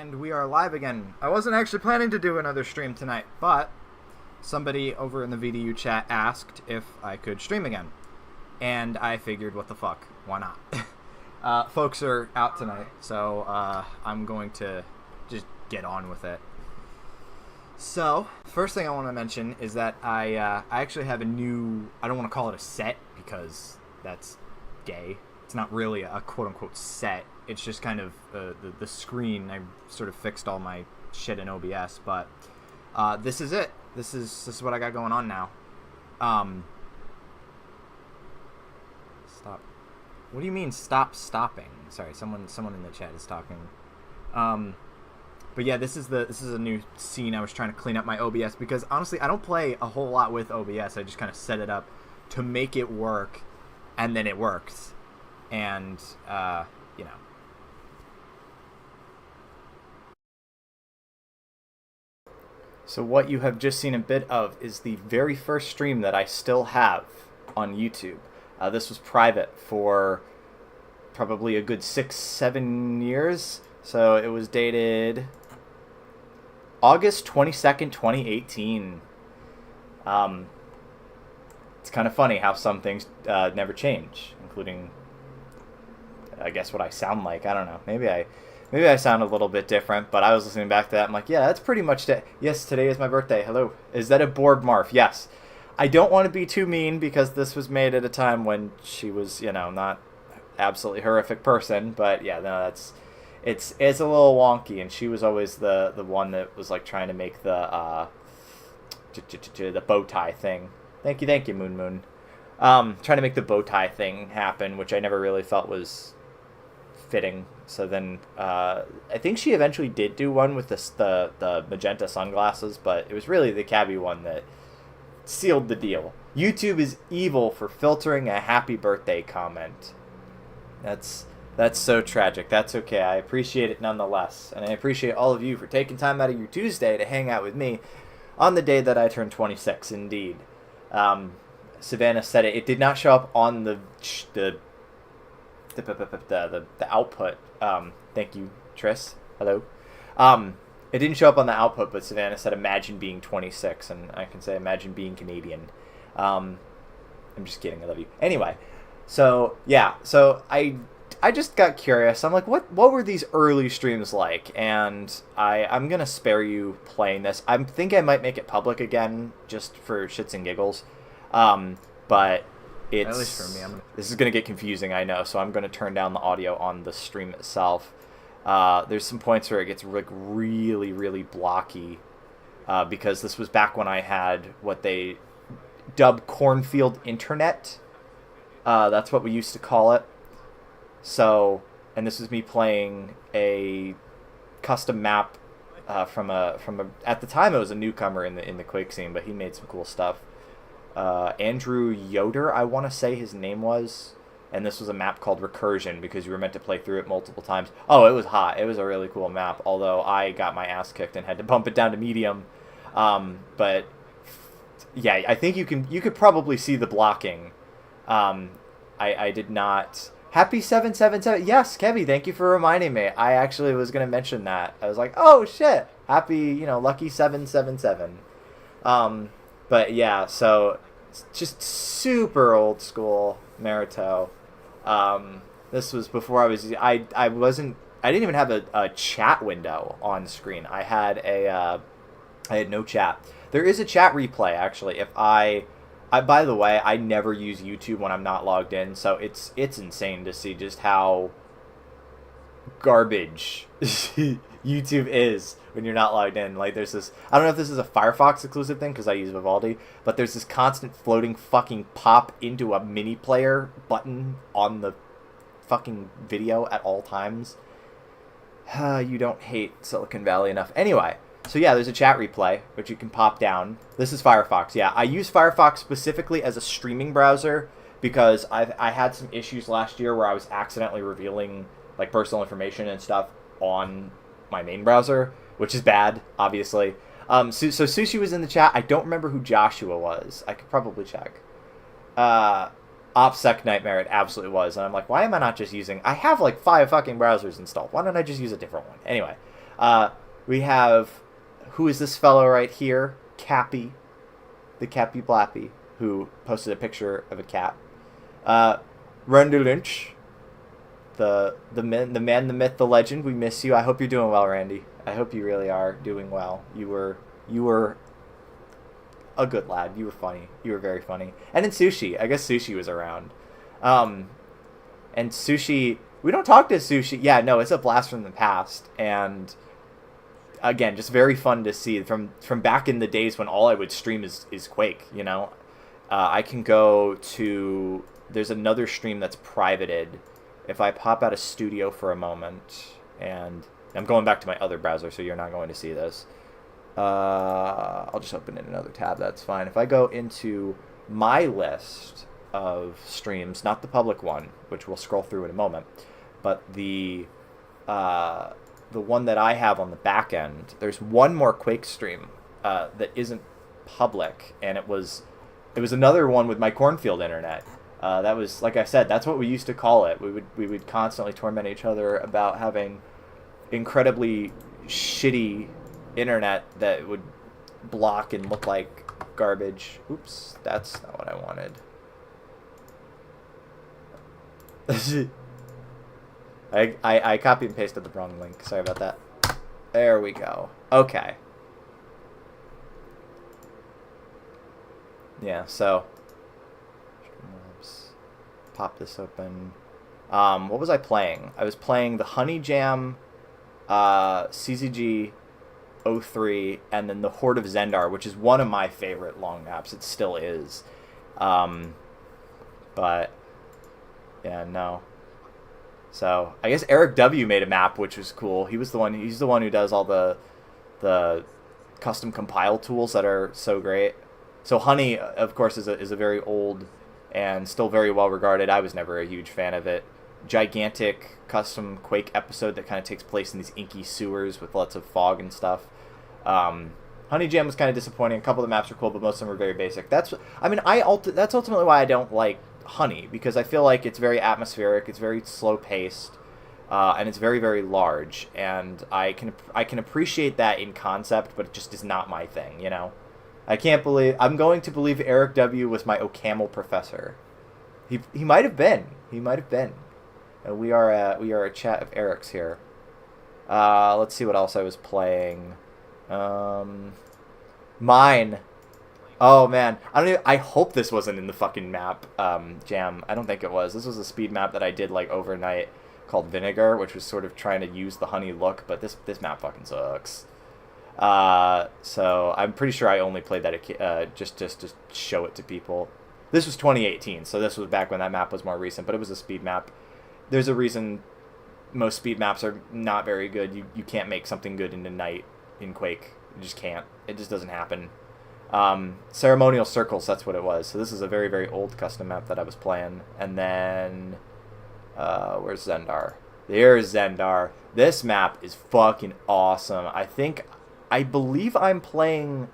And we are live again. I wasn't actually planning to do another stream tonight, but somebody over in the VDU chat asked if I could stream again. And I figured, what the fuck, why not? Folks are out tonight, so I'm going to just get on with it. So, first thing I want to mention is that I actually have a new, I don't want to call it a set because that's gay. It's not really a quote-unquote set. It's just kind of the screen. I sort of fixed all my shit in OBS, but this is it. This is what I got going on now. Stop. What do you mean stopping? Sorry, someone in the chat is talking. But yeah, this is a new scene. I was trying to clean up my OBS because honestly, I don't play a whole lot with OBS. I just kind of set it up to make it work, and then it works. And you know. So what you have just seen a bit of is the very first stream that I still have on YouTube. This was private for probably a good 6-7 years. So it was dated August 22nd, 2018. It's kind of funny how some things never change, including, I guess, what I sound like. I don't know. Maybe I sound a little bit different, but I was listening back to that. I'm like, yeah, that's pretty much it. Yes, today is my birthday. Hello. Is that a bored Marf? Yes. I don't want to be too mean because this was made at a time when she was, you know, not absolutely horrific person. But yeah, no, it's a little wonky, and she was always the one that was like trying to make the bow tie thing. Thank you, Moon. Trying to make the bow tie thing happen, which I never really felt was fitting. So then I think she eventually did do one with the magenta sunglasses, but it was really the cabbie one that sealed the deal. YouTube is evil for filtering a happy birthday comment. That's so tragic. That's okay. I appreciate it nonetheless, and I appreciate all of you for taking time out of your Tuesday to hang out with me on the day that I turned 26. Indeed, Savannah said it. It did not show up on the output. Thank you, Tris. Hello. It didn't show up on the output, but Savannah said, "Imagine being 26," and I can say, "Imagine being Canadian." I'm just kidding. I love you. Anyway, so yeah, so I just got curious. I'm like, what were these early streams like? And I'm gonna spare you playing this. I think I might make it public again just for shits and giggles. But it's, at least for me, this is gonna get confusing, I know. So I'm gonna turn down the audio on the stream itself. There's some points where it gets like really, really blocky because this was back when I had what they dubbed cornfield internet. That's what we used to call it. So, and this is me playing a custom map from a at the time it was a newcomer in the Quake scene, but he made some cool stuff. Andrew Yoder, I want to say his name was, and this was a map called Recursion because you were meant to play through it multiple times. Oh, it was hot. It was a really cool map, although I got my ass kicked and had to bump it down to medium. But yeah, I think you could probably see the blocking. I did not. Happy 777. Yes, Kevy, thank you for reminding me. I actually was going to mention that. I was like, oh shit, happy, lucky 777. But yeah, so it's just super old school Naruto. This was before I didn't even have a chat window on screen. I had no chat. There is a chat replay actually. If I by the way, I never use YouTube when I'm not logged in, so it's insane to see just how garbage YouTube is when you're not logged in. Like, there's this, I don't know if this is a Firefox exclusive thing because I use Vivaldi, but there's this constant floating fucking pop into a mini player button on the fucking video at all times. You don't hate Silicon Valley enough. Anyway, so yeah, there's a chat replay, which you can pop down. This is Firefox. Yeah, I use Firefox specifically as a streaming browser because I had some issues last year where I was accidentally revealing like personal information and stuff on my main browser, which is bad, obviously. So Sushi was in the chat. I don't remember who Joshua was. I could probably check. OPSEC Nightmare, it absolutely was. And I'm like, why am I not just using... I have like 5 fucking browsers installed. Why don't I just use a different one? Anyway, We have, who is this fellow right here? Cappy, the Cappy Blappy, who posted a picture of a cat. Randy Lynch, the man, the myth, the legend. We miss you. I hope you're doing well, Randy. I hope you really are doing well. You were a good lad. You were funny. You were very funny. And then Sushi. I guess Sushi was around. And Sushi, we don't talk to Sushi. Yeah, no, it's a blast from the past. And again, just very fun to see from back in the days when all I would stream is Quake, you know. I can go to, there's another stream that's privated. If I pop out of Studio for a moment, and I'm going back to my other browser, so you're not going to see this. I'll just open in another tab, that's fine. If I go into my list of streams, not the public one, which we'll scroll through in a moment, but the one that I have on the back end, there's one more Quake stream that isn't public, and it was another one with my cornfield internet. That was, like I said, that's what we used to call it. We would constantly torment each other about having incredibly shitty internet that would block and look like garbage. Oops, that's not what I wanted. I copy and pasted the wrong link. Sorry about that. There we go. Okay. Yeah, so pop this open. What was I playing? I was playing the Honey Jam, CZG 03, and then the Horde of Zendar, which is one of my favorite long maps. It still is. But yeah, no. So I guess Eric W made a map, which was cool. He's the one who does all the custom compile tools that are so great. So Honey, of course, is a very old and still very well regarded. I was never a huge fan of it. Gigantic custom Quake episode that kind of takes place in these inky sewers with lots of fog and stuff. Honey Jam was kind of disappointing. A couple of the maps were cool, but most of them were very basic. That's ultimately why I don't like Honey, because I feel like it's very atmospheric, it's very slow paced, and it's very, very large. And I can appreciate that in concept, but it just is not my thing, you know. I'm going to believe Eric W was my Ocaml professor. He might have been. He might have been. We are a chat of Eric's here. Let's see what else I was playing. Mine. Oh man, I hope this wasn't in the fucking map jam. I don't think it was. This was a speed map that I did like overnight called Vinegar, which was sort of trying to use the Honey look, but this map fucking sucks. So I'm pretty sure I only played that just to show it to people. This was 2018, so this was back when that map was more recent, but it was a speed map. There's a reason most speed maps are not very good. You can't make something good in a night in Quake. You just can't. It just doesn't happen. Ceremonial Circles, that's what it was. So this is a very, very old custom map that I was playing. And then, where's Zendar? There's Zendar. This map is fucking awesome. I believe I'm playing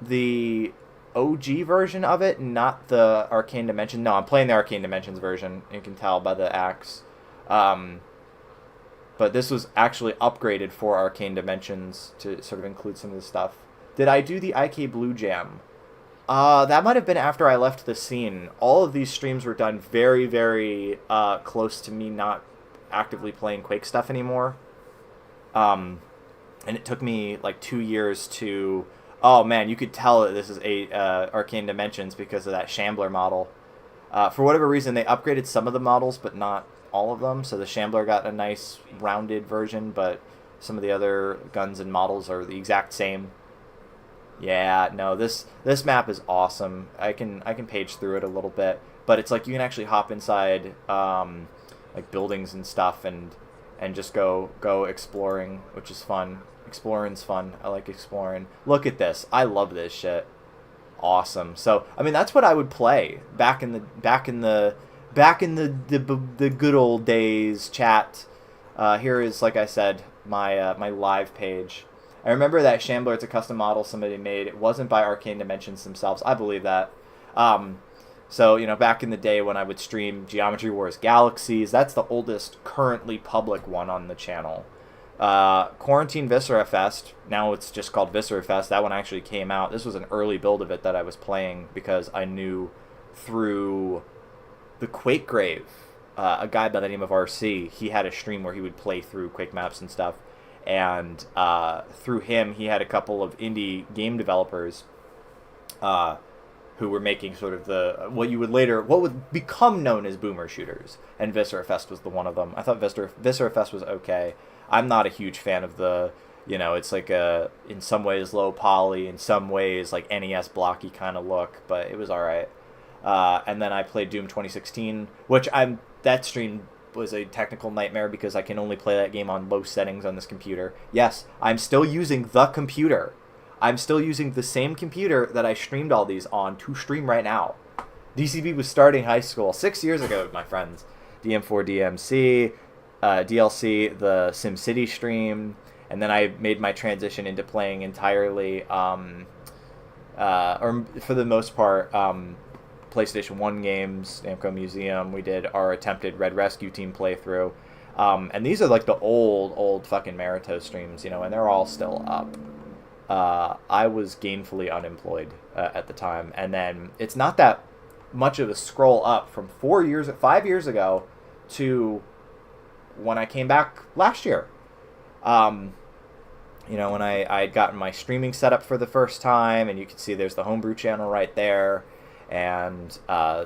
the OG version of it, not the Arcane Dimension. No, I'm playing the Arcane Dimensions version. You can tell by the axe. But this was actually upgraded for Arcane Dimensions to sort of include some of the stuff. Did I do the IK Blue Jam? That might have been after I left the scene. All of these streams were done very, very close to me not actively playing Quake stuff anymore. And it took me like 2 years to... Oh man, you could tell that this is Arcane Dimensions because of that Shambler model. For whatever reason, they upgraded some of the models, but not all of them. So the Shambler got a nice rounded version, but some of the other guns and models are the exact same. Yeah, no, this map is awesome. I can page through it a little bit, but it's like you can actually hop inside like buildings and stuff and just go exploring, which is fun. Exploring's fun. I like exploring. Look at this. I love this shit. Awesome. So, I mean, that's what I would play back in the good old days. Chat. Here is, like I said, my live page. I remember that Shambler, it's a custom model somebody made. It wasn't by Arcane Dimensions themselves. I believe that. So, you know, back in the day when I would stream Geometry Wars Galaxies, that's the oldest currently public one on the channel. Quarantine Viscera Fest. Now it's just called Viscera Fest. That one actually came out. This was an early build of it that I was playing because I knew through the Quake Grave, a guy by the name of RC. He had a stream where he would play through Quake maps and stuff, and through him, he had a couple of indie game developers who were making sort of what would become known as boomer shooters, and Viscera Fest was the one of them. I thought Viscera Fest was okay. I'm not a huge fan of it's like in some ways low poly, in some ways like NES blocky kind of look, but it was alright. And then I played Doom 2016, which that stream was a technical nightmare because I can only play that game on low settings on this computer. Yes, I'm still using the computer. I'm still using the same computer that I streamed all these on to stream right now. DCB was starting high school 6 years ago, my friends. DM4 DMC, DLC, the SimCity stream, and then I made my transition into playing entirely, or for the most part, PlayStation 1 games, Namco Museum. We did our attempted Red Rescue Team playthrough. And these are like the old fucking Marito streams, and they're all still up. I was gainfully unemployed at the time. And then it's not that much of a scroll up from 5 years ago to when I came back last year. When I'd gotten my streaming set up for the first time, and you can see there's the homebrew channel right there. And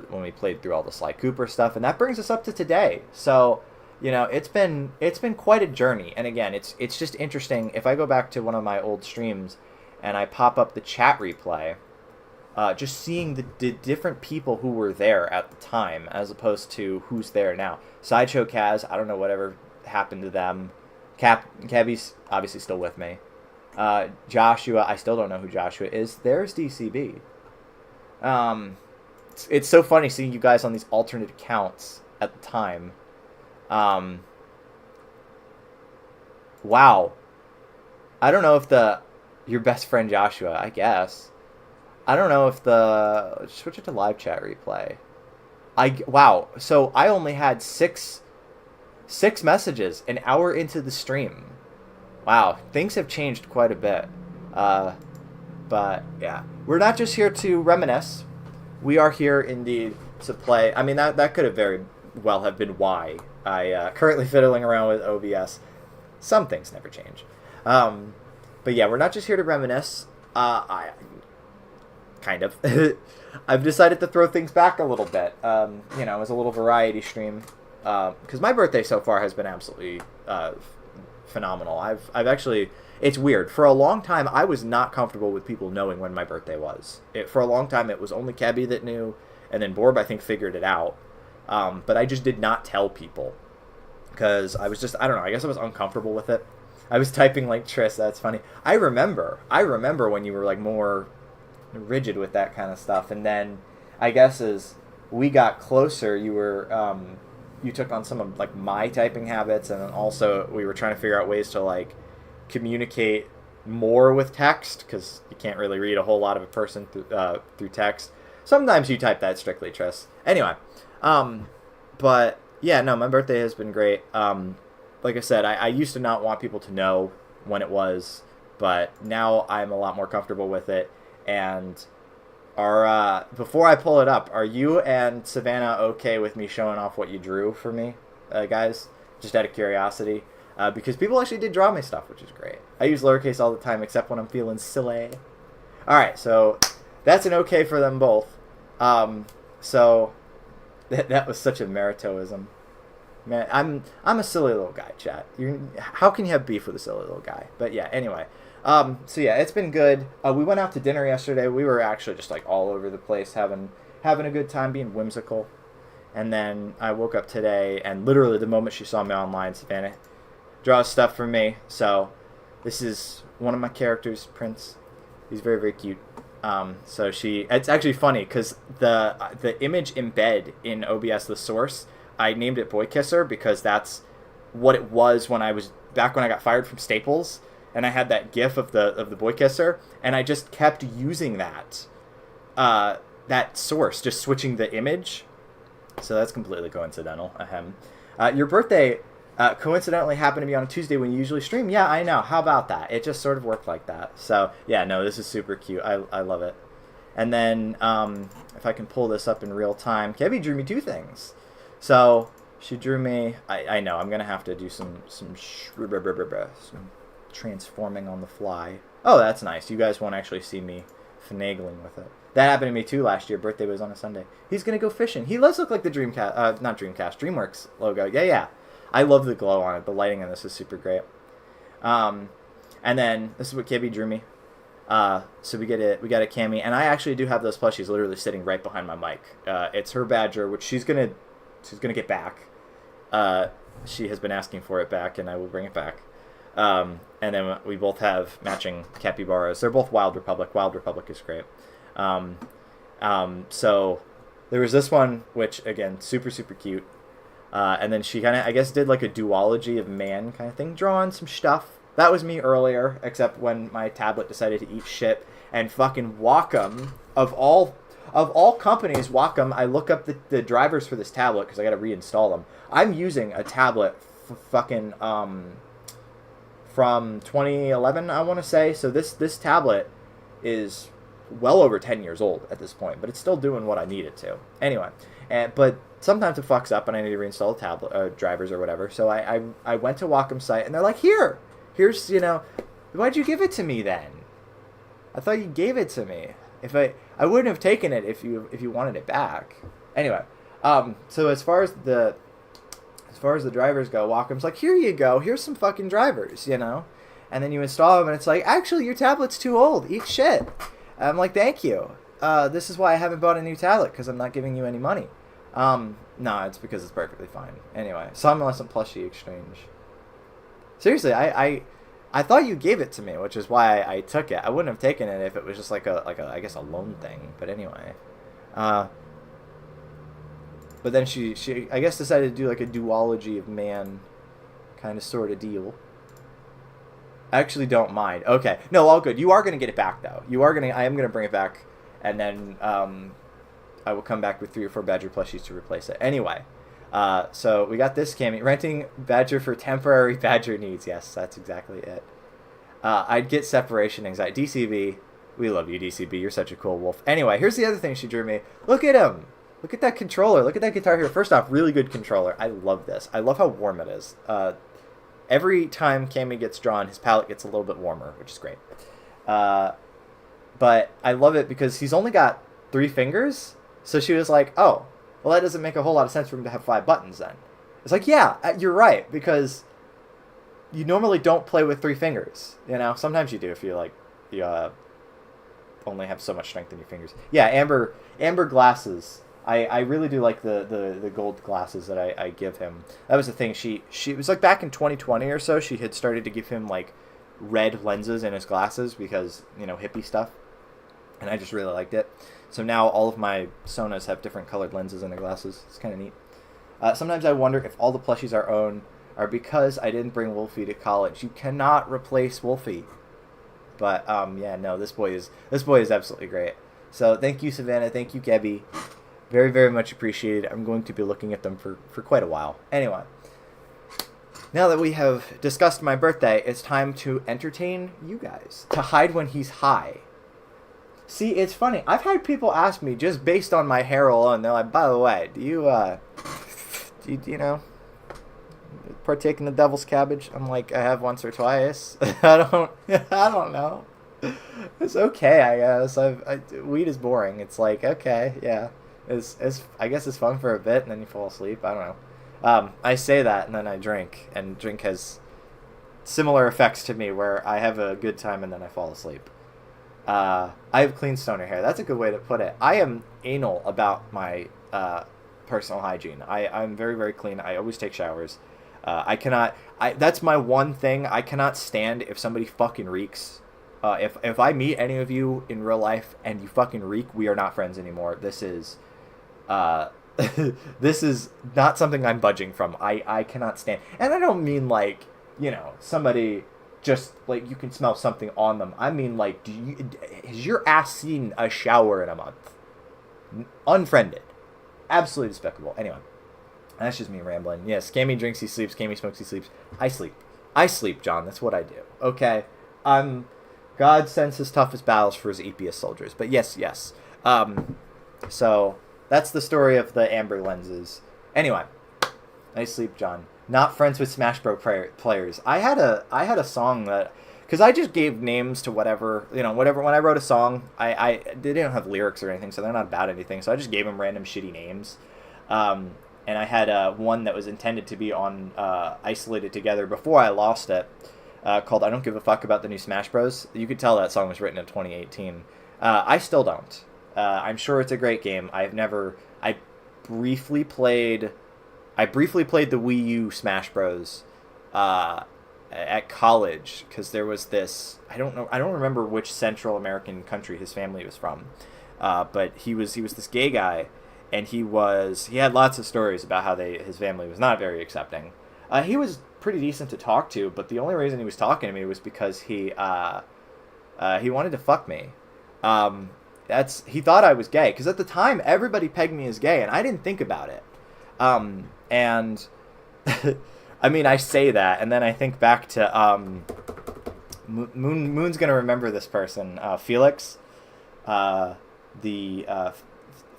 when we played through all the Sly Cooper stuff, and that brings us up to today. So, it's been quite a journey. And again, it's just interesting. If I go back to one of my old streams and I pop up the chat replay, just seeing the different people who were there at the time as opposed to who's there now. Sideshow Kaz, I don't know whatever happened to them. Kebby's obviously still with me. Joshua, I still don't know who Joshua is. There's DCB. It's so funny seeing you guys on these alternate accounts at the time. Wow. I don't know if your best friend Joshua, I guess. I don't know if switch it to live chat replay. Wow. So I only had six messages an hour into the stream. Wow. Things have changed quite a bit. But yeah, we're not just here to reminisce. We are here indeed to play. I mean, that could have very well have been why I currently fiddling around with OBS. Some things never change. But yeah, we're not just here to reminisce. I kind of. I've decided to throw things back a little bit. As a little variety stream. Because my birthday so far has been absolutely phenomenal. I've actually. It's weird. For a long time, I was not comfortable with people knowing when my birthday was. For a long time, it was only Kebby that knew, and then Borb, I think, figured it out. But I just did not tell people. Because I was just, I don't know, I guess I was uncomfortable with it. I was typing like Triss, that's funny. I remember when you were like more rigid with that kind of stuff. And then, I guess as we got closer, you were, you took on some of like my typing habits, and then also we were trying to figure out ways to like, communicate more with text, because you can't really read a whole lot of a person through text. Sometimes you type that strictly, Triss. Anyway, but yeah, no, my birthday has been great. Like I said, I used to not want people to know when it was, but now I'm a lot more comfortable with it. And before I pull it up, are you and Savannah okay with me showing off what you drew for me, guys? Just out of curiosity. Because people actually did draw me stuff, which is great. I use lowercase all the time, except when I'm feeling silly. Alright, so that's an okay for them both. So that was such a Maritoism. Man, I'm a silly little guy, chat. How can you have beef with a silly little guy? But yeah, anyway. So yeah, it's been good. We went out to dinner yesterday. We were actually just like all over the place, having a good time, being whimsical. And then I woke up today, and literally the moment she saw me online, Savannah draws stuff for me. So this is one of my characters, Prince. He's very, very cute. So it's actually funny because the image embed in OBS, the source, I named it Boy Kisser because that's what it was when I got fired from Staples, and I had that GIF of the Boy Kisser, and I just kept using that source, just switching the image. So that's completely coincidental. Your birthday, Coincidentally happened to be on a Tuesday when you usually stream. Yeah, I know. How about that? It just sort of worked like that. So, yeah, no, this is super cute. I love it. And then, if I can pull this up in real time, Kebby drew me two things. So, she drew me... I know, I'm going to have to do some transforming on the fly. Oh, that's nice. You guys won't actually see me finagling with it. That happened to me, too, last year. Birthday was on a Sunday. He's going to go fishing. He does look like the Dreamcast... not Dreamcast, DreamWorks logo. Yeah. I love the glow on it. The lighting on this is super great. And then, this is what Kibby drew me. So we got a Cammy, and I actually do have those plushies literally sitting right behind my mic. It's her Badger, which she's gonna get back. She has been asking for it back, and I will bring it back. And then we both have matching capybaras. They're both Wild Republic. Wild Republic is great. So there was this one, which again, super cute. And then she kind of, I guess, did like a duology of man kind of thing, drawing some stuff. That was me earlier, except when my tablet decided to eat shit, and fucking Wacom, of all companies, Wacom, I look up the drivers for this tablet because I got to reinstall them. I'm using a tablet fucking from 2011, I want to say. So this tablet is well over 10 years old at this point, but it's still doing what I need it to. Anyway, but sometimes it fucks up and I need to reinstall the tablet drivers or whatever. So I went to Wacom's site and they're like, here's, why'd you give it to me then? I thought you gave it to me. If I wouldn't have taken it if you wanted it back. Anyway, so as far as the drivers go, Wacom's like, here you go, here's some fucking drivers, and then you install them and it's like, actually your tablet's too old, eat shit. I'm like, thank you. This is why I haven't bought a new tablet, because I'm not giving you any money. No, it's because it's perfectly fine. Anyway, some plushie exchange. Seriously, I thought you gave it to me, which is why I took it. I wouldn't have taken it if it was just like a I guess a loan thing. But anyway, but then she I guess decided to do like a duology of man, kind of sort of deal. I actually don't mind. Okay, no, all good. You are gonna get it back though. I am gonna bring it back, and then I will come back with 3 or 4 Badger plushies to replace it. Anyway. So we got this Cammy. Renting Badger for temporary Badger needs. Yes, that's exactly it. I'd get separation anxiety. DCB, we love you, DCB. You're such a cool wolf. Anyway, here's the other thing she drew me. Look at him. Look at that controller. Look at that guitar here. First off, really good controller. I love this. I love how warm it is. Every time Cammy gets drawn, his palette gets a little bit warmer, which is great. But I love it because he's only got 3 fingers. So she was like, oh, well, that doesn't make a whole lot of sense for him to have 5 buttons then. It's like, yeah, you're right, because you normally don't play with 3 fingers. Sometimes you do if you only have so much strength in your fingers. Yeah, amber glasses. I really do like the gold glasses that I give him. That was the thing. She was like back in 2020 or so. She had started to give him like red lenses in his glasses because hippie stuff, and I just really liked it. So now all of my Sonas have different colored lenses in their glasses. It's kind of neat. Sometimes I wonder if all the plushies I own are because I didn't bring Wolfie to college. You cannot replace Wolfie. But yeah, no, this boy is absolutely great. So thank you, Savannah. Thank you, Gebby. Very, very much appreciated. I'm going to be looking at them for quite a while. Anyway, now that we have discussed my birthday, it's time to entertain you guys. To hide when he's high. See, it's funny. I've had people ask me just based on my hair alone. They're like, by the way, do you partake in the devil's cabbage? I'm like, I have once or twice. I don't know. It's okay, I guess. Weed is boring. It's like, okay, yeah. I guess it's fun for a bit, and then you fall asleep. I don't know. I say that, and then I drink, and drink has similar effects to me, where I have a good time, and then I fall asleep. I have clean stoner hair. That's a good way to put it. I am anal about my personal hygiene. I'm very, very clean. I always take showers. That's my one thing. I cannot stand if somebody fucking reeks. If I meet any of you in real life and you fucking reek, we are not friends anymore. This is this is not something I'm budging from. I cannot stand. And I don't mean like, somebody just like you can smell something on them. I mean like, has your ass seen a shower in a month? Unfriended. Absolutely despicable. Anyway, That's just me rambling. Yes, Cammy drinks, he sleeps. Cammy smokes, he sleeps. I sleep. I sleep, John. That's what I do. Okay? God sends his toughest battles for his eepiest soldiers. But yes, yes. So, that's the story of the amber lenses. Anyway, I sleep, John. Not friends with Smash Bros. Players. I had a song that... Because I just gave names to whatever, whatever. When I wrote a song, they didn't have lyrics or anything, so they're not about anything. So I just gave them random shitty names. And I had one that was intended to be on Isolated Together before I lost it, called I Don't Give a Fuck About the New Smash Bros. You could tell that song was written in 2018. I still don't. I'm sure it's a great game. I briefly played the Wii U Smash Bros. At college, because there was this, I don't remember which Central American country his family was from, but he was this gay guy. And he had lots of stories about how his family was not very accepting. He was pretty decent to talk to, but the only reason he was talking to me was because he wanted to fuck me. He thought I was gay, because at the time everybody pegged me as gay, and I didn't think about it. And I mean, I say that, and then I think back to Moon's gonna remember this person, Felix, the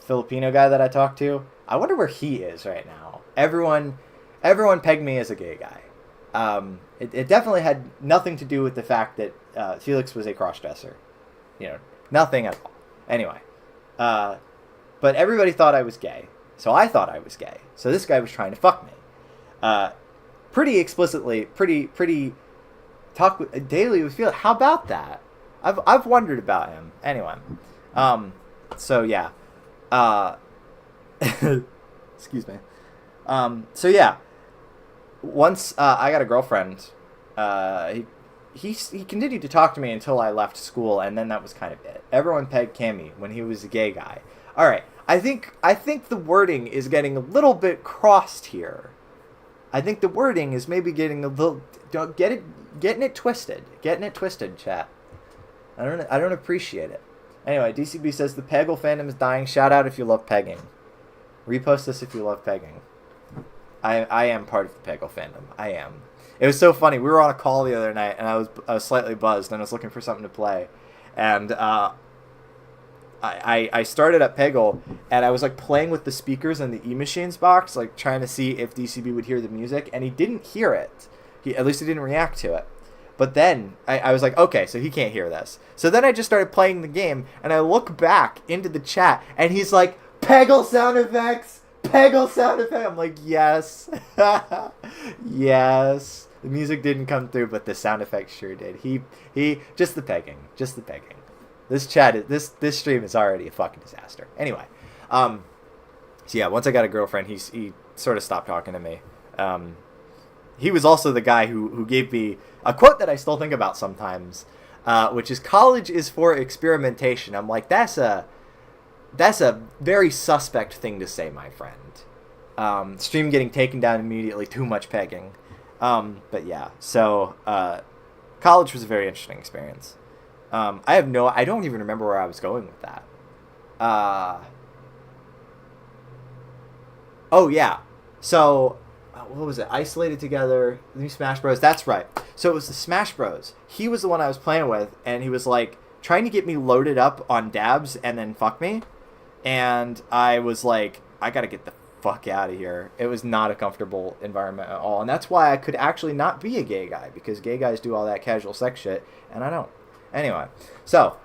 Filipino guy that I talked to. I wonder where he is right now. Everyone pegged me as a gay guy. It definitely had nothing to do with the fact that Felix was a crossdresser. Nothing at all. Anyway, but everybody thought I was gay, so I thought I was gay. So this guy was trying to fuck me, pretty explicitly, pretty talk daily with Felix. How about that? I've wondered about him. Anyway, so yeah. Excuse me. So yeah, once I got a girlfriend, he continued to talk to me until I left school, and then that was kind of it. Everyone pegged Cammy when he was a gay guy. All right, I think the wording is getting a little bit crossed here. I think the wording is maybe getting a little getting it twisted, chat. I don't appreciate it. Anyway, DCB says the Peggle fandom is dying. Shout out if you love pegging. Repost this if you love pegging. I am part of the Peggle fandom. I am. It was so funny. We were on a call the other night, and I was slightly buzzed, and I was looking for something to play, and I started at Peggle, and I was like playing with the speakers in the E-Machines box, like trying to see if DCB would hear the music, and he didn't hear it. At least he didn't react to it. But then I was like, okay, so he can't hear this. So then I just started playing the game, and I look back into the chat, and he's like, Peggle sound effects! Peggle sound effects! I'm like, yes. Yes. The music didn't come through, but the sound effects sure did. He just the pegging. This stream is already a fucking disaster. Anyway, so yeah, once I got a girlfriend, he sort of stopped talking to me. He was also the guy who gave me a quote that I still think about sometimes, which is college is for experimentation. I'm like, that's a very suspect thing to say, my friend. Stream getting taken down immediately, too much pegging. But yeah, so college was a very interesting experience. I don't even remember where I was going with that. Oh yeah, so what was it? Isolated Together, the new Smash Bros. That's right. So it was the Smash Bros. He was the one I was playing with, and he was like trying to get me loaded up on dabs and then fuck me. And I was like, I gotta get the fuck out of here. It was not a comfortable environment at all. And that's why I could actually not be a gay guy, because gay guys do all that casual sex shit, and I don't. Anyway, so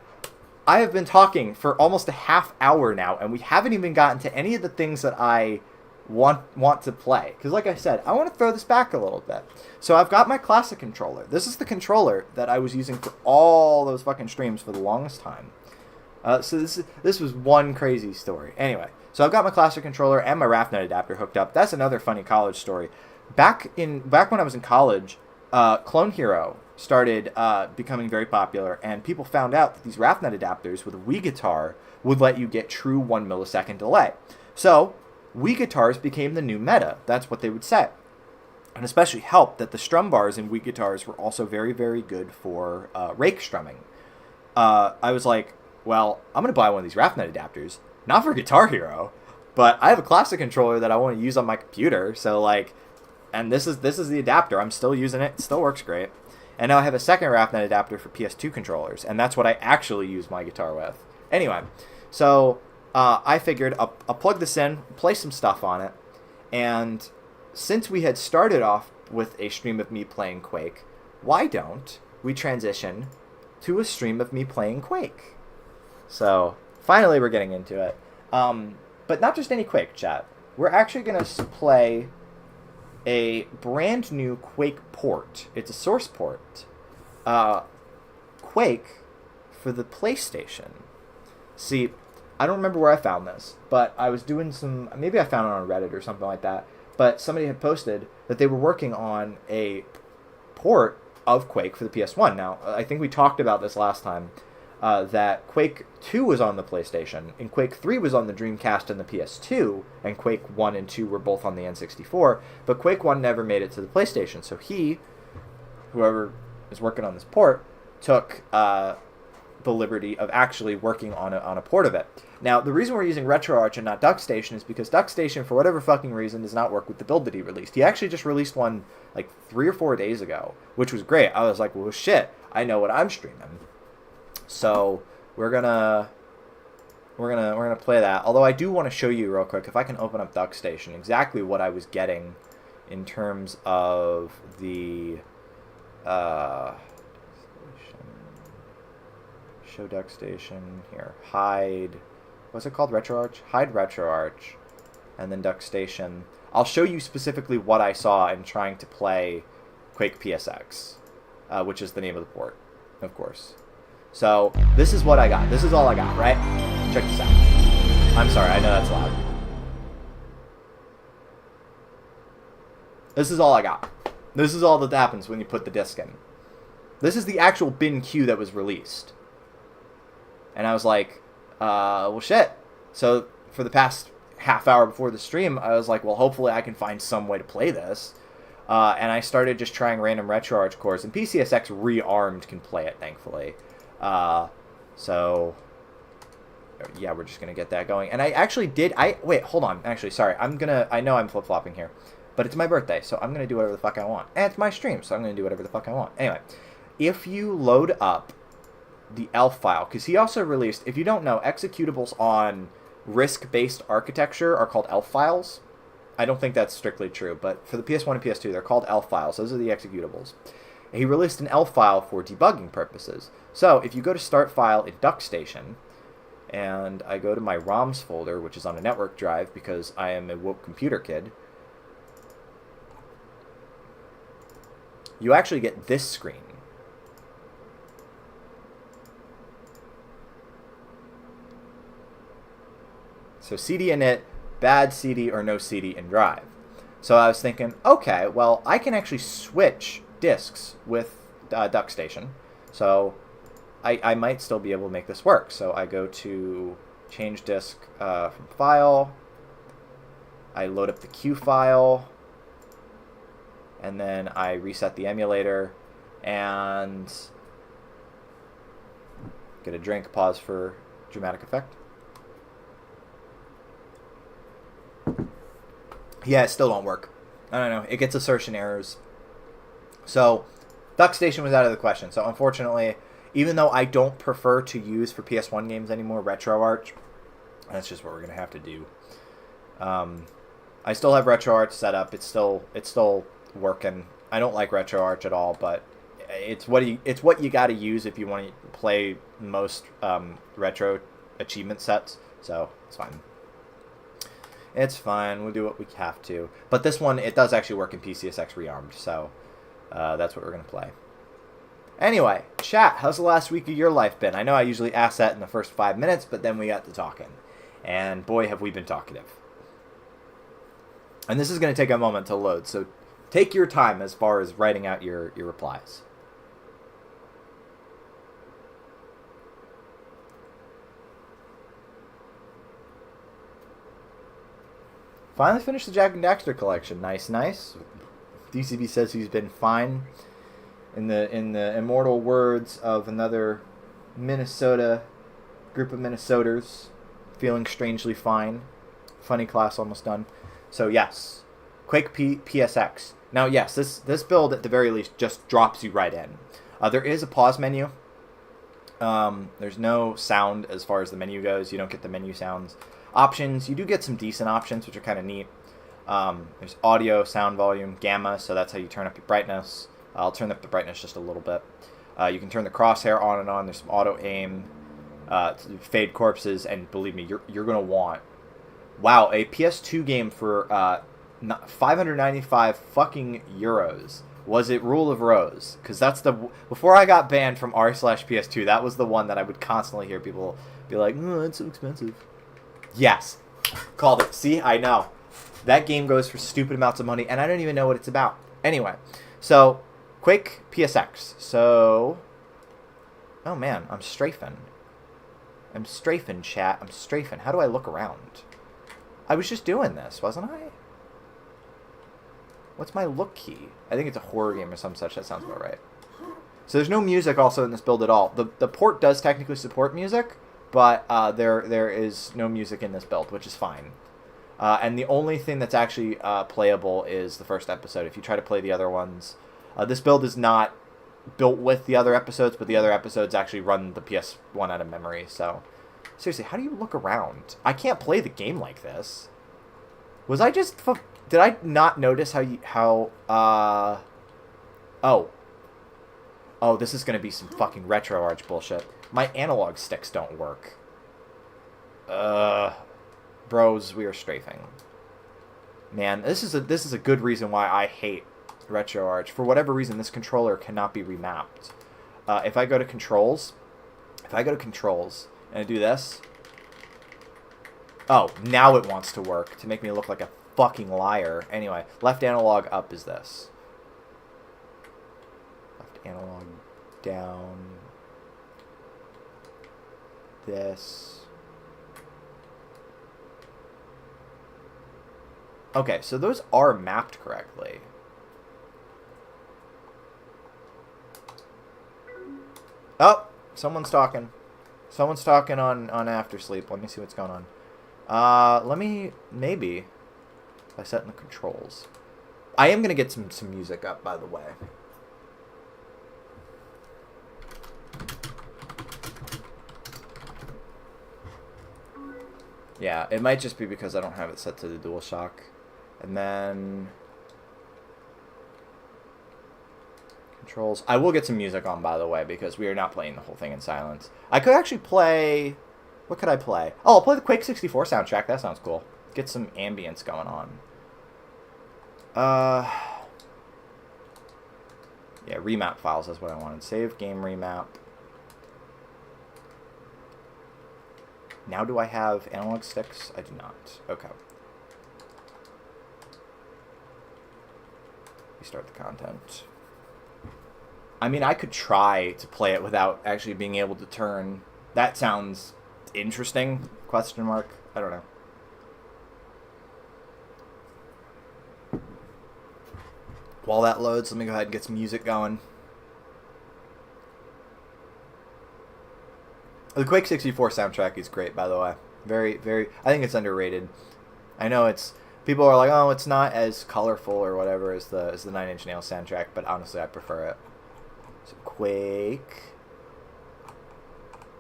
I have been talking for almost a half hour now, and we haven't even gotten to any of the things that I want to play, because like I said, I want to throw this back a little bit. So I've got my classic controller. This is the controller that I was using for all those fucking streams for the longest time. So this was one crazy story. Anyway, so I've got my classic controller and my RAFnet adapter hooked up. That's another funny college story. Back when I was in college, Clone Hero started becoming very popular, and people found out that these RAFnet adapters with a Wii guitar would let you get true 1 millisecond delay. So Wii guitars became the new meta. That's what they would say. And especially helped that the strum bars in Wii guitars were also very, very good for rake strumming. I was like, well, I'm going to buy one of these RAFnet adapters. Not for Guitar Hero. But I have a classic controller that I want to use on my computer, so like, and this is the adapter. I'm still using it. It still works great. And now I have a second RAFnet adapter for PS2 controllers, and that's what I actually use my guitar with. Anyway, so I figured I'll plug this in, play some stuff on it, and since we had started off with a stream of me playing Quake, why don't we transition to a stream of me playing Quake? So finally we're getting into it. But not just any Quake, chat. We're actually going to play a brand new Quake port. It's a source port. Quake for the PlayStation. See, I don't remember where I found this, but I was doing some... Maybe I found it on Reddit or something like that. But somebody had posted that they were working on a port of Quake for the PS1. Now, I think we talked about this last time. That Quake 2 was on the PlayStation, and Quake 3 was on the Dreamcast and the PS2, and Quake 1 and 2 were both on the N64, but Quake 1 never made it to the PlayStation, so whoever is working on this port, took the liberty of actually working on a port of it. Now, the reason we're using RetroArch and not DuckStation is because DuckStation, for whatever fucking reason, does not work with the build that he released. He actually just released one like 3 or 4 days ago, which was great. I was like, well, shit, I know what I'm streaming. So we're gonna play that. Although I do want to show you real quick, if I can open up DuckStation, exactly what I was getting in terms of the show DuckStation here. Hide, what's it called? RetroArch? Hide RetroArch, and then DuckStation. I'll show you specifically what I saw in trying to play Quake PSX, which is the name of the port, of course. So, this is what I got. This is all I got, right? Check this out. I'm sorry, I know that's loud. This is all I got. This is all that happens when you put the disc in. This is the actual bin queue that was released. And I was like, well, shit. So, for the past half hour before the stream, I was like, well, hopefully I can find some way to play this. And I started just trying random RetroArch cores, and PCSX rearmed can play it, thankfully. So yeah, we're just gonna get that going. And I actually did. Wait, hold on. Actually, sorry. I know I'm flip flopping here, but it's my birthday, so I'm gonna do whatever the fuck I want. And it's my stream, so I'm gonna do whatever the fuck I want. Anyway, if you load up the ELF file, because he also released, if you don't know, executables on RISC-based architecture are called ELF files. I don't think that's strictly true, but for the PS1 and PS2, they're called ELF files. Those are the executables. He released an ELF file for debugging purposes. So if you go to Start File in DuckStation, and I go to my ROMs folder, which is on a network drive because I am a woke computer kid, you actually get this screen. So CD init, bad CD or no CD in drive. So I was thinking, okay, well, I can actually switch disks with DuckStation. So I might still be able to make this work. So I go to change disk from file. I load up the Q file. And then I reset the emulator. And get a drink, pause for dramatic effect. Yeah, it still don't work. I don't know. It gets assertion errors. So, DuckStation was out of the question. So, unfortunately, even though I don't prefer to use for PS1 games anymore RetroArch, that's just what we're going to have to do. I still have RetroArch set up. It's still working. I don't like RetroArch at all, but it's what you got to use if you want to play most retro achievement sets. So, it's fine. It's fine. We'll do what we have to. But this one, it does actually work in PCSX rearmed, so that's what we're going to play. Anyway, chat, how's the last week of your life been? I know I usually ask that in the first 5 minutes, but then we got to talking. And boy, have we been talkative. And this is going to take a moment to load, so take your time as far as writing out your replies. Finally finished the Jack and Daxter collection. Nice, nice. DCB says he's been fine. In the immortal words of another Minnesota group of Minnesoters, feeling strangely fine. funny class almost done. So yes, Quake PSX. Now yes, this build at the very least just drops you right in. There is a pause menu. There's no sound as far as the menu goes. You don't get the menu sounds. Options, you do get some decent options, which are kind of neat. There's audio, sound volume, gamma, so that's how you turn up your brightness. I'll turn up the brightness just a little bit. You can turn the crosshair on and on. There's some auto aim, fade corpses, and believe me, you're gonna want. Wow, a PS2 game for 595 fucking euros. Was it Rule of Rose? Because that's the... Before I got banned from r/PS2, that was the one that I would constantly hear people be like, oh, it's so expensive. Yes. Called it. See, I know. That game goes for stupid amounts of money, and I don't even know what it's about. Anyway, so, Quake PSX. So... Oh, man, I'm strafing. I'm strafing, chat. I'm strafing. How do I look around? I was just doing this, wasn't I? What's my look key? I think it's a horror game or some such. That sounds about right. So there's no music also in this build at all. The port does technically support music, but there is no music in this build, which is fine. And the only thing that's actually playable is the first episode. If you try to play the other ones, this build is not built with the other episodes, but the other episodes actually run the PS1 out of memory. So seriously, how do you look around? I can't play the game like this. Was I just... Did I not notice how Oh, this is going to be some fucking RetroArch bullshit. My analog sticks don't work. Bros, we are strafing. Man, this is a good reason why I hate RetroArch. For whatever reason, this controller cannot be remapped. If I go to controls, and I do this... Oh, now it wants to work to make me look like a fucking liar. Anyway, left analog up is this. Left analog down. This. Okay, so those are mapped correctly. Oh, someone's talking. Someone's talking on After Sleep. Let me see what's going on. Let me, maybe, by setting the controls. I am going to get some music up, by the way. Yeah, it might just be because I don't have it set to the DualShock. And then... Controls. I will get some music on, by the way, because we are not playing the whole thing in silence. I could actually play... What could I play? Oh, I'll play the Quake 64 soundtrack. That sounds cool. Get some ambience going on. Yeah, remap files is what I wanted. Save game remap. Now do I have analog sticks? I do not. Okay. Restart the content. I mean, I could try to play it without actually being able to turn... That sounds... interesting? Question mark? I don't know. While that loads, let me go ahead and get some music going. The Quake 64 soundtrack is great, by the way. Very, very... I think it's underrated. I know it's... People are like, oh, it's not as colorful or whatever as the Nine Inch Nails soundtrack, but honestly, I prefer it. So, Quake...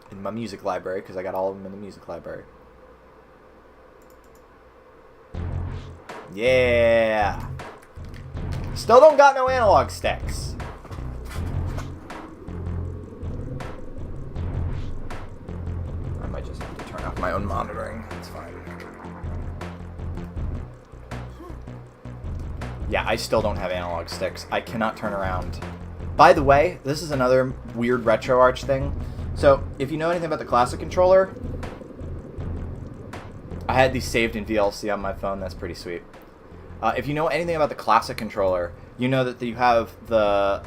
in my music library, because I got all of them in the music library. Yeah! Still don't got no analog sticks. I might just have to turn off my own monitoring. That's fine. Yeah, I still don't have analog sticks. I cannot turn around. By the way, this is another weird RetroArch thing. So, if you know anything about the classic controller, I had these saved in VLC on my phone. That's pretty sweet. If you know anything about the classic controller, you know that you have the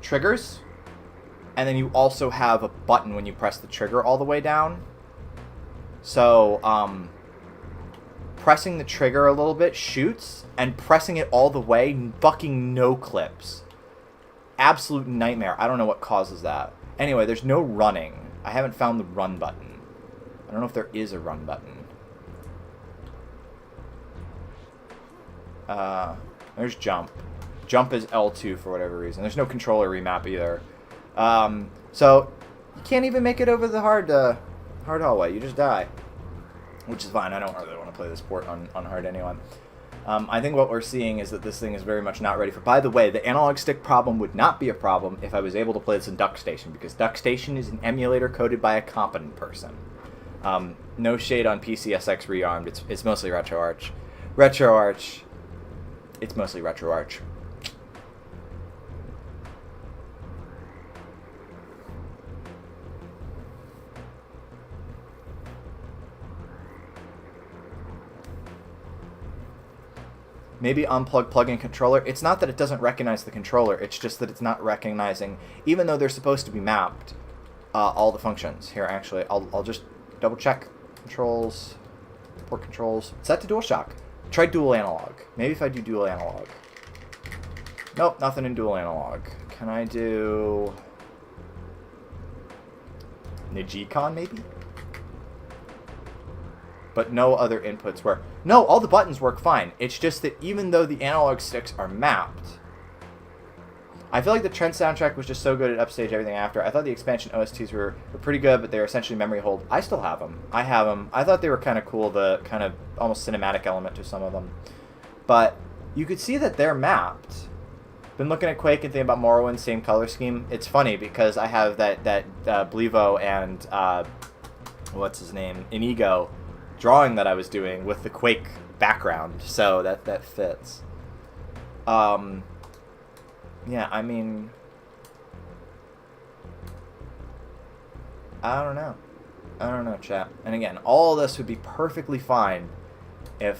triggers, and then you also have a button when you press the trigger all the way down. So, pressing the trigger a little bit shoots, and pressing it all the way fucking no clips. Absolute nightmare. I don't know what causes that. Anyway, there's no running. I haven't found the run button. I don't know if there is a run button. There's jump. Jump is L2 for whatever reason. There's no controller remap either. So you can't even make it over the hard hallway. You just die, which is fine. I don't really want to play this port on hard anyway. I think what we're seeing is that this thing is very much not ready for... By the way, the analog stick problem would not be a problem if I was able to play this in DuckStation, because DuckStation is an emulator coded by a competent person. No shade on PCSX Rearmed. It's mostly RetroArch. RetroArch. It's mostly RetroArch. Maybe unplug plug-in controller. It's not that it doesn't recognize the controller. It's just that it's not recognizing, even though they're supposed to be mapped, all the functions. Here, actually, I'll just double check. Controls, port controls. Set to DualShock. Try dual analog. Maybe if I do dual analog. Nope, nothing in dual analog. Can I do Nijicon maybe? But no other inputs work. No, all the buttons work fine. It's just that even though the analog sticks are mapped, I feel like the Trent soundtrack was just so good at Upstage everything after. I thought the expansion OSTs were pretty good, but they're essentially memory hold. I still have them. I have them. I thought they were kind of cool, the kind of almost cinematic element to some of them. But you could see that they're mapped. Been looking at Quake and thinking about Morrowind, same color scheme. It's funny because I have that Blevo and what's his name, Inigo drawing that I was doing with the Quake background, so that fits. Yeah, I mean, I don't know, chat. And again, all this would be perfectly fine if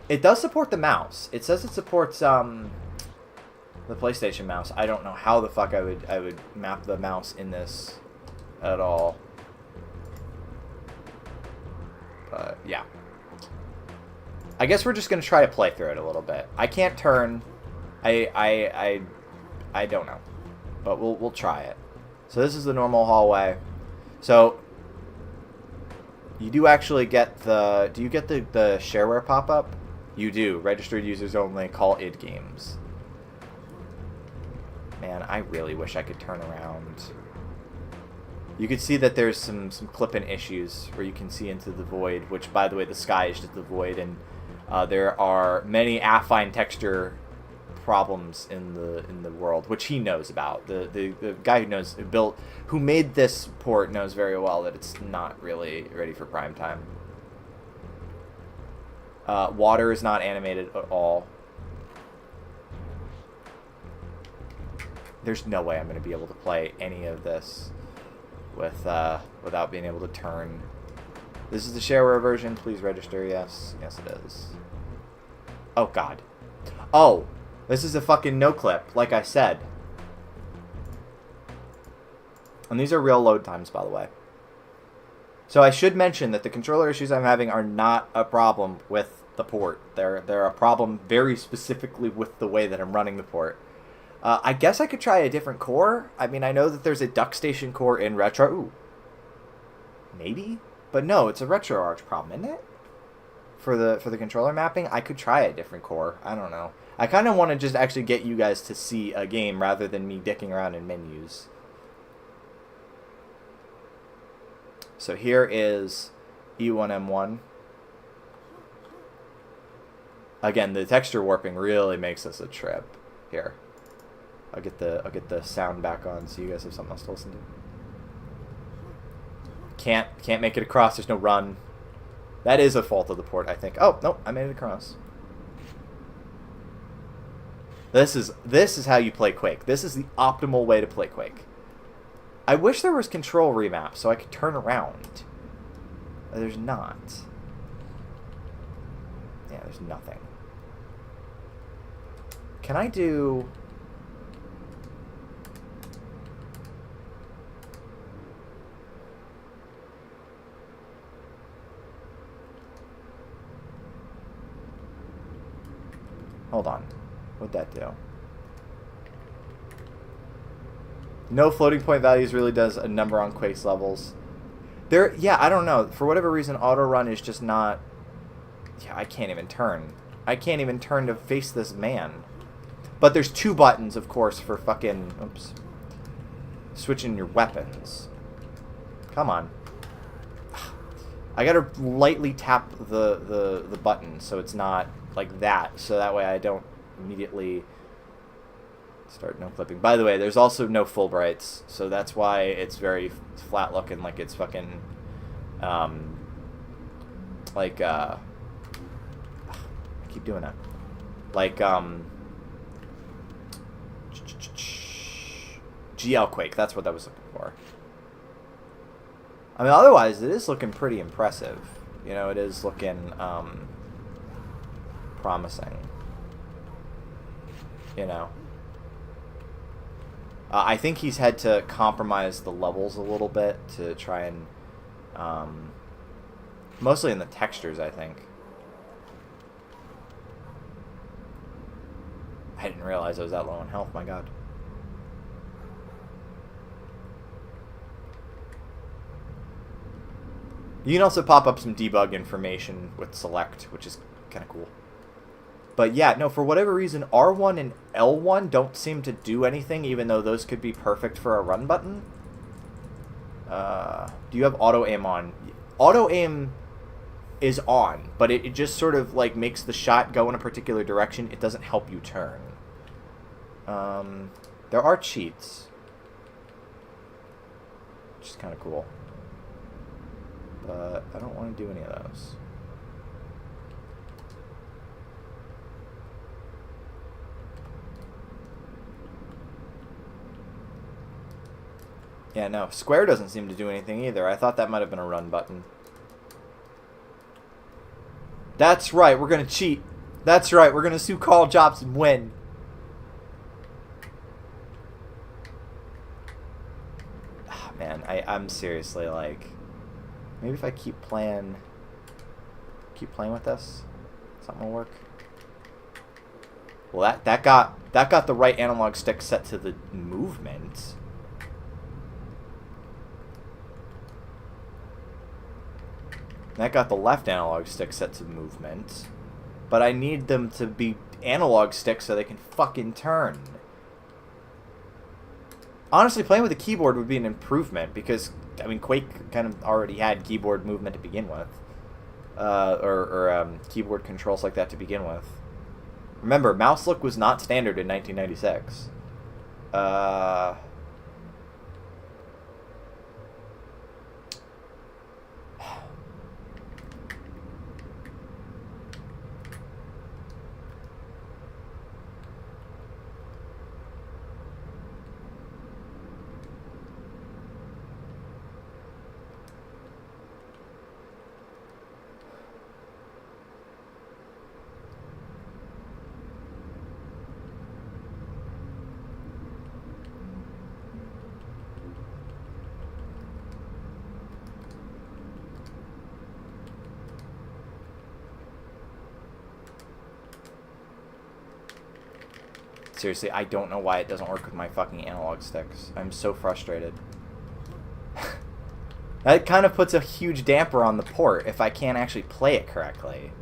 it does support the mouse. It says it supports the PlayStation mouse. I don't know how the fuck I would map the mouse in this at all. But yeah, I guess we're just gonna try to play through it a little bit. I can't turn. I don't know, but we'll try it. So this is the normal hallway. So you do actually get the. Do you get the shareware pop up? You do. Registered users only. Call id games. Man, I really wish I could turn around. You can see that there's some clip-in issues where you can see into the void, which, by the way, the sky is just the void, and there are many affine texture problems in the world, which he knows about. The guy who made this port knows very well that it's not really ready for prime time. Water is not animated at all. There's no way I'm going to be able to play any of this without being able to turn. This is the shareware version. Please register. Yes it is. Oh god. Oh, this is a fucking no clip, like I said. And these are real load times, by the way. So I should mention that the controller issues I'm having are not a problem with the port. They're a problem very specifically with the way that I'm running the port. I guess I could try a different core. I mean, I know that there's a DuckStation core in Retro. Ooh. Maybe? But no, it's a RetroArch problem, isn't it? For the controller mapping, I could try a different core. I don't know. I kind of want to just actually get you guys to see a game rather than me dicking around in menus. So here is E1M1. Again, the texture warping really makes this a trip. Here. I'll get the sound back on so you guys have something else to listen to. Can't make it across. There's no run. That is a fault of the port, I think. Oh, nope, I made it across. This is how you play Quake. This is the optimal way to play Quake. I wish there was control remap so I could turn around. There's not. Yeah, there's nothing. Can I do... Hold on. What'd that do? No floating point values really does a number on Quake's levels. Yeah, I don't know. For whatever reason, auto run is just not... Yeah, I can't even turn. I can't even turn to face this man. But there's 2 buttons, of course, for fucking... Oops. Switching your weapons. Come on. I gotta lightly tap the button so it's not like that. So that way I don't immediately start no clipping. By the way, there's also no Fulbrights. So that's why it's very flat looking, like it's fucking... I keep doing that. Like, GL Quake, that's what I was looking for. I mean, otherwise, it is looking pretty impressive. You know, it is looking, promising. You know. I think he's had to compromise the levels a little bit to try and, mostly in the textures, I think. I didn't realize I was that low on health, my god. You can also pop up some debug information with select, which is kind of cool. But yeah, no, for whatever reason, R1 and L1 don't seem to do anything, even though those could be perfect for a run button. Do you have auto aim on? Auto aim is on, but it just sort of like makes the shot go in a particular direction. It doesn't help you turn. There are cheats, which is kind of cool. But I don't want to do any of those. Yeah, no. Square doesn't seem to do anything either. I thought that might have been a run button. That's right. We're going to cheat. That's right. We're going to sue Carl Jobs and win. Ah, man, I'm seriously like... Maybe if I keep playing with this, something will work. Well, that got the right analog stick set to the movement. That got the left analog stick set to movement. But I need them to be analog sticks so they can fucking turn. Honestly, playing with a keyboard would be an improvement because, I mean, Quake kind of already had keyboard movement to begin with. Or keyboard controls like that to begin with. Remember, mouse look was not standard in 1996. Seriously, I don't know why it doesn't work with my fucking analog sticks. I'm so frustrated. That kind of puts a huge damper on the port if I can't actually play it correctly.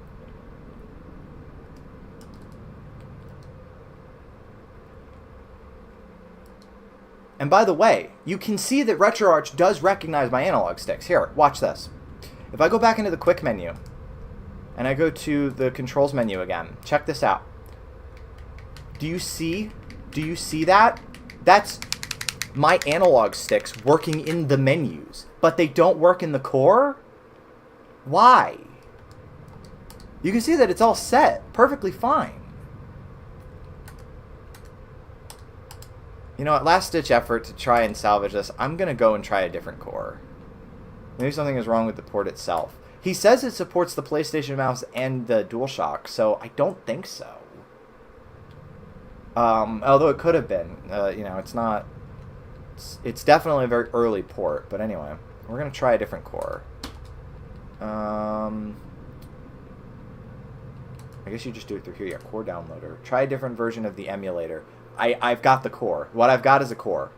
And by the way, you can see that RetroArch does recognize my analog sticks. Here, watch this. If I go back into the quick menu, and I go to the controls menu again, check this out. Do you see that? That's my analog sticks working in the menus, but they don't work in the core? Why? You can see that it's all set perfectly fine. You know what, last ditch effort to try and salvage this, I'm going to go and try a different core. Maybe something is wrong with the port itself. He says it supports the PlayStation mouse and the DualShock, so I don't think so. Although it could have been. You know, it's not... It's definitely a very early port, but anyway. We're going to try a different core. I guess you just do it through here. Yeah, core downloader. Try a different version of the emulator. I've got the core. What I've got is a core.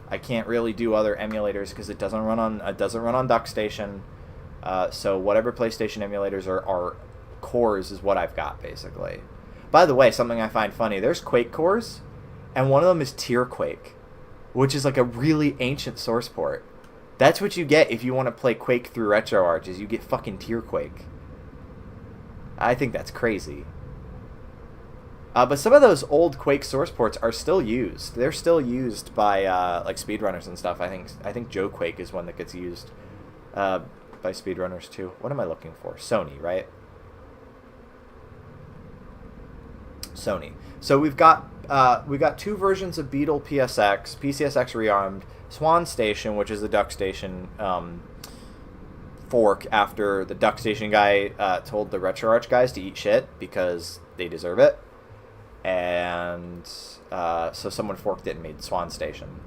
I can't really do other emulators because it doesn't run on DuckStation. So whatever PlayStation emulators are cores is what I've got, basically. By the way, something I find funny, there's Quake cores, and one of them is tier Quake, which is like a really ancient source port. That's what you get if you want to play Quake through RetroArch, is you get fucking tier Quake. I think that's crazy. But some of those old Quake source ports are still used. They're still used by like speedrunners and stuff. I think Joe Quake is one that gets used by speedrunners too. What am I looking for? Sony, right? Sony. So we've got 2 versions of Beetle PSX, PCSX Rearmed, Swan Station, which is the Duck Station fork after the Duck Station guy told the RetroArch guys to eat shit because they deserve it. And so someone forked it and made Swan Station.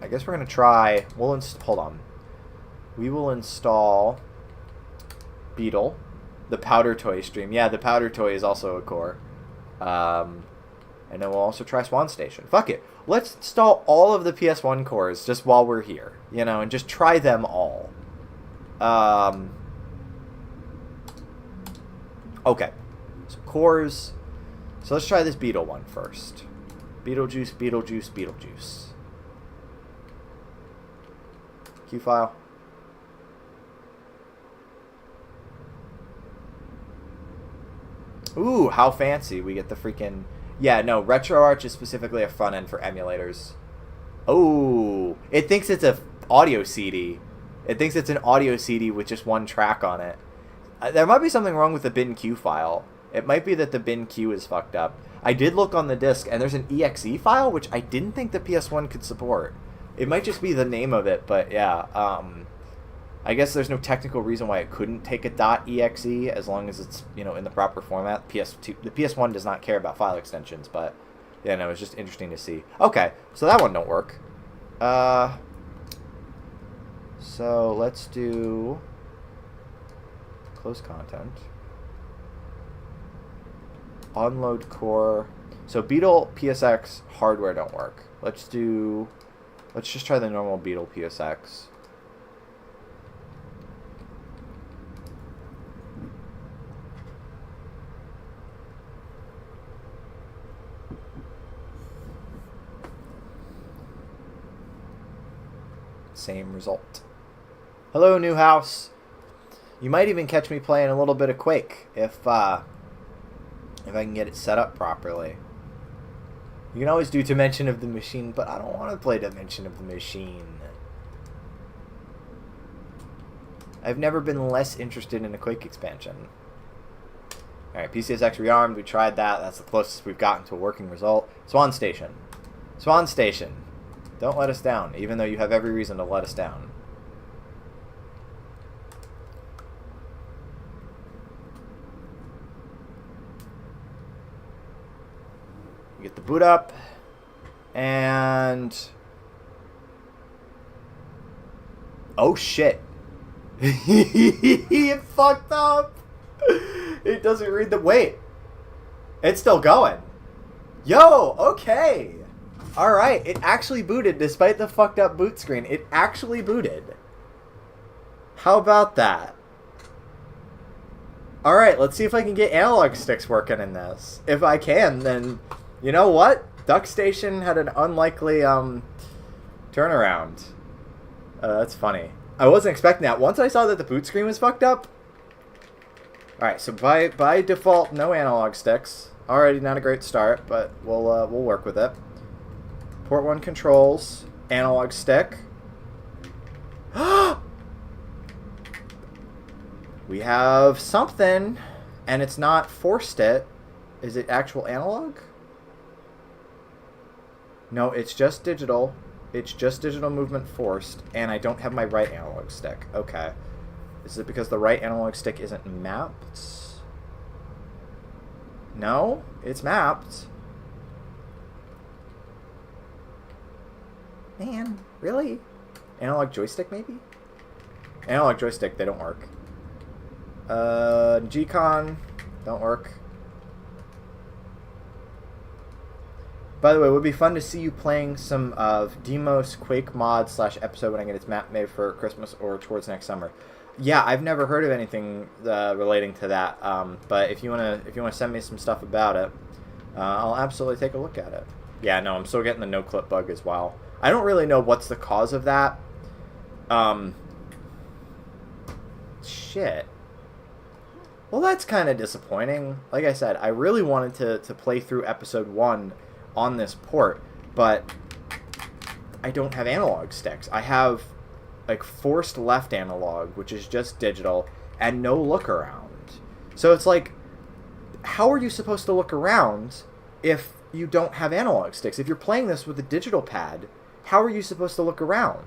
I guess we're going to try... hold on. We will install Beetle, the Powder Toy stream. Yeah, the Powder Toy is also a core. And then we'll also try Swan Station. Fuck it. Let's install all of the PS1 cores just while we're here. You know, and just try them all. Okay. So cores... So let's try this Beetle one first. Beetlejuice, Beetlejuice, Beetlejuice. Q file. Ooh, how fancy. We get the freaking... Yeah, no, RetroArch is specifically a front end for emulators. Oh, it thinks it's a audio CD. It thinks it's an audio CD with just one track on it. There might be something wrong with the bin.q file. It might be that the bin.q is fucked up. I did look on the disk, and there's an exe file, which I didn't think the PS1 could support. It might just be the name of it, but yeah. I guess there's no technical reason why it couldn't take a .exe as long as it's, you know, in the proper format. The PS1 does not care about file extensions, but yeah, no, it's just interesting to see. Okay, so that one don't work. So let's do close content. Unload core. So Beetle PSX hardware don't work. Let's just try the normal Beetle PSX. Same result. Hello, new house. You might even catch me playing a little bit of Quake if I can get it set up properly. You can always do Dimension of the Machine, but I don't want to play Dimension of the Machine. I've never been less interested in a Quake expansion. Alright, PCSX Rearmed, we tried that. That's the closest we've gotten to a working result. Swan Station. Swan Station. Don't let us down, even though you have every reason to let us down. Get the boot up, and oh shit, it fucked up. It doesn't read the wait. It's still going. Yo, okay, all right. It actually booted despite the fucked up boot screen. It actually booted. How about that? All right, let's see if I can get analog sticks working in this. If I can, then. You know what? Duck Station had an unlikely turnaround. That's funny. I wasn't expecting that. Once I saw that the boot screen was fucked up. Alright, so by default, no analog sticks. Already not a great start, but we'll work with it. Port 1 controls. Analog stick. We have something, and it's not forced it. Is it actual analog? No, it's just digital. It's just digital movement forced, and I don't have my right analog stick. Okay. Is it because the right analog stick isn't mapped? No, it's mapped. Man, really? Analog joystick, maybe? Analog joystick, they don't work. G-Con, don't work. By the way, it would be fun to see you playing some of Demos Quake mod / episode when I get its map made for Christmas or towards next summer. Yeah, I've never heard of anything relating to that. But if you wanna send me some stuff about it, I'll absolutely take a look at it. Yeah, no, I'm still getting the no clip bug as well. I don't really know what's the cause of that. Shit. Well, that's kind of disappointing. Like I said, I really wanted to play through episode 1 on this port, but I don't have analog sticks. I have like forced left analog, which is just digital, and no look around. So it's like, how are you supposed to look around if you don't have analog sticks? If you're playing this with a digital pad, how are you supposed to look around?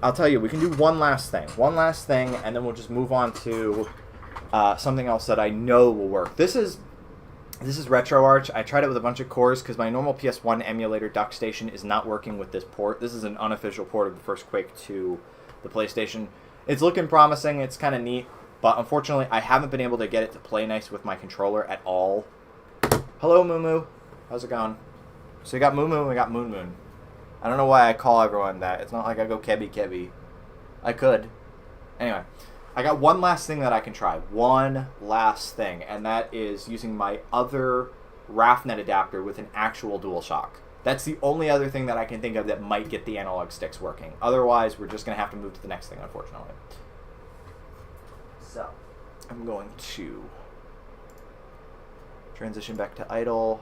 I'll tell you, we can do one last thing, and then we'll just move on to something else that I know will work. This is RetroArch. I tried it with a bunch of cores because my normal PS1 emulator DuckStation is not working with this port. This is an unofficial port of the first Quake to the PlayStation. It's looking promising. It's kind of neat, but unfortunately, I haven't been able to get it to play nice with my controller at all. Hello, Moo Moo. How's it going? So we got Moo Moo and we got Moon Moon. I don't know why I call everyone that. It's not like I go Kebby Kebby. I could. Anyway, I got one last thing that I can try. One last thing, and that is using my other RAFnet adapter with an actual DualShock. That's the only other thing that I can think of that might get the analog sticks working. Otherwise, we're just going to have to move to the next thing, unfortunately. So, I'm going to transition back to idle.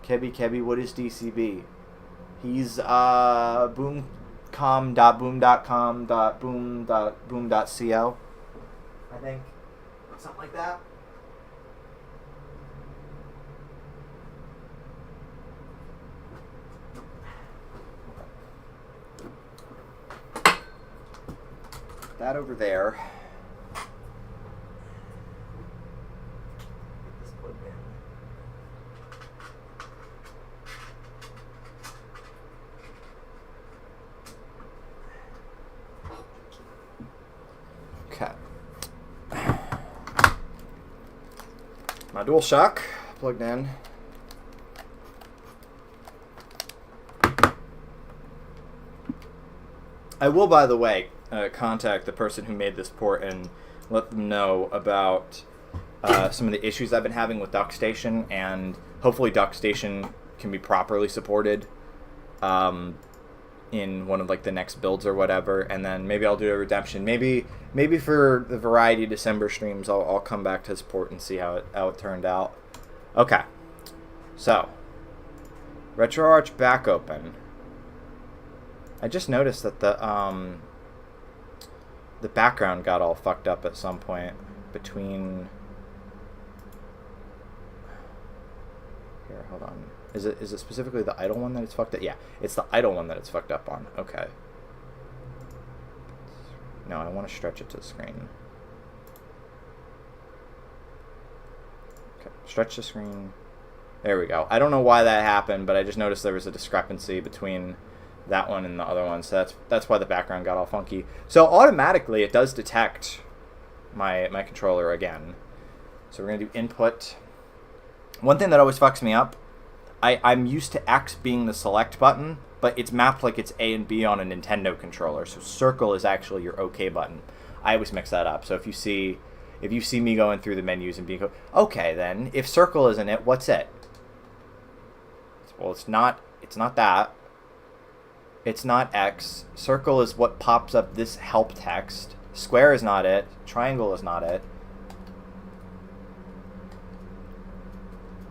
Kebby Kebby, what is DCB? He's boom.boom.com.boom.co, I think. Something like that. Put that over there. Get this plugged in. Okay. My DualShock plugged in. I will, by the way, contact the person who made this port and let them know about some of the issues I've been having with DuckStation, and hopefully DuckStation can be properly supported in one of like the next builds or whatever, and then maybe I'll do a redemption. Maybe for the Variety December streams, I'll come back to support and see how it turned out. Okay, so RetroArch back open. I just noticed that the background got all fucked up at some point between. Here, hold on. Is it specifically the idle one that it's fucked up? Yeah, it's the idle one that it's fucked up on. Okay. No, I want to stretch it to the screen. Okay, stretch the screen. There we go. I don't know why that happened, but I just noticed there was a discrepancy between that one and the other one, so that's why the background got all funky. So automatically it does detect my controller again. So we're gonna do input. One thing that always fucks me up, I'm used to X being the select button, but it's mapped like it's A and B on a Nintendo controller. So circle is actually your OK button. I always mix that up. So if you see me going through the menus and being okay, then if circle isn't it, what's it? Well, it's not that. It's not X. Circle is what pops up this help text. Square is not it. Triangle is not it.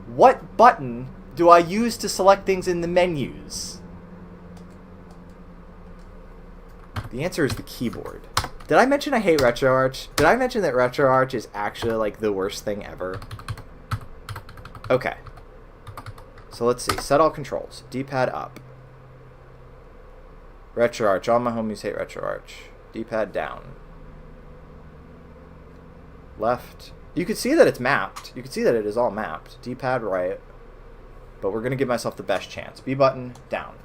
What button do I use to select things in the menus? The answer is the keyboard. Did I mention I hate RetroArch? Did I mention that RetroArch is actually like the worst thing ever? Okay. So let's see. Set all controls. D-pad up. RetroArch. All my homies hate RetroArch. D-pad down. Left. You can see that it's mapped. You can see that it is all mapped. D-pad right. But we're going to give myself the best chance. B button down.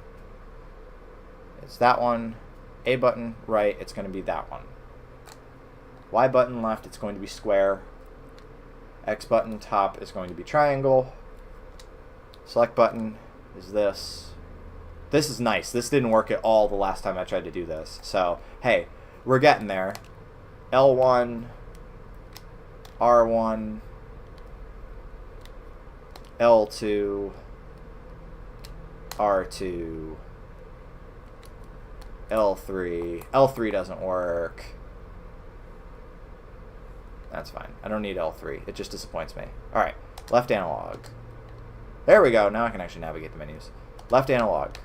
It's that one. A button right. It's going to be that one. Y button left. It's going to be square. X button top is going to be triangle. Select button is this. This is nice. This didn't work at all the last time I tried to do this. So, hey, we're getting there. L1, R1, L2, R2, L3. L3 doesn't work. That's fine. I don't need L3. It just disappoints me. Alright, left analog. There we go. Now I can actually navigate the menus. Left analog.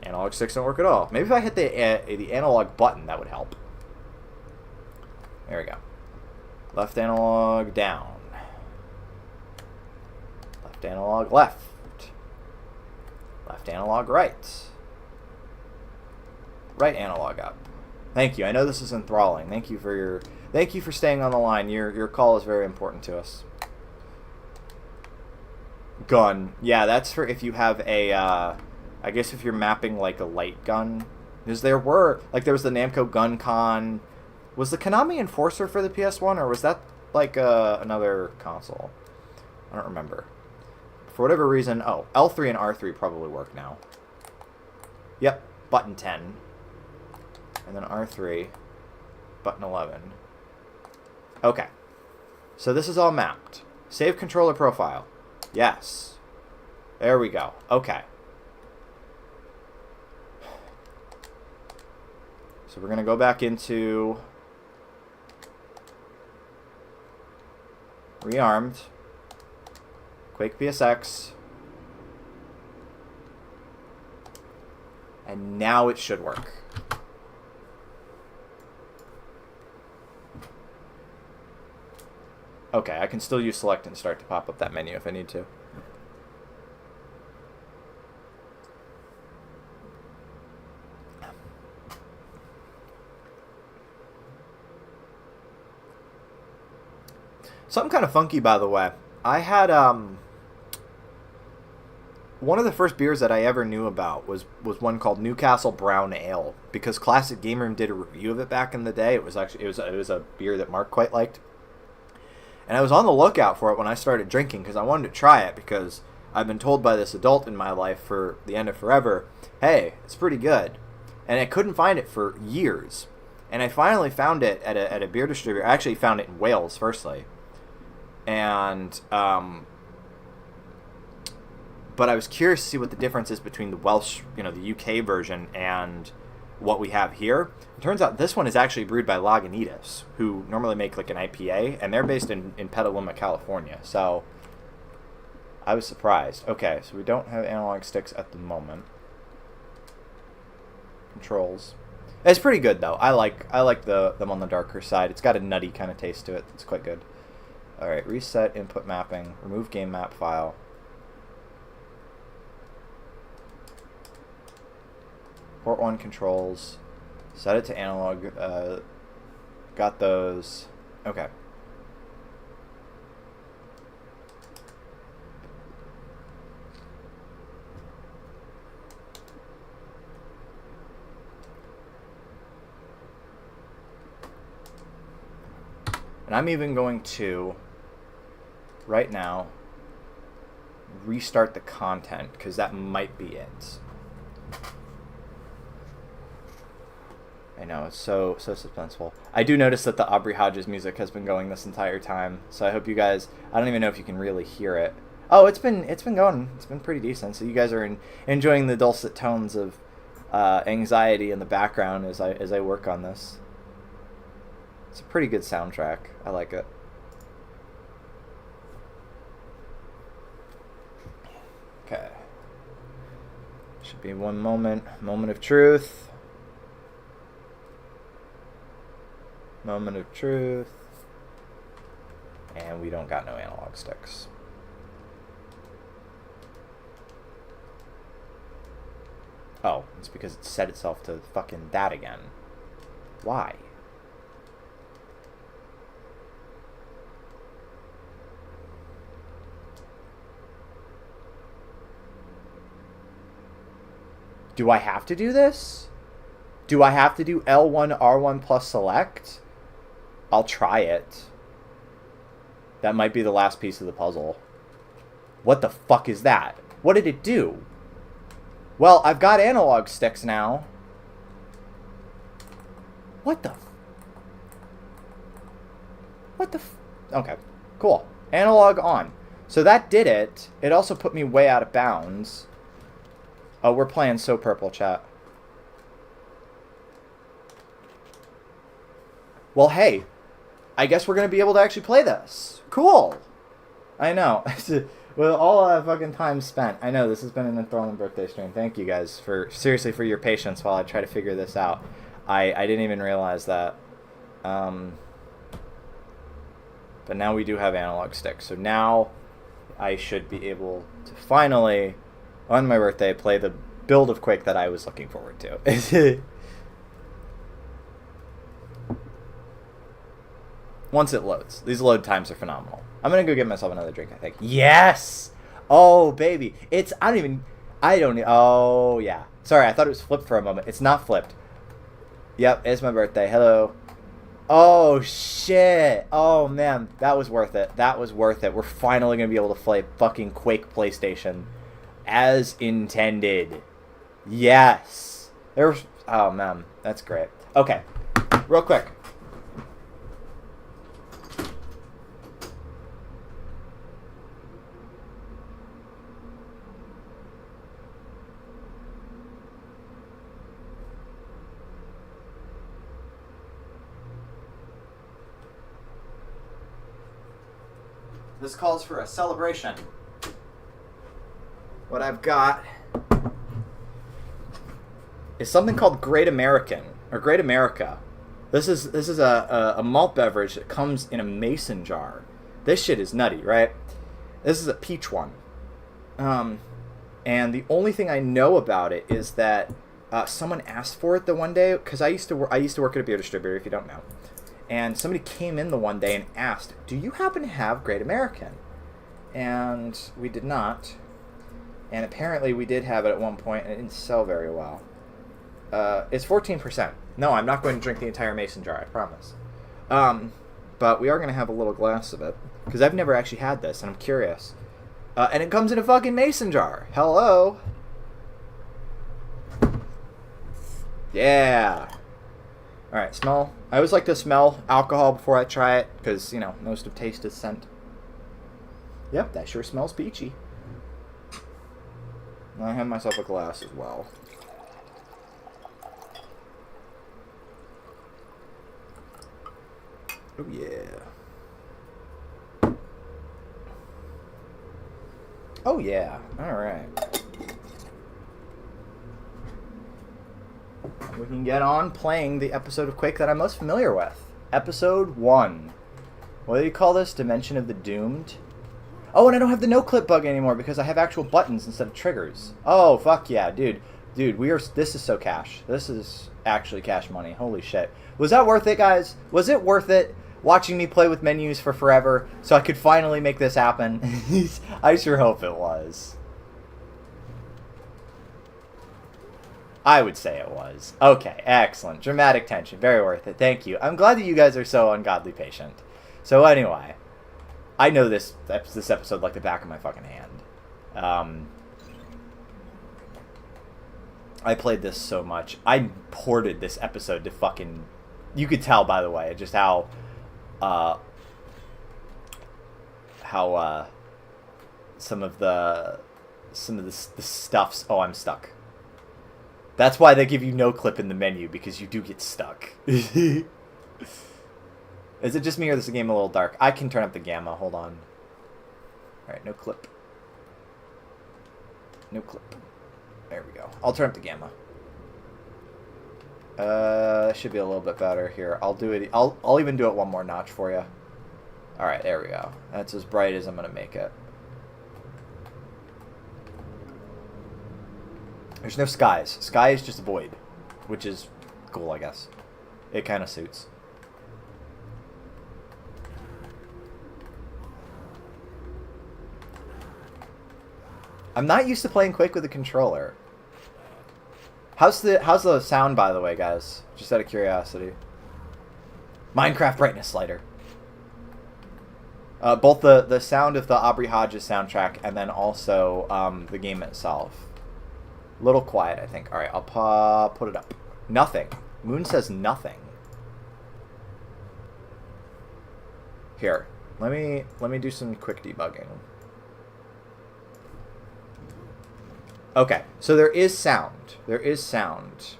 Analog sticks don't work at all. Maybe if I hit the analog button, that would help. There we go. Left analog down. Left analog left. Left analog right. Right analog up. Thank you. I know this is enthralling. Thank you for staying on the line. Your call is very important to us. Gun. Yeah, that's for if you have a I guess if you're mapping like a light gun. Because there was the Namco Gun Con. Was the Konami Enforcer for the PS1, or was that like another console? I don't remember. For whatever reason, oh, L3 and R3 probably work now. Yep, button 10. And then R3, button 11. Okay. So this is all mapped. Save controller profile. Yes. There we go. Okay. So we're going to go back into Rearmed, Quake PSX, and now it should work. Okay, I can still use select and start to pop up that menu if I need to. Something kind of funky, by the way. I had one of the first beers that I ever knew about was one called Newcastle Brown Ale, because Classic Game Room did a review of it back in the day. It was a beer that Mark quite liked, and I was on the lookout for it when I started drinking because I wanted to try it, because I've been told by this adult in my life for the end of forever, hey, it's pretty good, and I couldn't find it for years, and I finally found it at a beer distributor. I actually found it in Wales firstly. And, but I was curious to see what the difference is between the Welsh, the UK version and what we have here. It turns out this one is actually brewed by Lagunitas, who normally make like an IPA, and they're based in Petaluma, California. So I was surprised. Okay, so we don't have analog sticks at the moment. Controls. It's pretty good though. I like them on the darker side. It's got a nutty kind of taste to it. It's quite good. Alright, reset input mapping, remove game map file. Port 1 controls, set it to analog, got those. Okay. And I'm even going to right now restart the content, because that might be it. I know, it's so suspenseful. I do notice that the Aubrey Hodges music has been going this entire time, so I hope you guys, I don't even know if you can really hear it. Oh, it's been going. It's been pretty decent. So you guys are enjoying the dulcet tones of anxiety in the background as I work on this. It's a pretty good soundtrack. I like it. Okay. Should be one moment of truth. Moment of truth. And we don't got no analog sticks. Oh, it's because it set itself to fucking that again. Why? Do I have to do this? Do I have to do L1, R1 plus select? I'll try it. That might be the last piece of the puzzle. What the fuck is that? What did it do? Well, I've got analog sticks now. What the? What the? Okay, cool. Analog on. So that did it. It also put me way out of bounds. Oh, we're playing So Purple, chat. Well, hey. I guess we're going to be able to actually play this. Cool. I know. With all that fucking time spent. I know, this has been an enthralling birthday stream. Thank you guys for your patience while I try to figure this out. I didn't even realize that. But now we do have analog sticks. So now I should be able to finally, on my birthday, play the build of Quake that I was looking forward to. Once it loads. These load times are phenomenal. I'm going to go get myself another drink, I think. Yes! Oh, baby. Oh, yeah. Sorry, I thought it was flipped for a moment. It's not flipped. Yep, it's my birthday. Hello. Oh, shit. Oh, man. That was worth it. That was worth it. We're finally going to be able to play fucking Quake PlayStation as intended. Yes. Oh, man. That's great. Okay. Real quick. This calls for a celebration. What I've got is something called Great American, or Great America. This is a malt beverage that comes in a mason jar. This shit is nutty, right? This is a peach one. And the only thing I know about it is that someone asked for it the one day, because I used to work at a beer distributor, if you don't know. And somebody came in the one day and asked, do you happen to have Great American? And we did not. And apparently we did have it at one point, and it didn't sell very well. It's 14%. No, I'm not going to drink the entire mason jar, I promise. But we are going to have a little glass of it, because I've never actually had this, and I'm curious. And it comes in a fucking mason jar. Hello. Yeah. Alright, smell. I always like to smell alcohol before I try it, because, you know, most of taste is scent. Yep, that sure smells peachy. And I have myself a glass as well. Oh, yeah. Oh, yeah. Alright. We can get on playing the episode of Quake that I'm most familiar with. Episode 1. What do you call this? Dimension of the Doomed? Oh, and I don't have the no-clip bug anymore because I have actual buttons instead of triggers. Oh, fuck yeah, dude. Dude, this is so cash. This is actually cash money. Holy shit. Was that worth it, guys? Was it worth it watching me play with menus for forever so I could finally make this happen? I sure hope it was. I would say it was. Okay, excellent. Dramatic tension. Very worth it. Thank you. I'm glad that you guys are so ungodly patient. So anyway, I know this episode like the back of my fucking hand. I played this so much. I ported this episode to fucking... You could tell, by the way, just how some of the stuffs... Oh, I'm stuck. That's why they give you no clip in the menu, because you do get stuck. Is it just me, or is the game a little dark? I can turn up the gamma. Hold on. Alright, no clip. No clip. There we go. I'll turn up the gamma. Should be a little bit better here. I'll do it. I'll even do it one more notch for you. Alright, there we go. That's as bright as I'm going to make it. There's no skies. Sky is just a void, which is cool, I guess. It kind of suits. I'm not used to playing Quake with a controller. How's the sound, by the way, guys? Just out of curiosity. Minecraft brightness slider. Both the sound of the Aubrey Hodges soundtrack and then also the game itself. Little quiet, I think. All right, I'll put it up. Nothing. Moon says nothing. Here, let me do some quick debugging. Okay, so there is sound. There is sound.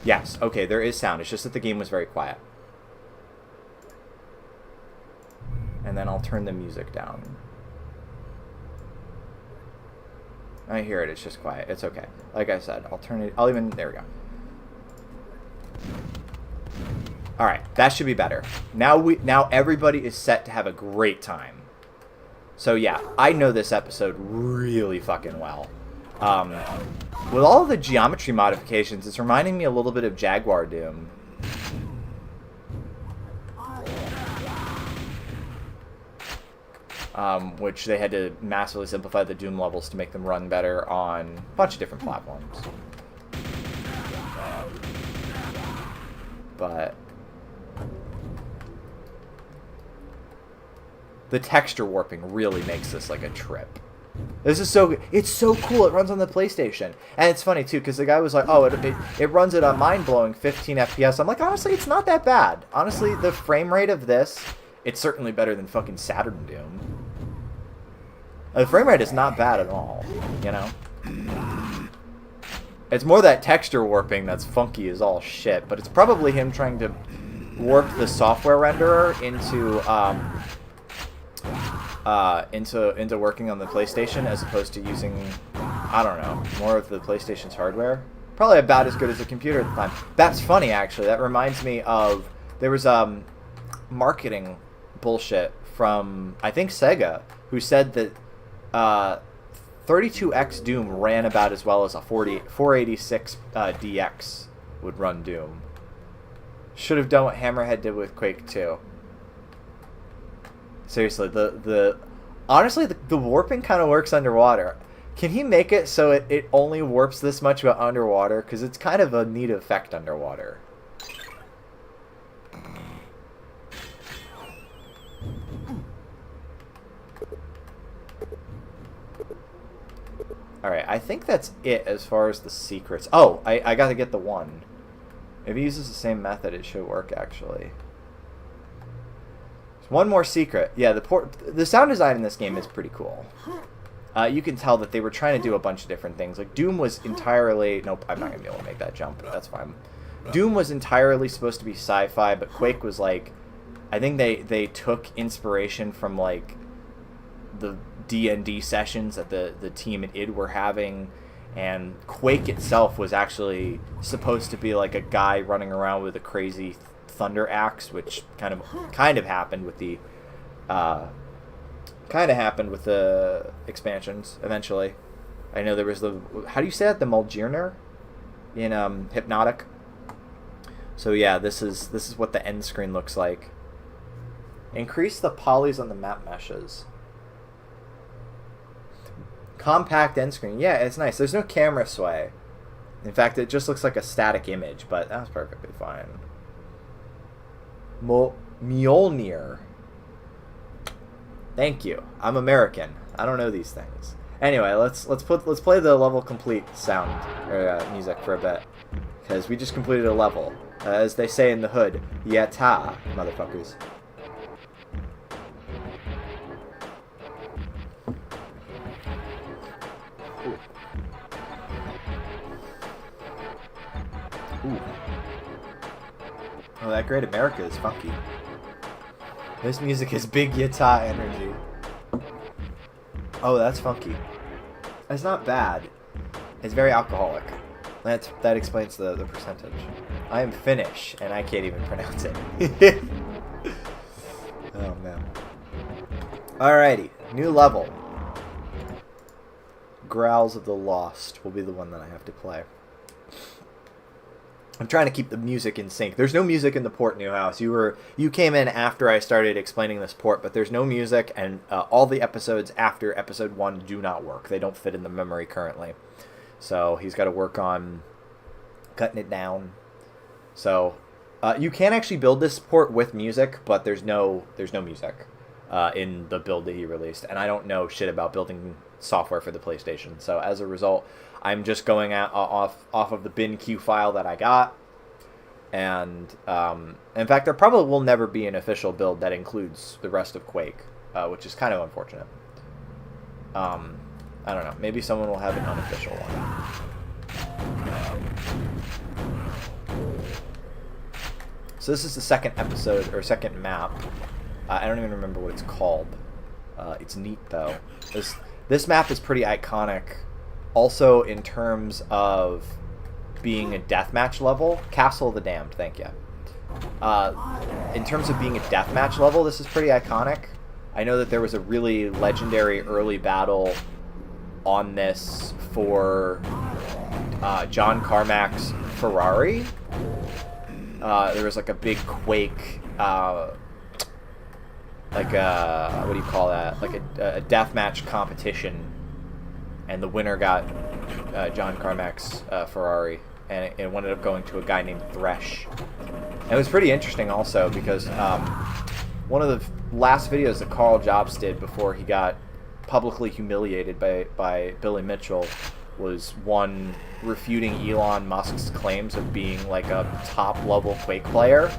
Yes, okay, there is sound. It's just that the game was very quiet. And then I'll turn the music down. I hear it, it's just quiet. It's okay. Like I said, I'll turn it, there we go. Alright, that should be better. Now everybody is set to have a great time. So yeah, I know this episode really fucking well. With all of the geometry modifications, it's reminding me a little bit of Jaguar Doom. Which they had to massively simplify the Doom levels to make them run better on a bunch of different platforms. But the texture warping really makes this like a trip. This is so good. It's so cool. It runs on the PlayStation. And it's funny, too, because the guy was like, oh, it runs at a mind-blowing 15 FPS. I'm like, honestly, it's not that bad. Honestly, the frame rate of this, it's certainly better than fucking Saturn Doom. The frame rate is not bad at all, you know? It's more that texture warping that's funky as all shit, but it's probably him trying to warp the software renderer into working on the PlayStation as opposed to using, I don't know, more of the PlayStation's hardware. Probably about as good as a computer at the time. That's funny, actually. That reminds me of, there was marketing bullshit from, I think, Sega, who said that 32X Doom ran about as well as a 486 DX would run Doom. Should have done what Hammerhead did with Quake 2. Seriously, honestly, the warping kind of works underwater. Can he make it so it only warps this much about underwater? Because it's kind of a neat effect underwater. Alright, I think that's it as far as the secrets. Oh, I gotta get the one. If he uses the same method, it should work, actually. One more secret. Yeah, the sound design in this game is pretty cool. You can tell that they were trying to do a bunch of different things. Like, Doom was entirely... Nope, I'm not going to be able to make that jump. That's fine. Doom was entirely supposed to be sci-fi, but Quake was like... I think they took inspiration from, like, the D&D sessions that the team at id were having. And Quake itself was actually supposed to be like a guy running around with a crazy thunder axe, which kind of happened with the expansions eventually. I know there was the, how do you say that, the Mulgirner in Hypnotic. So yeah, this is what the end screen looks like. Increase the polys on the map meshes. Compact end screen. Yeah, it's nice. There's no camera sway. In fact, it just looks like a static image, but that's perfectly fine. Mjolnir. Thank you. I'm American. I don't know these things. Anyway, let's play the level complete sound or music for a bit, because we just completed a level. As they say in the hood, yatta, motherfuckers. Ooh. Oh, that Great America is funky. This music has big yatta energy. Oh, that's funky. It's not bad. It's very alcoholic. That explains the percentage. I am Finnish, and I can't even pronounce it. Oh, man. Alrighty. New level. Growls of the Lost will be the one that I have to play. I'm trying to keep the music in sync. There's no music in the port, Newhouse. You came in after I started explaining this port, but there's no music, and all the episodes after episode 1 do not work. They don't fit in the memory currently. So he's got to work on cutting it down. So you can actually build this port with music, but there's no music. in the build that he released, and I don't know shit about building software for the PlayStation. So as a result, I'm just going off of the bin.q file that I got. And in fact, there probably will never be an official build that includes the rest of Quake, which is kind of unfortunate. I don't know. Maybe someone will have an unofficial one. So this is the second episode, or second map. I don't even remember what it's called. It's neat, though. This map is pretty iconic. Also, in terms of being a deathmatch level. Castle of the Damned, thank you. In terms of being a deathmatch level, this is pretty iconic. I know that there was a really legendary early battle on this for John Carmack's Ferrari. There was like a big Quake, like a, what do you call that? Like a deathmatch competition, and the winner got John Carmack's Ferrari, and it ended up going to a guy named Thresh. And it was pretty interesting also because one of the last videos that Carl Jobs did before he got publicly humiliated by Billy Mitchell was one refuting Elon Musk's claims of being like a top-level Quake player.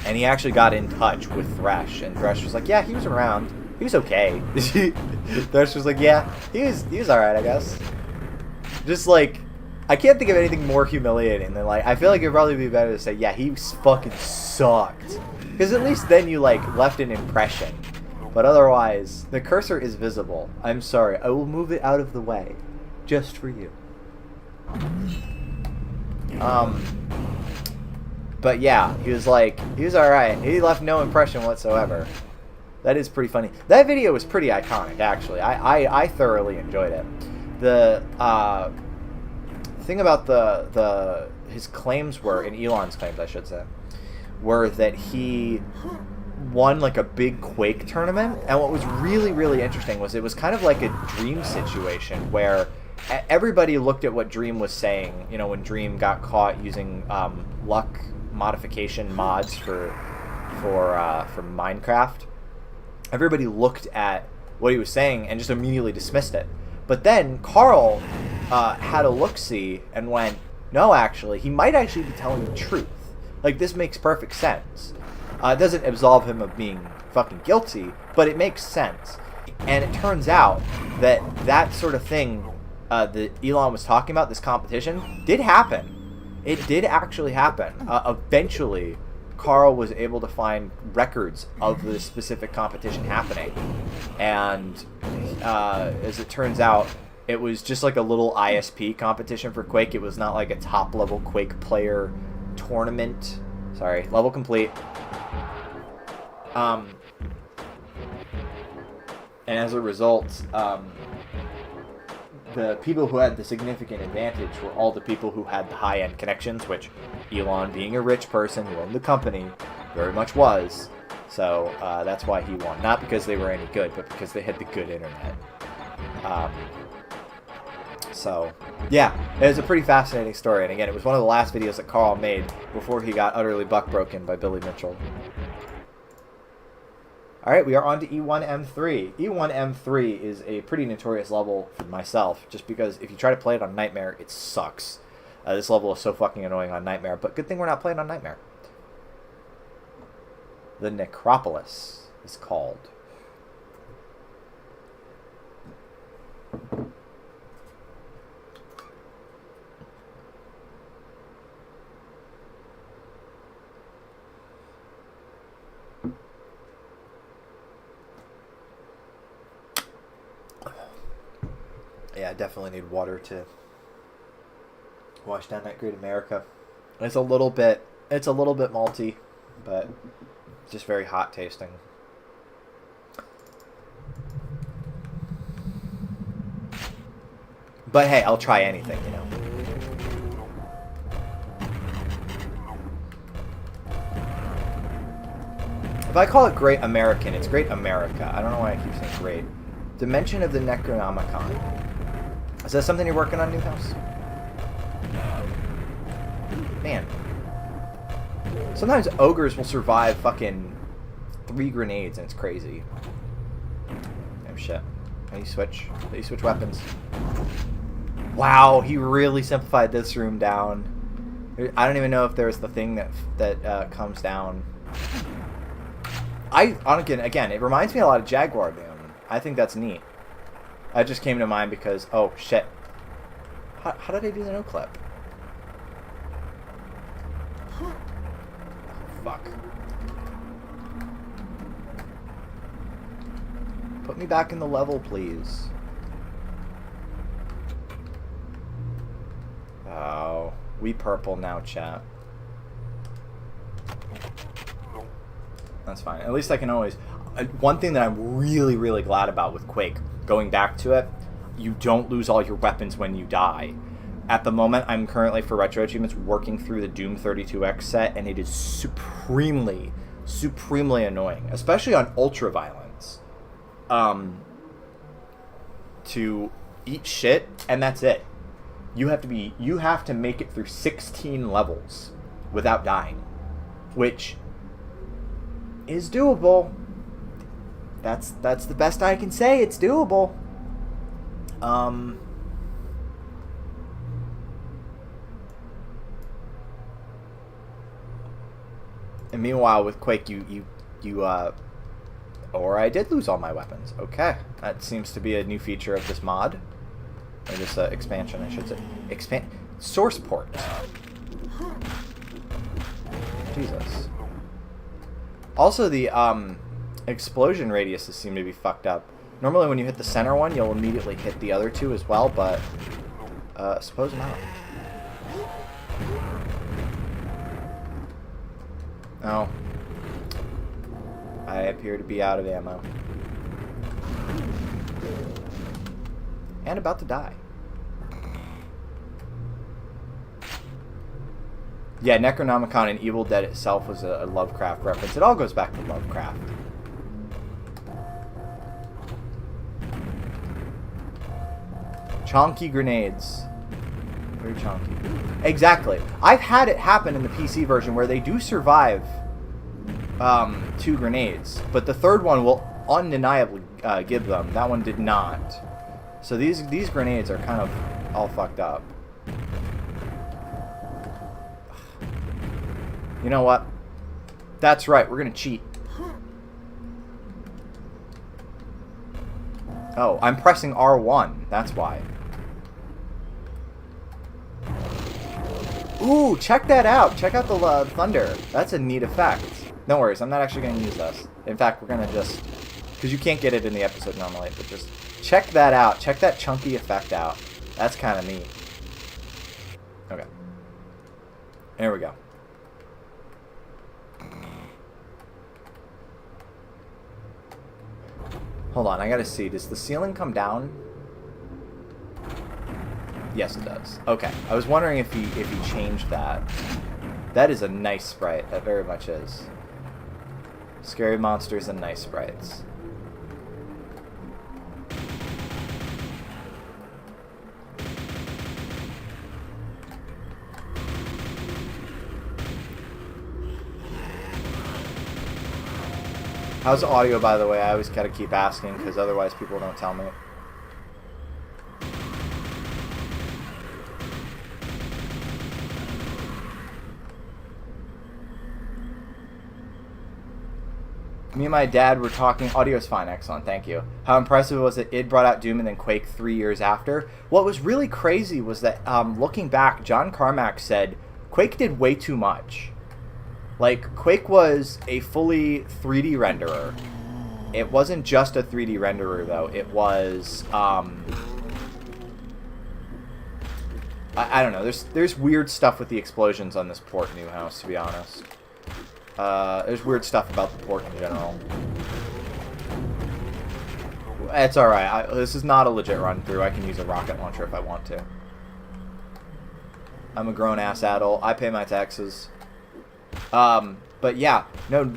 And he actually got in touch with Thresh, and Thresh was like, yeah, he was around. He was okay. Thresh was like, yeah, he was alright, I guess. Just like, I can't think of anything more humiliating than, like, I feel like it'd probably be better to say, yeah, he fucking sucked. Because at least then you, like, left an impression. But otherwise, the cursor is visible. I'm sorry, I will move it out of the way. Just for you. But yeah, he was alright. He left no impression whatsoever. That is pretty funny. That video was pretty iconic, actually. I thoroughly enjoyed it. The thing about his claims were, and Elon's claims, I should say, were that he won like a big Quake tournament. And what was really, really interesting was it was kind of like a Dream situation where everybody looked at what Dream was saying, you know, when Dream got caught using luck modification mods for Minecraft. Everybody looked at what he was saying and just immediately dismissed it. But then Carl had a look-see and went, no, actually, he might actually be telling the truth. Like, this makes perfect sense. It doesn't absolve him of being fucking guilty, but it makes sense. And it turns out that that sort of thing that Elon was talking about, this competition, did happen. It did actually happen. Eventually, Carl was able to find records of this specific competition happening. And as it turns out, it was just like a little ISP competition for Quake. It was not like a top-level Quake player tournament. Sorry, level complete. And as a result, the people who had the significant advantage were all the people who had the high-end connections, which Elon, being a rich person who owned the company, very much was. So that's why he won. Not because they were any good, but because they had the good internet. So, yeah, it was a pretty fascinating story. And again, it was one of the last videos that Carl made before he got utterly buck-broken by Billy Mitchell. Alright, we are on to E1M3. E1M3 is a pretty notorious level for myself, just because if you try to play it on Nightmare, it sucks. This level is so fucking annoying on Nightmare, but good thing we're not playing on Nightmare. The Necropolis is called. Yeah, I definitely need water to wash down that Great America. It's a little bit malty, but it's just very hot tasting. But hey, I'll try anything, you know. If I call it Great American, it's Great America. I don't know why I keep saying great. Dimension of the Necronomicon. Is that something you're working on, Newhouse? Man. Sometimes ogres will survive fucking 3 grenades, and it's crazy. Oh, shit. How do you switch? How do you switch weapons? Wow, he really simplified this room down. I don't even know if there's the thing that comes down. Again, it reminds me a lot of Jaguar Doom. I think that's neat. That just came to mind because, oh, shit. How did I do the no clip? Fuck. Put me back in the level, please. Oh, we purple now, chat. That's fine. At least I can always... One thing that I'm really, really glad about with Quake, going back to it, you don't lose all your weapons when you die. At the moment, I'm currently, for Retro Achievements, working through the Doom 32X set, and it is supremely, supremely annoying. Especially on Ultra Violence. To eat shit, and that's it. You have to make it through 16 levels without dying. Which is doable. That's the best I can say. It's doable. And meanwhile, with Quake, or I did lose all my weapons. Okay, that seems to be a new feature of this mod, or this expansion, I should say. Source port. Jesus. Also, the explosion radiuses seem to be fucked up. Normally, when you hit the center one, you'll immediately hit the other two as well, but suppose not. Oh. I appear to be out of ammo. And about to die. Yeah, Necronomicon and Evil Dead itself was a Lovecraft reference. It all goes back to Lovecraft. Chonky grenades. Very chonky. Exactly. I've had it happen in the PC version where they do survive 2 grenades, but the third one will undeniably give them. That one did not. So these grenades are kind of all fucked up. You know what? That's right. We're gonna cheat. Oh, I'm pressing R1. That's why. Ooh, check that out. Check out the thunder. That's a neat effect. No worries, I'm not actually going to use this. In fact, we're going to just... Because you can't get it in the episode normally, but just check that out. Check that chunky effect out. That's kind of neat. Okay. There we go. Hold on, I got to see. Does the ceiling come down? Yes, it does. Okay. I was wondering if he changed that. That is a nice sprite. That very much is. Scary monsters and nice sprites. How's the audio, by the way? I always gotta keep asking because otherwise people don't tell me. Me and my dad were talking. Audio's fine, excellent, thank you. How impressive was it? Id brought out Doom and then Quake 3 years after. What was really crazy was that, looking back, John Carmack said Quake did way too much. Like, Quake was a fully 3D renderer. It wasn't just a 3D renderer, though. It was, I don't know. There's weird stuff with the explosions on this port, Newhouse, to be honest. There's weird stuff about the port in general. It's alright. This is not a legit run-through. I can use a rocket launcher if I want to. I'm a grown-ass adult. I pay my taxes. But yeah, no,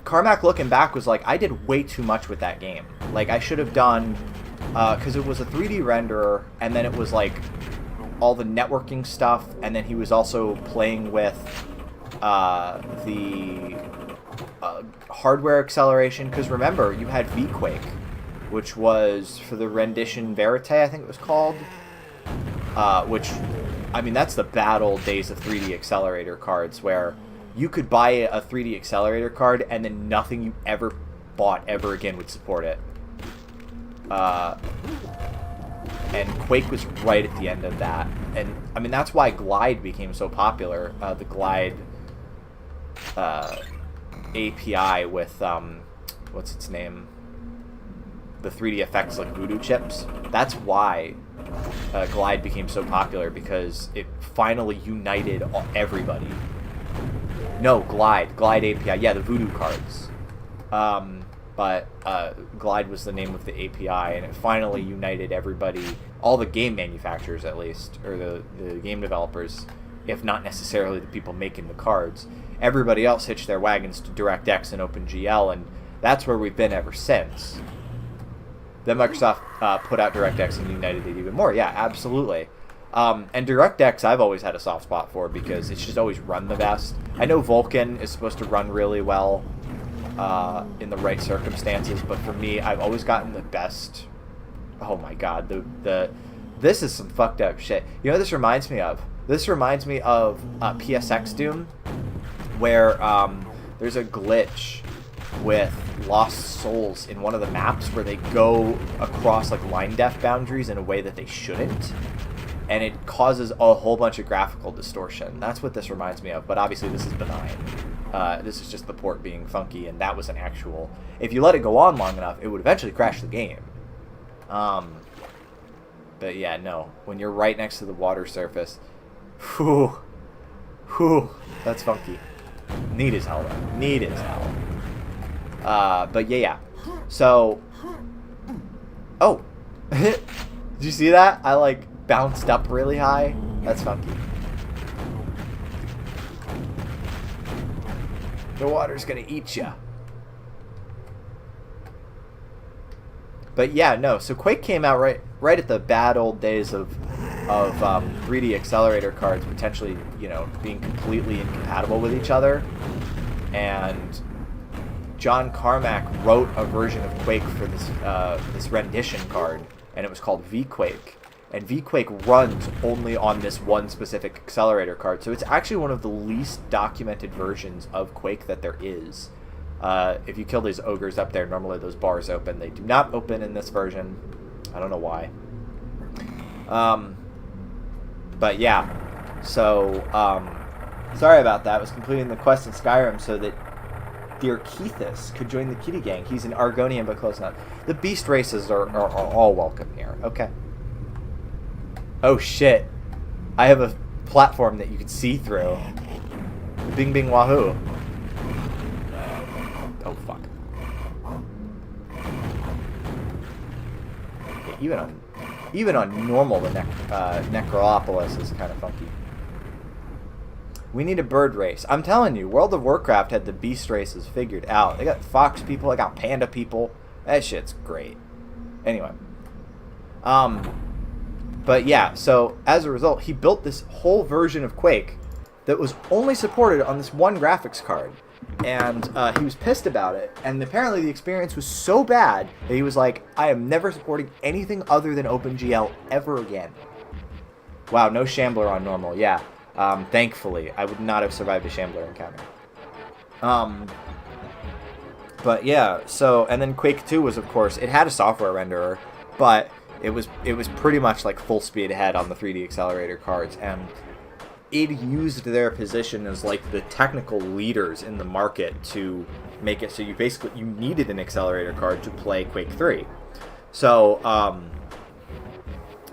Carmack looking back was like, I did way too much with that game. Like, I should have done, because it was a 3D renderer, and then it was like all the networking stuff, and then he was also playing with the hardware acceleration, because remember, you had Quake, which was for the rendition Verite, I think it was called, which, I mean, that's the bad old days of 3D accelerator cards, where you could buy a 3D accelerator card and then nothing you ever bought ever again would support it. And Quake was right at the end of that. And, I mean, that's why Glide became so popular. The Glide API with, what's its name? The 3D effects like Voodoo chips. That's why Glide became so popular, because it finally united everybody. No, Glide API. Yeah, the Voodoo cards. But Glide was the name of the API, and it finally united everybody, all the game manufacturers at least, or the game developers, if not necessarily the people making the cards. Everybody else hitched their wagons to DirectX and OpenGL, and that's where we've been ever since. Then Microsoft put out DirectX and united it even more. Yeah, absolutely. And DirectX I've always had a soft spot for, because it's just always run the best. I know Vulkan is supposed to run really well in the right circumstances, but for me, I've always gotten the best. Oh my god, this is some fucked up shit. You know what this reminds me of? This reminds me of PSX Doom, where there's a glitch with Lost Souls in one of the maps where they go across like line depth boundaries in a way that they shouldn't, and it causes a whole bunch of graphical distortion. That's what this reminds me of, but obviously this is benign. This is just the port being funky, and that was an actual... If you let it go on long enough, it would eventually crash the game. But yeah, no. When you're right next to the water surface, whew, that's funky. Neat as hell, though. Neat as hell. But yeah. So... Oh! Did you see that? I, like, bounced up really high. That's funky. The water's gonna eat ya. But yeah, no. So Quake came out right at the bad old days of 3D accelerator cards potentially, you know, being completely incompatible with each other. And John Carmack wrote a version of Quake for this rendition card, and it was called Quake. And Quake runs only on this one specific accelerator card. So it's actually one of the least documented versions of Quake that there is. If you kill these ogres up there, normally those bars open. They do not open in this version. I don't know why. But yeah. So, sorry about that. I was completing the quest in Skyrim so that Dear Keithus could join the Kitty Gang. He's an Argonian, but close enough. The beast races are all welcome here. Okay. Oh shit. I have a platform that you can see through. Bing bing wahoo. Oh fuck. Yeah, even on normal, the Necropolis is kind of funky. We need a bird race. I'm telling you, World of Warcraft had the beast races figured out. They got fox people, they got panda people. That shit's great. Anyway. But yeah, so as a result, he built this whole version of Quake that was only supported on this one graphics card. And he was pissed about it. And apparently the experience was so bad that he was like, I am never supporting anything other than OpenGL ever again. Wow, no Shambler on normal. Yeah, thankfully. I would not have survived a Shambler encounter. But yeah, so, and then Quake 2 was, of course, it had a software renderer, but it was pretty much like full speed ahead on the 3D accelerator cards, and it used their position as like the technical leaders in the market to make it so you needed an accelerator card to play Quake 3. So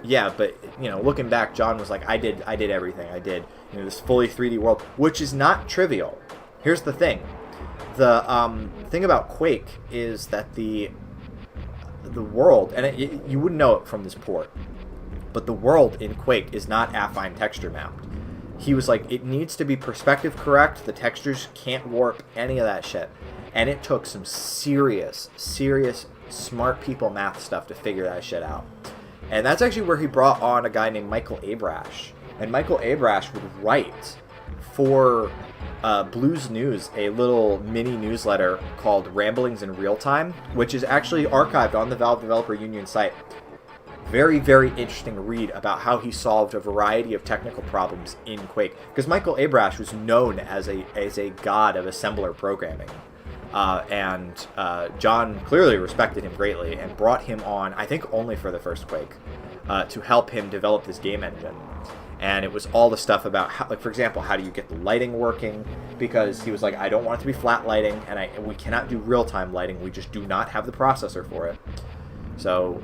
yeah, but you know, looking back, John was like, I did everything. I did, you know, this fully 3D world, which is not trivial. Here's the thing. The thing about Quake is that the world, and you wouldn't know it from this port, but the world in Quake is not affine texture mapped. He was like, it needs to be perspective correct, the textures can't warp, any of that shit. And it took some serious, smart people math stuff to figure that shit out. And that's actually where he brought on a guy named Michael Abrash. And Michael Abrash would write for Blues News, a little mini newsletter called Ramblings in Real Time, which is actually archived on the Valve Developer Union site. Very, very interesting read about how he solved a variety of technical problems in Quake. Because Michael Abrash was known as a god of assembler programming. And John clearly respected him greatly and brought him on, I think only for the first Quake, to help him develop this game engine. And it was all the stuff about, how, like, for example, how do you get the lighting working? Because he was like, I don't want it to be flat lighting, and we cannot do real-time lighting. We just do not have the processor for it. So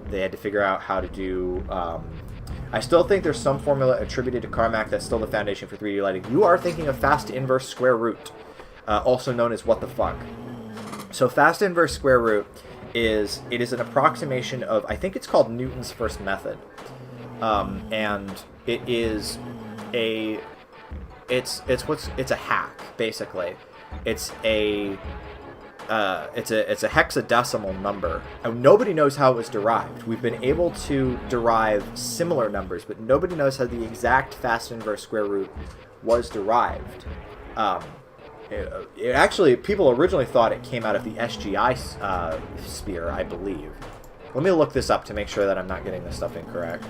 they had to figure out how to do... I still think there's some formula attributed to Carmack that's still the foundation for 3D lighting. You are thinking of fast inverse square root, also known as what the fuck. So fast inverse square root is an approximation of, I think it's called Newton's first method. And it is it's a hack, basically. It's a hexadecimal number. And nobody knows how it was derived. We've been able to derive similar numbers, but nobody knows how the exact fast inverse square root was derived. Actually, people originally thought it came out of the SGI sphere, I believe. Let me look this up to make sure that I'm not getting this stuff incorrect.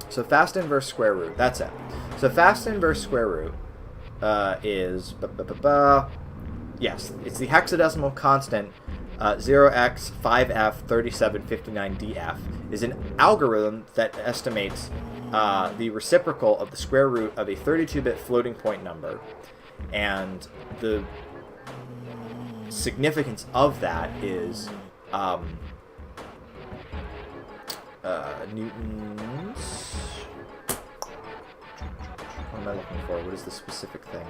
So fast inverse square root, that's it. So fast inverse square root is... Yes, it's the hexadecimal constant 0x5f3759df is an algorithm that estimates the reciprocal of the square root of a 32-bit floating point number. And the significance of that is Newton's... What am I looking for? What is the specific thing?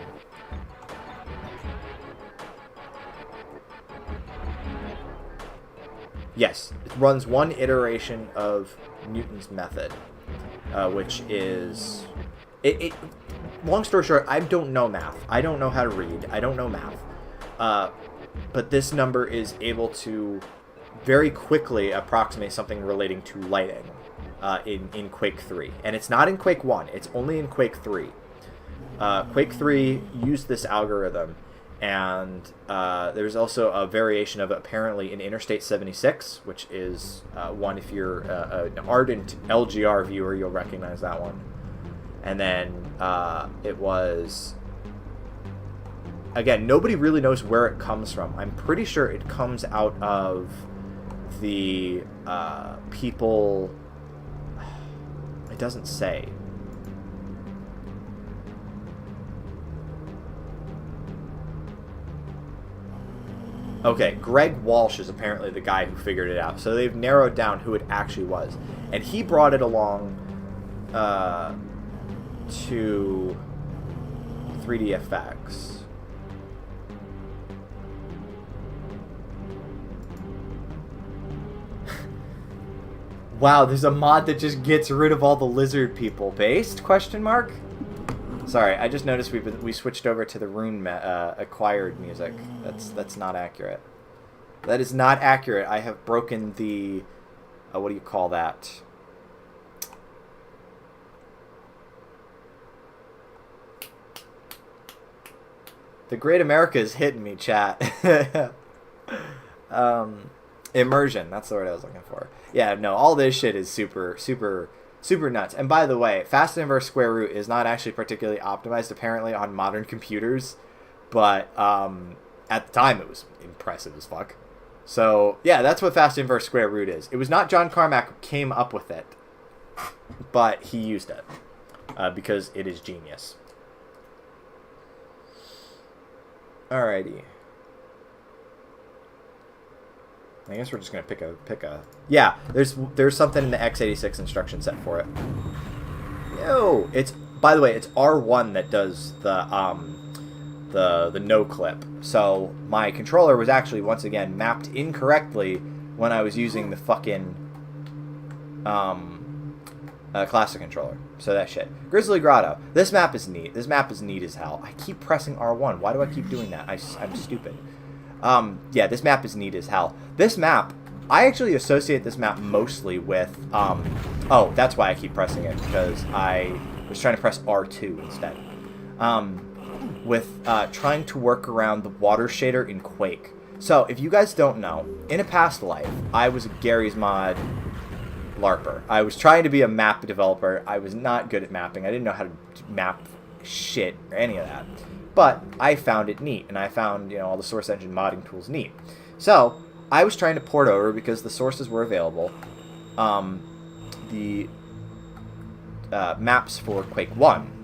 Yes, it runs one iteration of Newton's method, which is... Long story short, I don't know math. I don't know how to read. I don't know math. But this number is able to very quickly approximate something relating to lighting in Quake 3. And it's not in Quake 1. It's only in Quake 3. Quake 3 used this algorithm, and there's also a variation of it apparently in Interstate 76, which is one, if you're an ardent LGR viewer, you'll recognize that one. And then it was... Again, nobody really knows where it comes from. I'm pretty sure it comes out of the people... It doesn't say. Okay, Greg Walsh is apparently the guy who figured it out. So they've narrowed down who it actually was. And he brought it along to 3DFX. Wow, there's a mod that just gets rid of all the lizard people. Based? Question mark? Sorry, I just noticed we switched over to the Rune acquired music. That's not accurate. That is not accurate. I have broken the... what do you call that? The Great America is hitting me, chat. Immersion, that's the word I was looking for. Yeah, no, all this shit is super nuts. And by the way, fast inverse square root is not actually particularly optimized, apparently, on modern computers. But at the time, it was impressive as fuck. So, yeah, that's what fast inverse square root is. It was not John Carmack who came up with it, but he used it because it is genius. Alrighty. I guess we're just gonna pick a. Yeah, there's something in the x86 instruction set for it. No, it's, by the way, it's R1 that does the no clip. So my controller was actually once again mapped incorrectly when I was using the fucking classic controller. So that shit. Grizzly Grotto. This map is neat. This map is neat as hell. I keep pressing R1. Why do I keep doing that? I'm stupid. Yeah, this map is neat as hell. This map I actually associate this map mostly with, oh, that's why I keep pressing it, because I was trying to press R2 instead. With trying to work around the water shader in Quake. So, if you guys don't know, in a past life, I was a Gary's Mod LARPer. I was trying to be a map developer. I was not good at mapping. I didn't know how to map shit or any of that. But I found it neat, and I found, all the Source Engine modding tools neat. So, I was trying to port over, because the sources were available, the maps for Quake 1.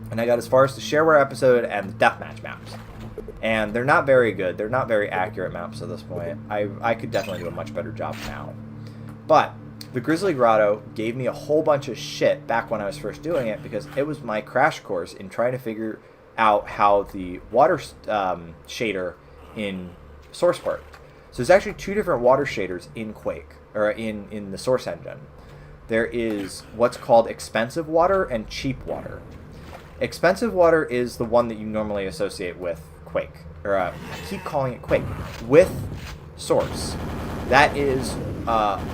And I got as far as the shareware episode and the deathmatch maps. And they're not very good. They're not very accurate maps at this point. I could definitely do a much better job now. But the Grizzly Grotto gave me a whole bunch of shit back when I was first doing it, because it was my crash course in trying to figure out how the water shader in Source worked. So there's actually two different water shaders in Quake, or in the Source Engine. There is what's called expensive water and cheap water. Expensive water is the one that you normally associate with Quake, or I keep calling it Quake, with Source. That is,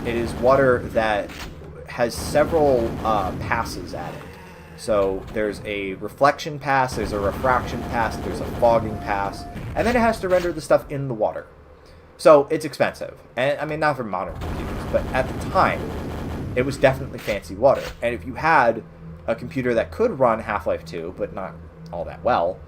it is water that has several passes added. So there's a reflection pass, there's a refraction pass, there's a fogging pass, and then it has to render the stuff in the water. So it's expensive, and I mean, not for modern computers, but at the time, it was definitely fancy water. And if you had a computer that could run Half-Life 2, but not all that well,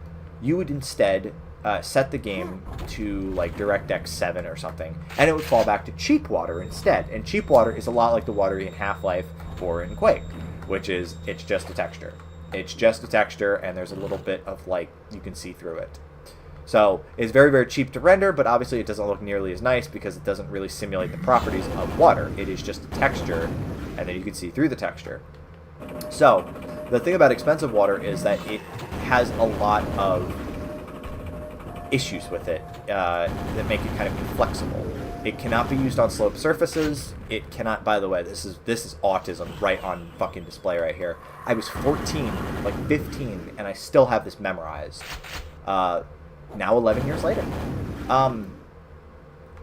you would instead set the game to like DirectX 7 or something, and it would fall back to cheap water instead. And cheap water is a lot like the water in Half-Life or in Quake, which is, it's just a texture. It's just a texture, and there's a little bit of light you can see through it. So it's very, very cheap to render, but obviously it doesn't look nearly as nice because it doesn't really simulate the properties of water. It is just a texture, and then you can see through the texture. So the thing about expensive water is that it has a lot of issues with it that make it kind of inflexible. It cannot be used on sloped surfaces. It cannot, by the way, this is autism right on fucking display right here. I was 14, like 15, and I still have this memorized. Now 11 years later.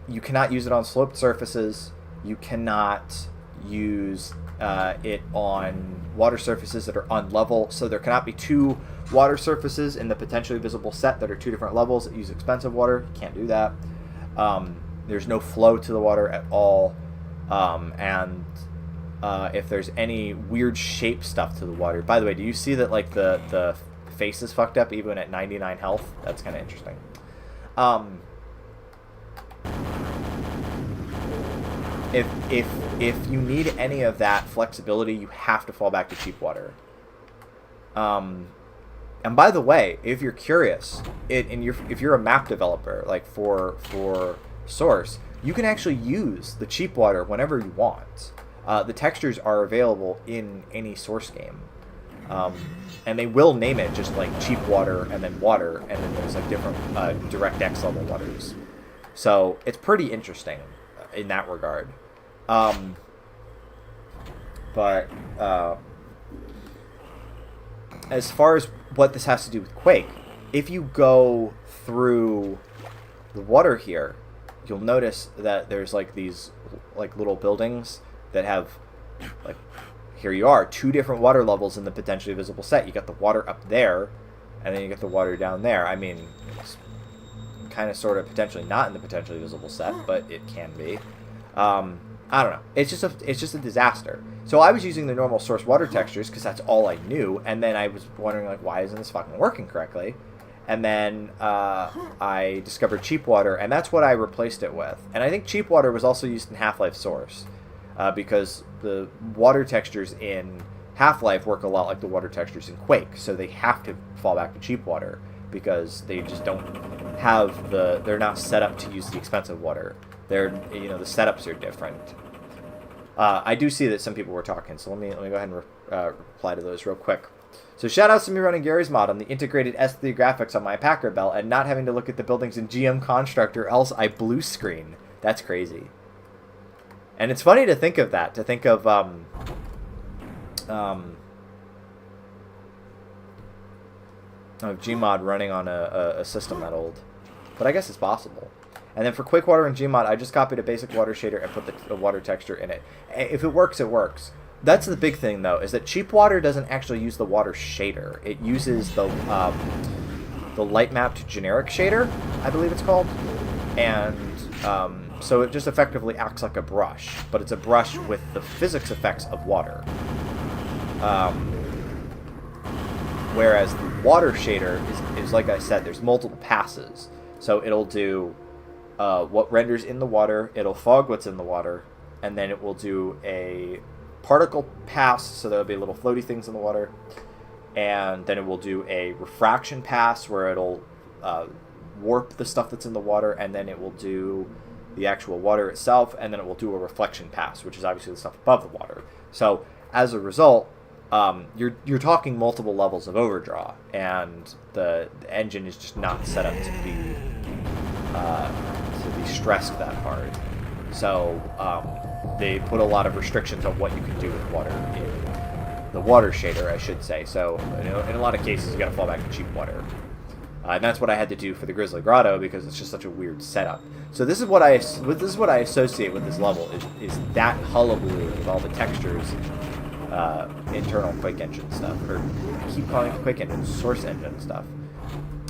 You cannot use it on sloped surfaces. You cannot use it on water surfaces that are unlevel. So there cannot be two water surfaces in the potentially visible set that are two different levels that use expensive water. You can't do that. There's no flow to the water at all. And if there's any weird shape stuff to the water, by the way, do you see that like the face is fucked up even at 99 health? That's kind of interesting. If you need any of that flexibility, you have to fall back to cheap water. And by the way, if you're curious, if you're a map developer, like for Source, you can actually use the cheap water whenever you want. The textures are available in any Source game. And they will name it just like cheap water and then water, and then there's like different DirectX level waters. So it's pretty interesting in that regard. But as far as what this has to do with Quake, if you go through the water here, you'll notice that there's like these like little buildings that have like, here you are, two different water levels in the potentially visible set. You got the water up there, and then you get the water down there. I mean, it's kind of sort of potentially not in the potentially visible set, but it can be. I don't know. It's just a disaster. So I was using the normal Source water textures because that's all I knew, and then I was wondering like, why isn't this fucking working correctly? And then I discovered cheap water, and that's what I replaced it with. And I think cheap water was also used in Half-Life Source, because the water textures in Half-Life work a lot like the water textures in Quake, so they have to fall back to cheap water because they just don't have they're not set up to use the expensive water. The setups are different. I do see that some people were talking, so let me go ahead and reply to those real quick. So shout outs to me running Gary's mod on the integrated S3 graphics on my Packer Bell and not having to look at the buildings in GM Construct or else I blue screen. That's crazy. And it's funny to think of that, to think of Gmod running on a system that old. But I guess it's possible. And then for Quake Water and Gmod, I just copied a basic water shader and put the water texture in it. If it works, it works. That's the big thing, though, is that cheap water doesn't actually use the water shader. It uses the light mapped generic shader, I believe it's called. And so it just effectively acts like a brush, but it's a brush with the physics effects of water. Whereas the water shader is like I said, there's multiple passes. So it'll do what renders in the water, it'll fog what's in the water, and then it will do a particle pass, so there'll be little floaty things in the water, and then it will do a refraction pass where it'll warp the stuff that's in the water, and then it will do the actual water itself, and then it will do a reflection pass, which is obviously the stuff above the water. So as a result, you're talking multiple levels of overdraw, and the engine is just not set up to be stressed that hard. So they put a lot of restrictions on what you can do with water in the water shader, I should say. So in a lot of cases, you got to fall back to cheap water, and that's what I had to do for the Grizzly Grotto because it's just such a weird setup. So this is what I associate with this level is that hullabaloo with all the textures. Internal Quake Engine stuff, or I keep calling it Quake Engine, Source Engine stuff.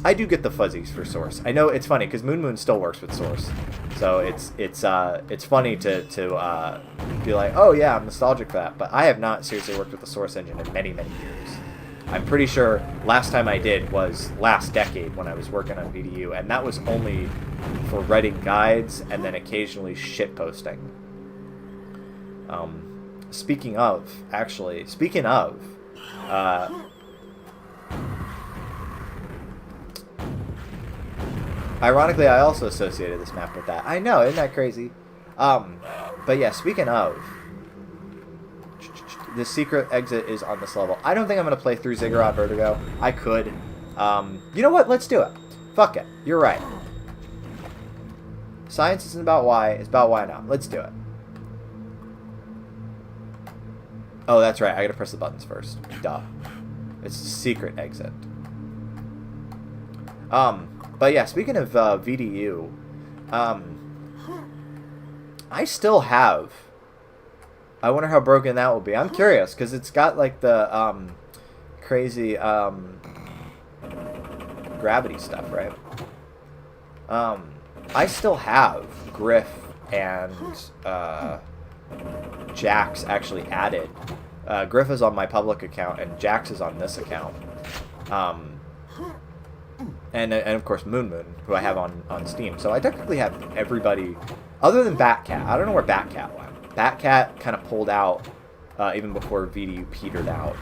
I do get the fuzzies for Source. I know it's funny because Moon still works with Source, so it's funny to be like, oh yeah, I'm nostalgic for that, but I have not seriously worked with the Source Engine in many years. I'm pretty sure last time I did was last decade when I was working on VDU, and that was only for writing guides and then occasionally shit posting. Speaking of, ironically, I also associated this map with that. I know, isn't that crazy? But yeah, speaking of, the secret exit is on this level. I don't think I'm going to play through Ziggurat Vertigo. I could. You know what? Let's do it. Fuck it. You're right. Science isn't about why, it's about why not. Let's do it. Oh, that's right. I gotta press the buttons first. Duh. It's the secret exit. But yeah, speaking of VDU, I still have. I wonder how broken that will be. I'm curious because it's got like the crazy gravity stuff, right? I still have Griff and Jax actually added. Griff is on my public account and Jax is on this account. And of course Moon, who I have on Steam. So I technically have everybody other than Batcat. I don't know where Batcat went. Batcat kind of pulled out even before VDU petered out.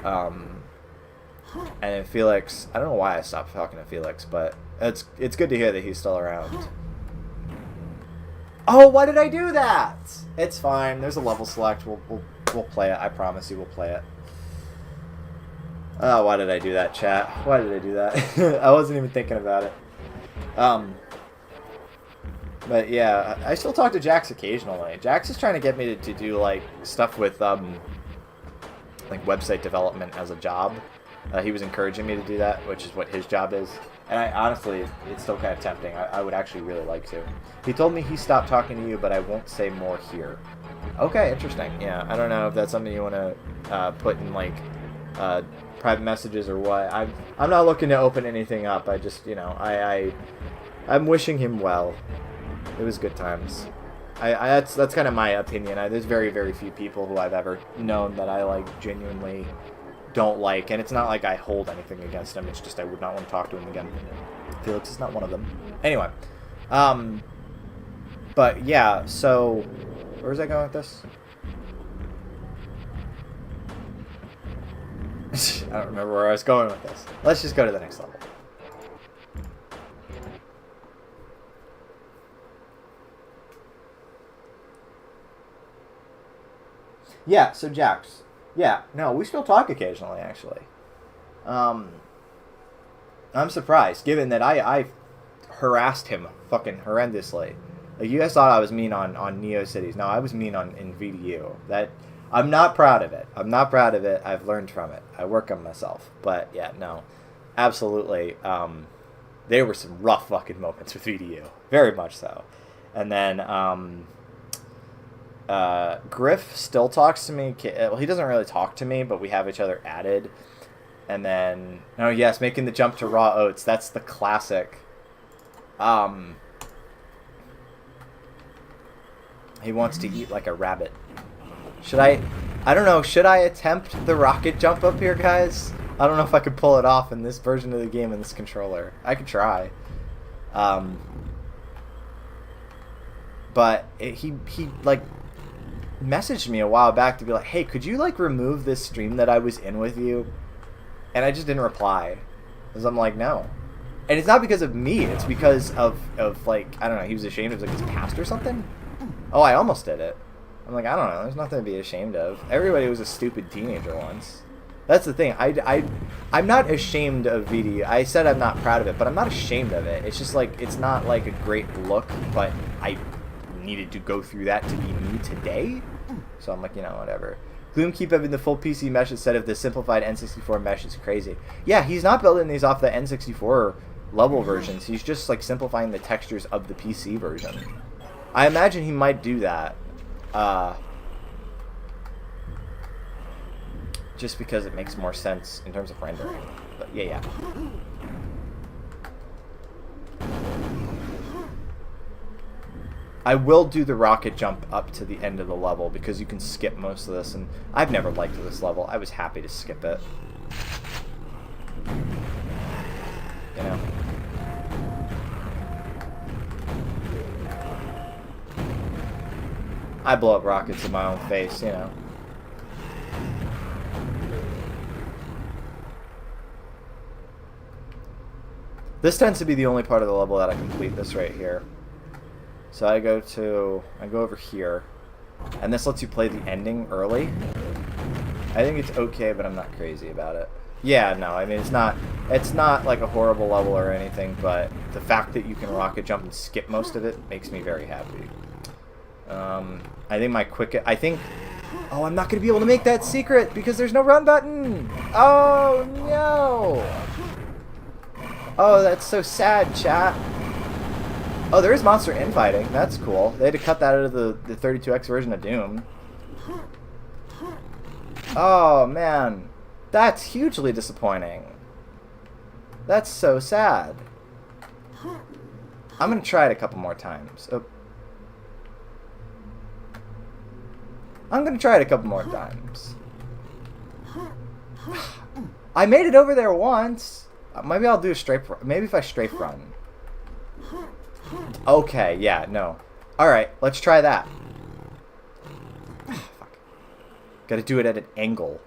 And then Felix, I don't know why I stopped talking to Felix, but it's good to hear that he's still around. Oh, why did I do that? It's fine. There's a level select. We'll play it. I promise you we'll play it. Oh, why did I do that, chat? Why did I do that? I wasn't even thinking about it. But yeah, I still talk to Jax occasionally. Jax is trying to get me to do like stuff with like website development as a job. He was encouraging me to do that, which is what his job is. And I honestly, it's still kind of tempting. I would actually really like to. He told me he stopped talking to you, but I won't say more here. Okay, interesting. Yeah, I don't know if that's something you want to put in like private messages or what. I'm not looking to open anything up. I just, you know, I'm wishing him well. It was good times. That's kind of my opinion. There's very few people who I've ever known that I like genuinely don't like, and it's not like I hold anything against him. It's just I would not want to talk to him again. Felix is not one of them. Anyway, but yeah. So where was I going with this? I don't remember where I was going with this. Let's just go to the next level. Yeah, so Jax. Yeah, no, we still talk occasionally, actually. I'm surprised, given that I harassed him fucking horrendously. Like, you guys thought I was mean on NeoCities. No, I was mean in VDU. That I'm not proud of it. I'm not proud of it. I've learned from it. I work on myself. But, yeah, no. Absolutely. There were some rough fucking moments with VDU. very much so. And then Griff still talks to me. Well, he doesn't really talk to me, but we have each other added. And then, oh yes, making the jump to raw oats. That's the classic. He wants to eat like a rabbit. Should I don't know, should I attempt the rocket jump up here, guys? I don't know if I could pull it off in this version of the game in this controller. I could try. But he like messaged me a while back to be like, hey, could you like remove this stream that I was in with you? And I just didn't reply. Because I'm like, no. And it's not because of me, it's because of like, I don't know, he was ashamed of like his past or something? Oh, I almost did it. I'm like, I don't know, there's nothing to be ashamed of. Everybody was a stupid teenager once. That's the thing. I'm not ashamed of VD. I said I'm not proud of it, but I'm not ashamed of it. It's just like, it's not like a great look, but I needed to go through that to be me today. So I'm like, you know, whatever. Gloom keep having the full PC mesh instead of the simplified N64 mesh is crazy. Yeah, he's not building these off the N64 level versions. He's just like simplifying the textures of the PC version. I imagine he might do that. Just because it makes more sense in terms of rendering. But yeah. I will do the rocket jump up to the end of the level because you can skip most of this, and I've never liked this level. I was happy to skip it. You know? I blow up rockets in my own face, you know. This tends to be the only part of the level that I complete this right here. So I go over here, and this lets you play the ending early. I think it's okay, but I'm not crazy about it. Yeah, no, I mean, it's not like a horrible level or anything, but the fact that you can rocket jump and skip most of it makes me very happy. I think oh, I'm not going to be able to make that secret because there's no run button. Oh, no. Oh, that's so sad, chat. Oh, there is monster infighting. That's cool. They had to cut that out of the 32X version of Doom. Oh, man. That's hugely disappointing. That's so sad. I'm going to try it a couple more times. Oh. I'm going to try it a couple more times. I made it over there once. Maybe I'll do a strafe run. Maybe if I strafe run. Okay, yeah, no. Alright, let's try that. Fuck. Gotta do it at an angle.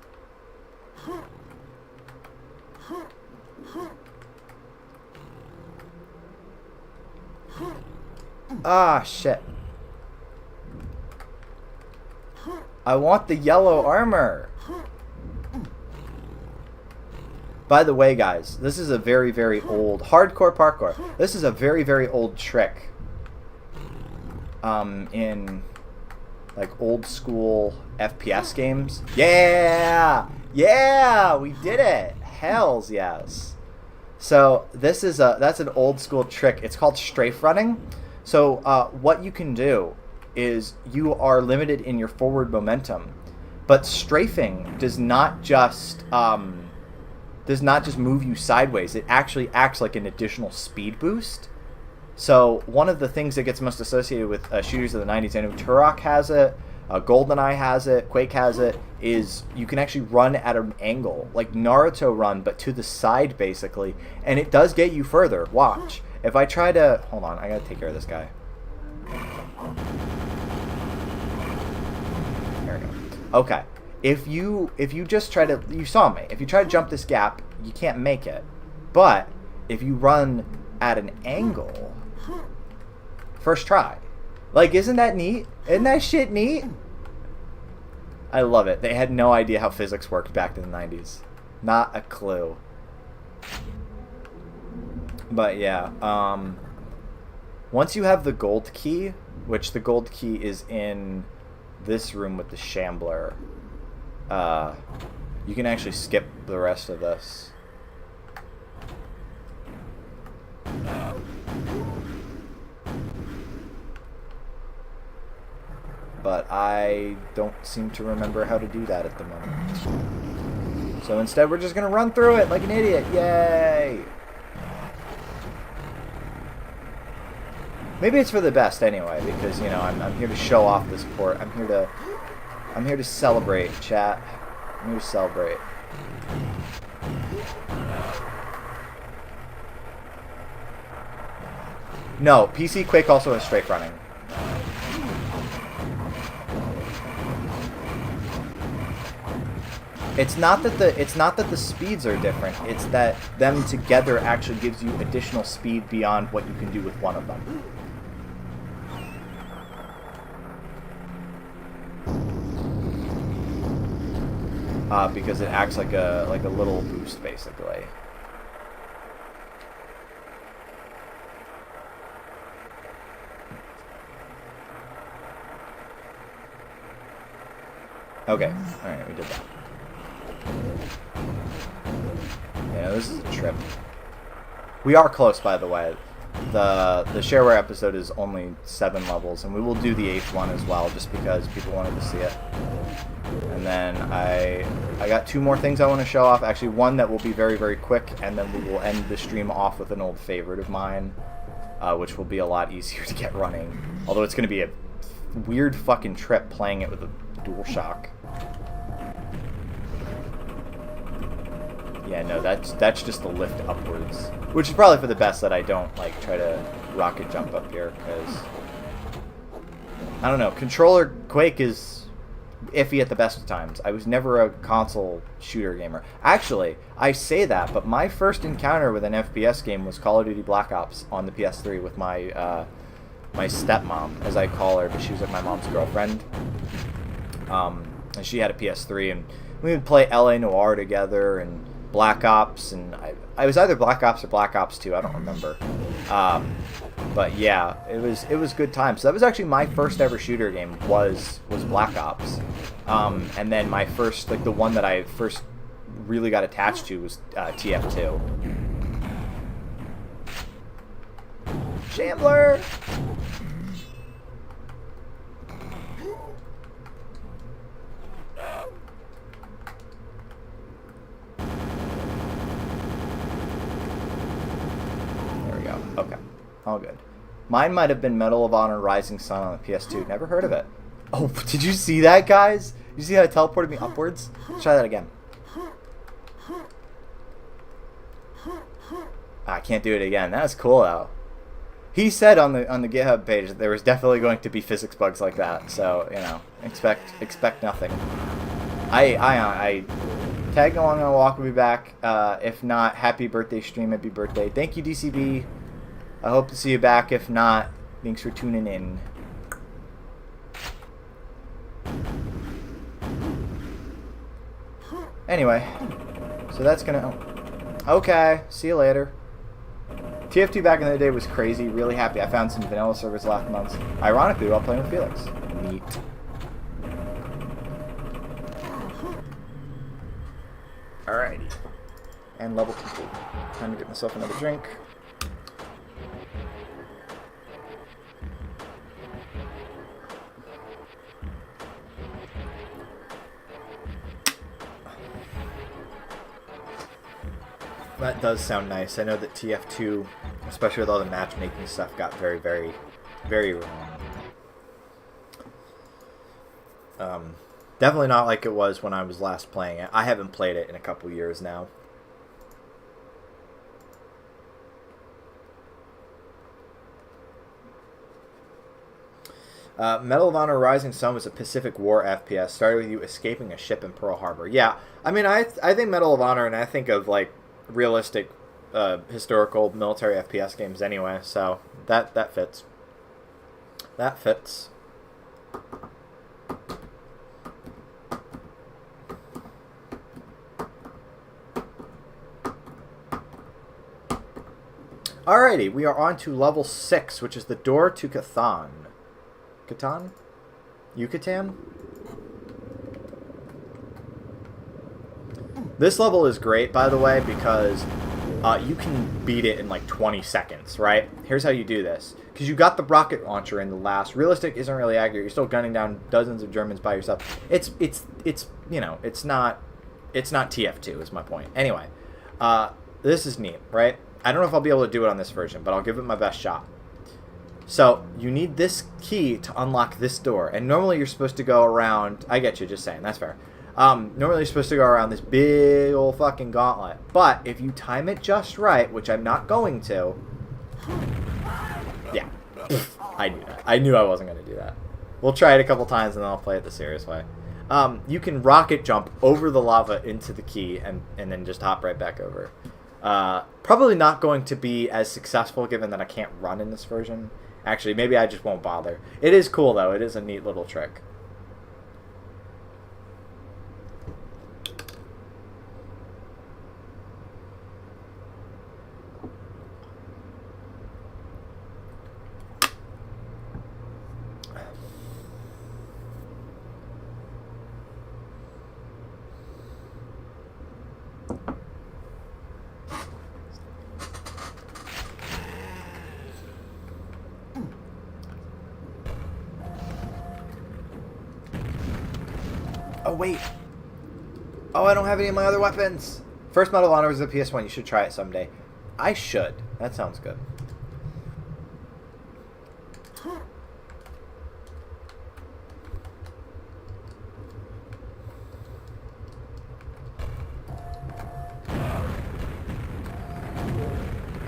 Ah, shit. I want the yellow armor. By the way, guys, this is a very, very old hardcore parkour. This is a very, very old trick. In like old school FPS games. Yeah, yeah, we did it. Hells yes. So this is that's an old school trick. It's called strafe running. So what you can do is you are limited in your forward momentum, but strafing does not just move you sideways. It actually acts like an additional speed boost. So one of the things that gets most associated with shooters of the 90s, I know Turok has it, GoldenEye has it, Quake has it, is you can actually run at an angle, like Naruto run, but to the side basically, and it does get you further. Watch. If I try to... Hold on, I gotta take care of this guy. There we go. Okay. If you just try to... You saw me. If you try to jump this gap, you can't make it. But if you run at an angle... First try. Like, isn't that neat? Isn't that shit neat? I love it. They had no idea how physics worked back in the 90s. Not a clue. But yeah, once you have the gold key, which the gold key is in this room with the Shambler, you can actually skip the rest of this. but I don't seem to remember how to do that at the moment. So instead, we're just going to run through it like an idiot. Yay! Maybe it's for the best anyway, because, you know, I'm here to show off this port. I'm here to celebrate, chat. I'm here to celebrate. No, PC Quake also has strafe running. It's not that the speeds are different. It's that them together actually gives you additional speed beyond what you can do with one of them. Because it acts like a little boost, basically. Okay, alright, we did that. Yeah, this is a trip. We are close, by the way. The shareware episode is only 7 levels, and we will do the 8th one as well, just because people wanted to see it. And then I got 2 more things I want to show off. Actually, one that will be very, very quick, and then we will end the stream off with an old favorite of mine, which will be a lot easier to get running. Although it's going to be a weird fucking trip playing it with a DualShock. Yeah, no, that's just the lift upwards, which is probably for the best that I don't like try to rocket jump up here, because I don't know. Controller Quake is iffy at the best of times. I was never a console shooter gamer. Actually, I say that, but my first encounter with an FPS game was Call of Duty Black Ops on the PS3 with my my stepmom, as I call her, but she was like my mom's girlfriend. And she had a PS3, and we would play LA Noire together and Black Ops, and I was either Black Ops or Black Ops 2, I don't remember. But yeah, it was good times. So that was actually my first ever shooter game was Black Ops. And then my first, like the one that I first really got attached to was TF2. Shambler! Okay, all good. Mine might have been Medal of Honor Rising Sun on the PS2. Never heard of it. Oh, did you see that, guys? You see how it teleported me upwards? Let's try that again. I can't do it again. That was cool, though. He said on the GitHub page that there was definitely going to be physics bugs like that. So, you know, expect nothing. I tagging along on a walk. We'll be back. If not, happy birthday stream. Happy birthday. Thank you, DCB. I hope to see you back. If not, thanks for tuning in. Anyway, so that's gonna... Okay, see you later. TF2 back in the day was crazy. Really happy. I found some vanilla servers last month. Ironically, while playing with Felix. Neat. Alrighty. And level complete. Time to get myself another drink. That does sound nice. I know that TF2, especially with all the matchmaking stuff, got very, very, very wrong. Definitely not like it was when I was last playing it. I haven't played it in a couple years now. Medal of Honor Rising Sun was a Pacific War FPS. Started with you escaping a ship in Pearl Harbor. Yeah, I mean, I think Medal of Honor, and I think of, like, realistic historical military FPS games anyway, so that fits. That fits. Alrighty, we are on to level 6, which is the door to Catan. Catan? Yucatan? This level is great, by the way, because you can beat it in like 20 seconds, right? Here's how you do this. Because you got the rocket launcher in the last. Realistic isn't really accurate. You're still gunning down dozens of Germans by yourself. It's you know, it's not TF2 is my point. Anyway, this is neat, right? I don't know if I'll be able to do it on this version, but I'll give it my best shot. So, you need this key to unlock this door. And normally you're supposed to go around... I get you, just saying. That's fair. Normally you're supposed to go around this big old fucking gauntlet. But if you time it just right, which I'm not going to... Yeah. I knew that. I knew I wasn't going to do that. We'll try it a couple times and then I'll play it the serious way. You can rocket jump over the lava into the key and then just hop right back over. Probably not going to be as successful given that I can't run in this version. Actually, maybe I just won't bother. It is cool, though. It is a neat little trick. Oh, wait. Oh, I don't have any of my other weapons. First Medal of Honor is the PS1. You should try it someday. I should. That sounds good.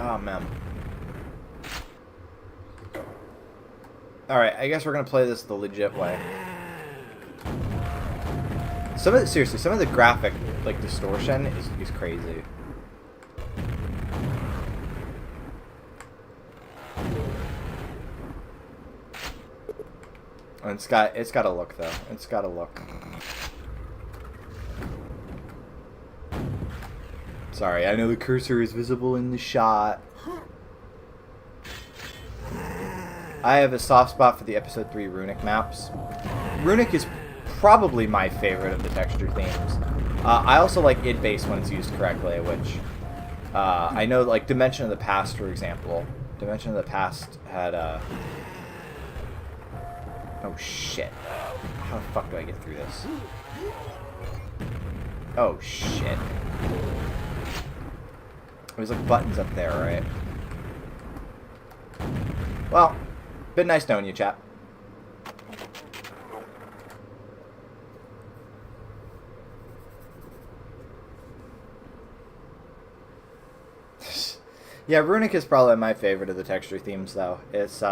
Oh, man. Alright, I guess we're going to play this the legit way. Seriously, some of the graphic, like, distortion is crazy. And it's got a look, though. It's got a look. Sorry, I know the cursor is visible in the shot. I have a soft spot for the Episode 3 Runic maps. Runic is probably my favorite of the texture themes. I also like id base when it's used correctly, which I know, like Dimension of the Past, for example. Dimension of the Past had oh shit. How the fuck do I get through this? Oh shit. There's like buttons up there, right? Well, been nice knowing you, chap. Yeah, Runic is probably my favorite of the texture themes, though. It's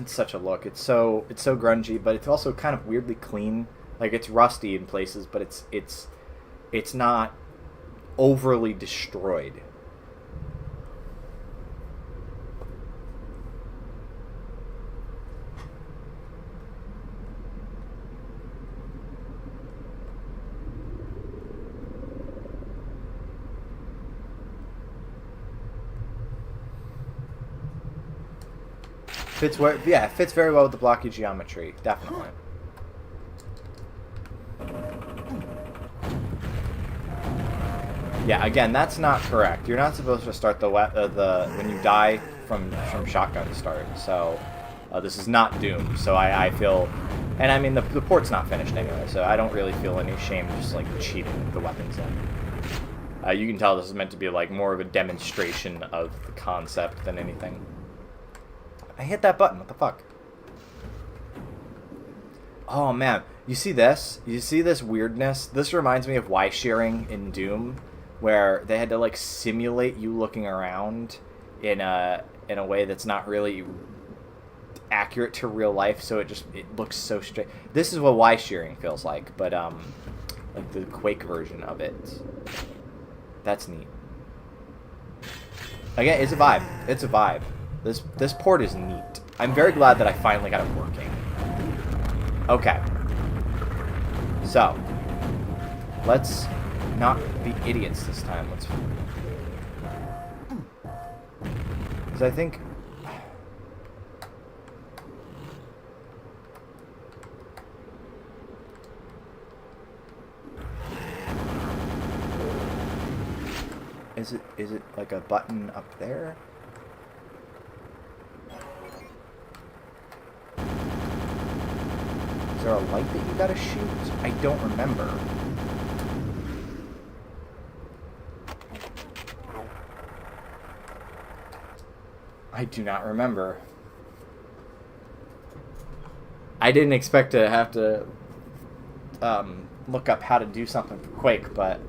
such a look. It's so grungy, but it's also kind of weirdly clean. Like, it's rusty in places, but it's not overly destroyed. Fits very well with the blocky geometry, definitely. Yeah, again, that's not correct. You're not supposed to start the when you die from shotgun start. So this is not Doom. So I feel, and I mean the port's not finished anyway, so I don't really feel any shame just like cheating the weapons in. You can tell this is meant to be like more of a demonstration of the concept than anything. I hit that button. What the fuck? Oh, man. You see this? You see this weirdness? This reminds me of Y-shearing in Doom, where they had to, like, simulate you looking around in a way that's not really accurate to real life, so it looks so straight. This is what Y-shearing feels like, but, like the Quake version of it. That's neat. Again, it's a vibe. It's a vibe. This port is neat. I'm very glad that I finally got it working. Okay. So, let's not be idiots this time. Let's... Because I think... Is it like a button up there? Is there a light that you gotta shoot? I don't remember. I do not remember. I didn't expect to have to look up how to do something for Quake, but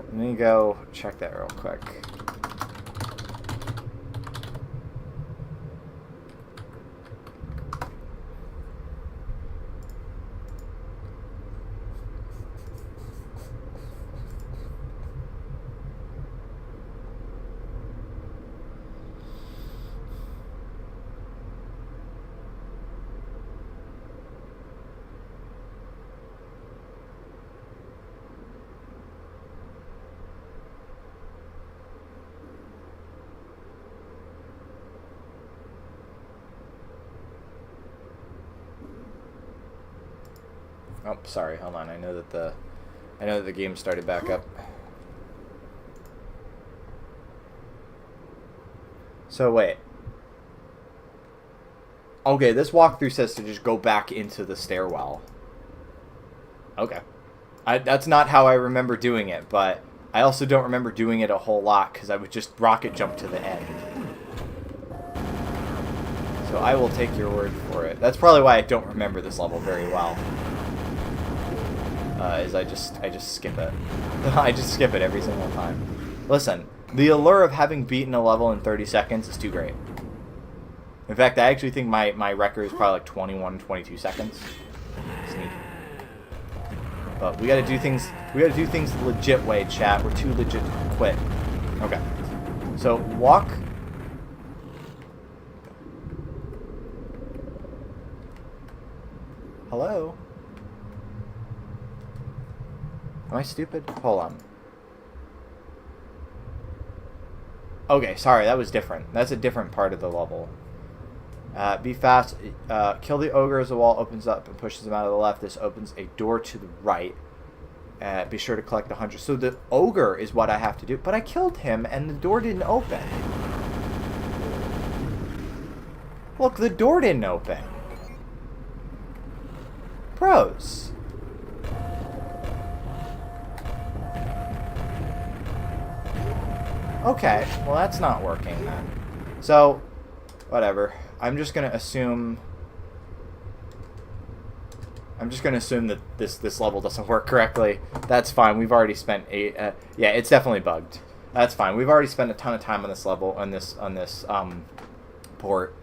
let me go check that real quick. Oh, sorry. Hold on. I know that the game started back up. So wait. Okay, this walkthrough says to just go back into the stairwell. Okay. That's not how I remember doing it, but I also don't remember doing it a whole lot because I would just rocket jump to the end. So I will take your word for it. That's probably why I don't remember this level very well. Is I just skip it. I just skip it every single time. Listen, the allure of having beaten a level in 30 seconds is too great. In fact, I actually think my record is probably like 21, 22 seconds. Sneak. But we gotta do things the legit way, chat. We're too legit to quit. Okay. So walk. Hello? Am I stupid? Hold on. Okay, sorry, that was different. That's a different part of the level. Be fast. Kill the ogre as the wall opens up and pushes him out of the left. This opens a door to the right. Be sure to collect 100. So the ogre is what I have to do. But I killed him and the door didn't open. Look, the door didn't open. Pros. Okay, well that's not working then. So, whatever. I'm just gonna assume that this level doesn't work correctly. That's fine. We've already spent yeah, it's definitely bugged. That's fine. We've already spent a ton of time on this level, on this port,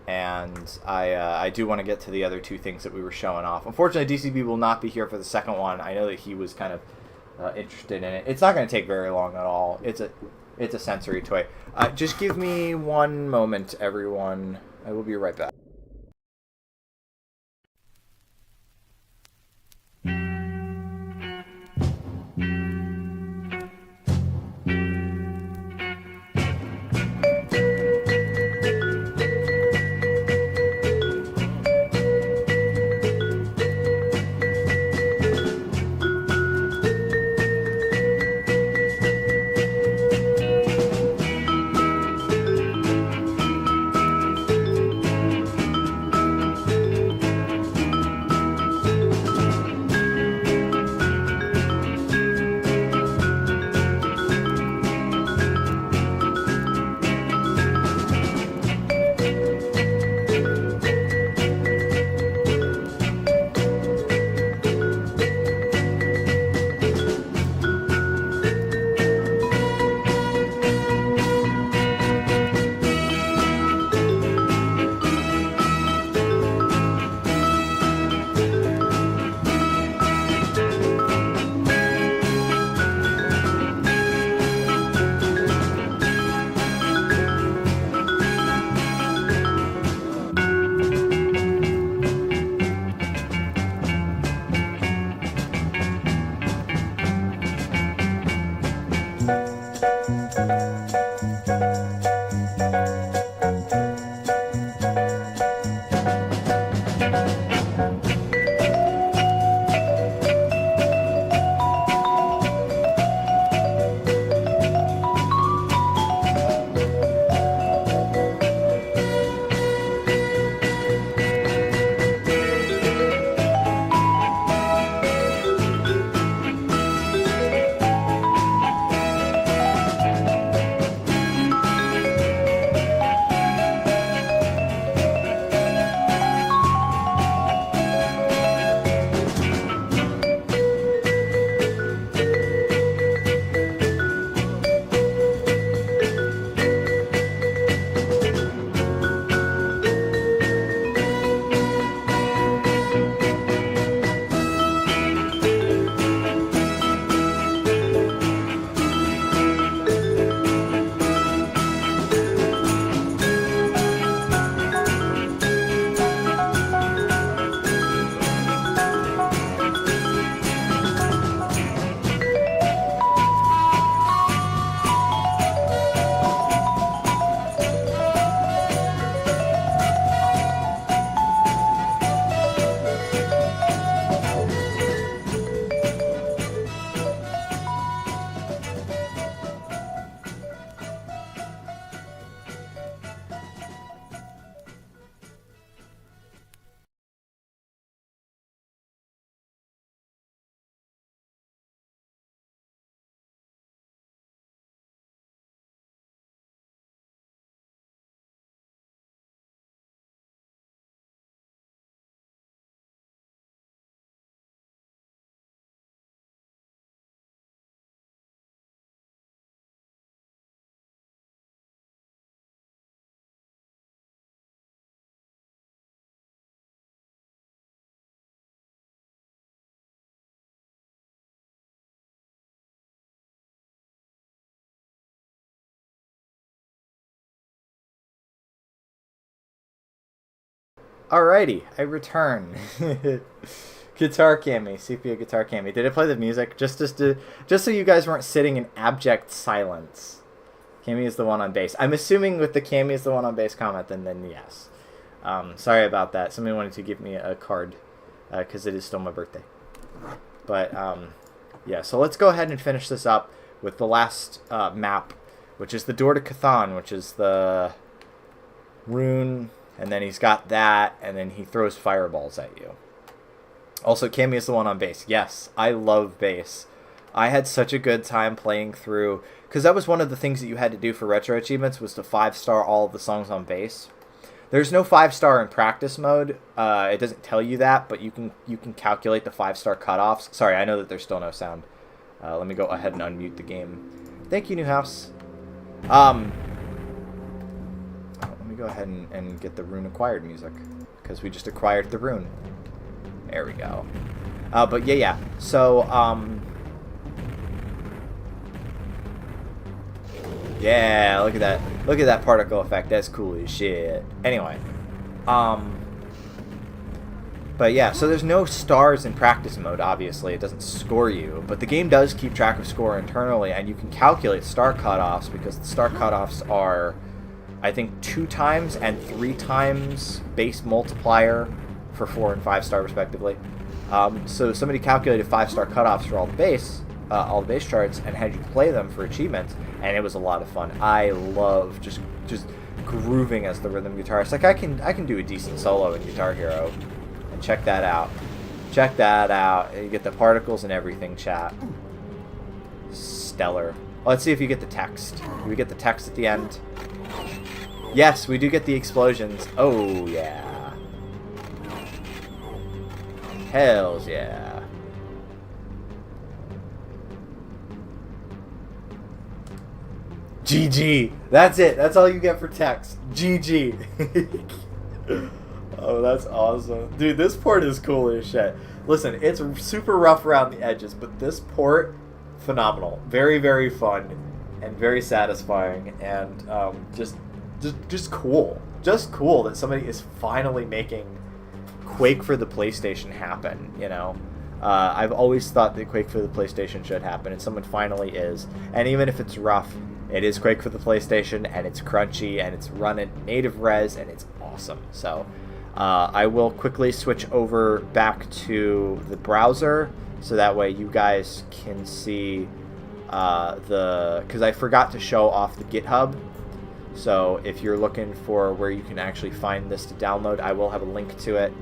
and I do want to get to the other two things that we were showing off. Unfortunately, DCB will not be here for the second one. I know that he was kind of interested in it. It's not going to take very long at all. It's a sensory toy. Just give me one moment, everyone. I will be right back. Alrighty, I return. Guitar Cammy, sepia guitar Cammy. Did I play the music just so you guys weren't sitting in abject silence? Cammy is the one on bass. I'm assuming with the Cammy is the one on bass comment, then yes. Sorry about that. Somebody wanted to give me a card because it is still my birthday. But yeah, so let's go ahead and finish this up with the last map, which is the Door to Cthon, which is the rune, and then he's got that, and then he throws fireballs at you. Also, Cammy is the one on bass. Yes, I love bass. I had such a good time playing through, because that was one of the things that you had to do for retro achievements, was to 5-star all of the songs on bass. There's no 5-star in practice mode. It doesn't tell you that, but you can calculate the 5-star cutoffs. Sorry, I know that there's still no sound. Let me go ahead and unmute the game. Thank you, Newhouse. Let me go ahead and get the rune acquired music, because we just acquired the rune. There we go. But yeah. So, yeah, look at that. Look at that particle effect. That's cool as shit. Anyway, but yeah, so there's no stars in practice mode, obviously. It doesn't score you, but the game does keep track of score internally, and you can calculate star cutoffs, because the star cutoffs are, I think, 2 times and 3 times base multiplier for 4 and 5-star respectively. So somebody calculated 5-star cutoffs for all the base charts and had you play them for achievements, and it was a lot of fun. I love just grooving as the rhythm guitarist. Like I can do a decent solo in Guitar Hero, and check that out. Check that out. You get the particles and everything, chat. Stellar. Let's see if you get the text. Do we get the text at the end? Yes, we do get the explosions. Oh yeah. Hells yeah. GG. That's it. That's all you get for text. GG. Oh, that's awesome. Dude, this port is cool as shit. Listen, it's super rough around the edges, but this port, phenomenal. Very, very fun and very satisfying, and just cool. Just cool that somebody is finally making Quake for the PlayStation happen, you know. I've always thought that Quake for the PlayStation should happen, and someone finally is. And even if it's rough, it is Quake for the PlayStation, and it's crunchy, and it's run in native res, and it's awesome. So I will quickly switch over back to the browser, so that way you guys can see because I forgot to show off the GitHub. So if you're looking for where you can actually find this to download, I will have a link to it.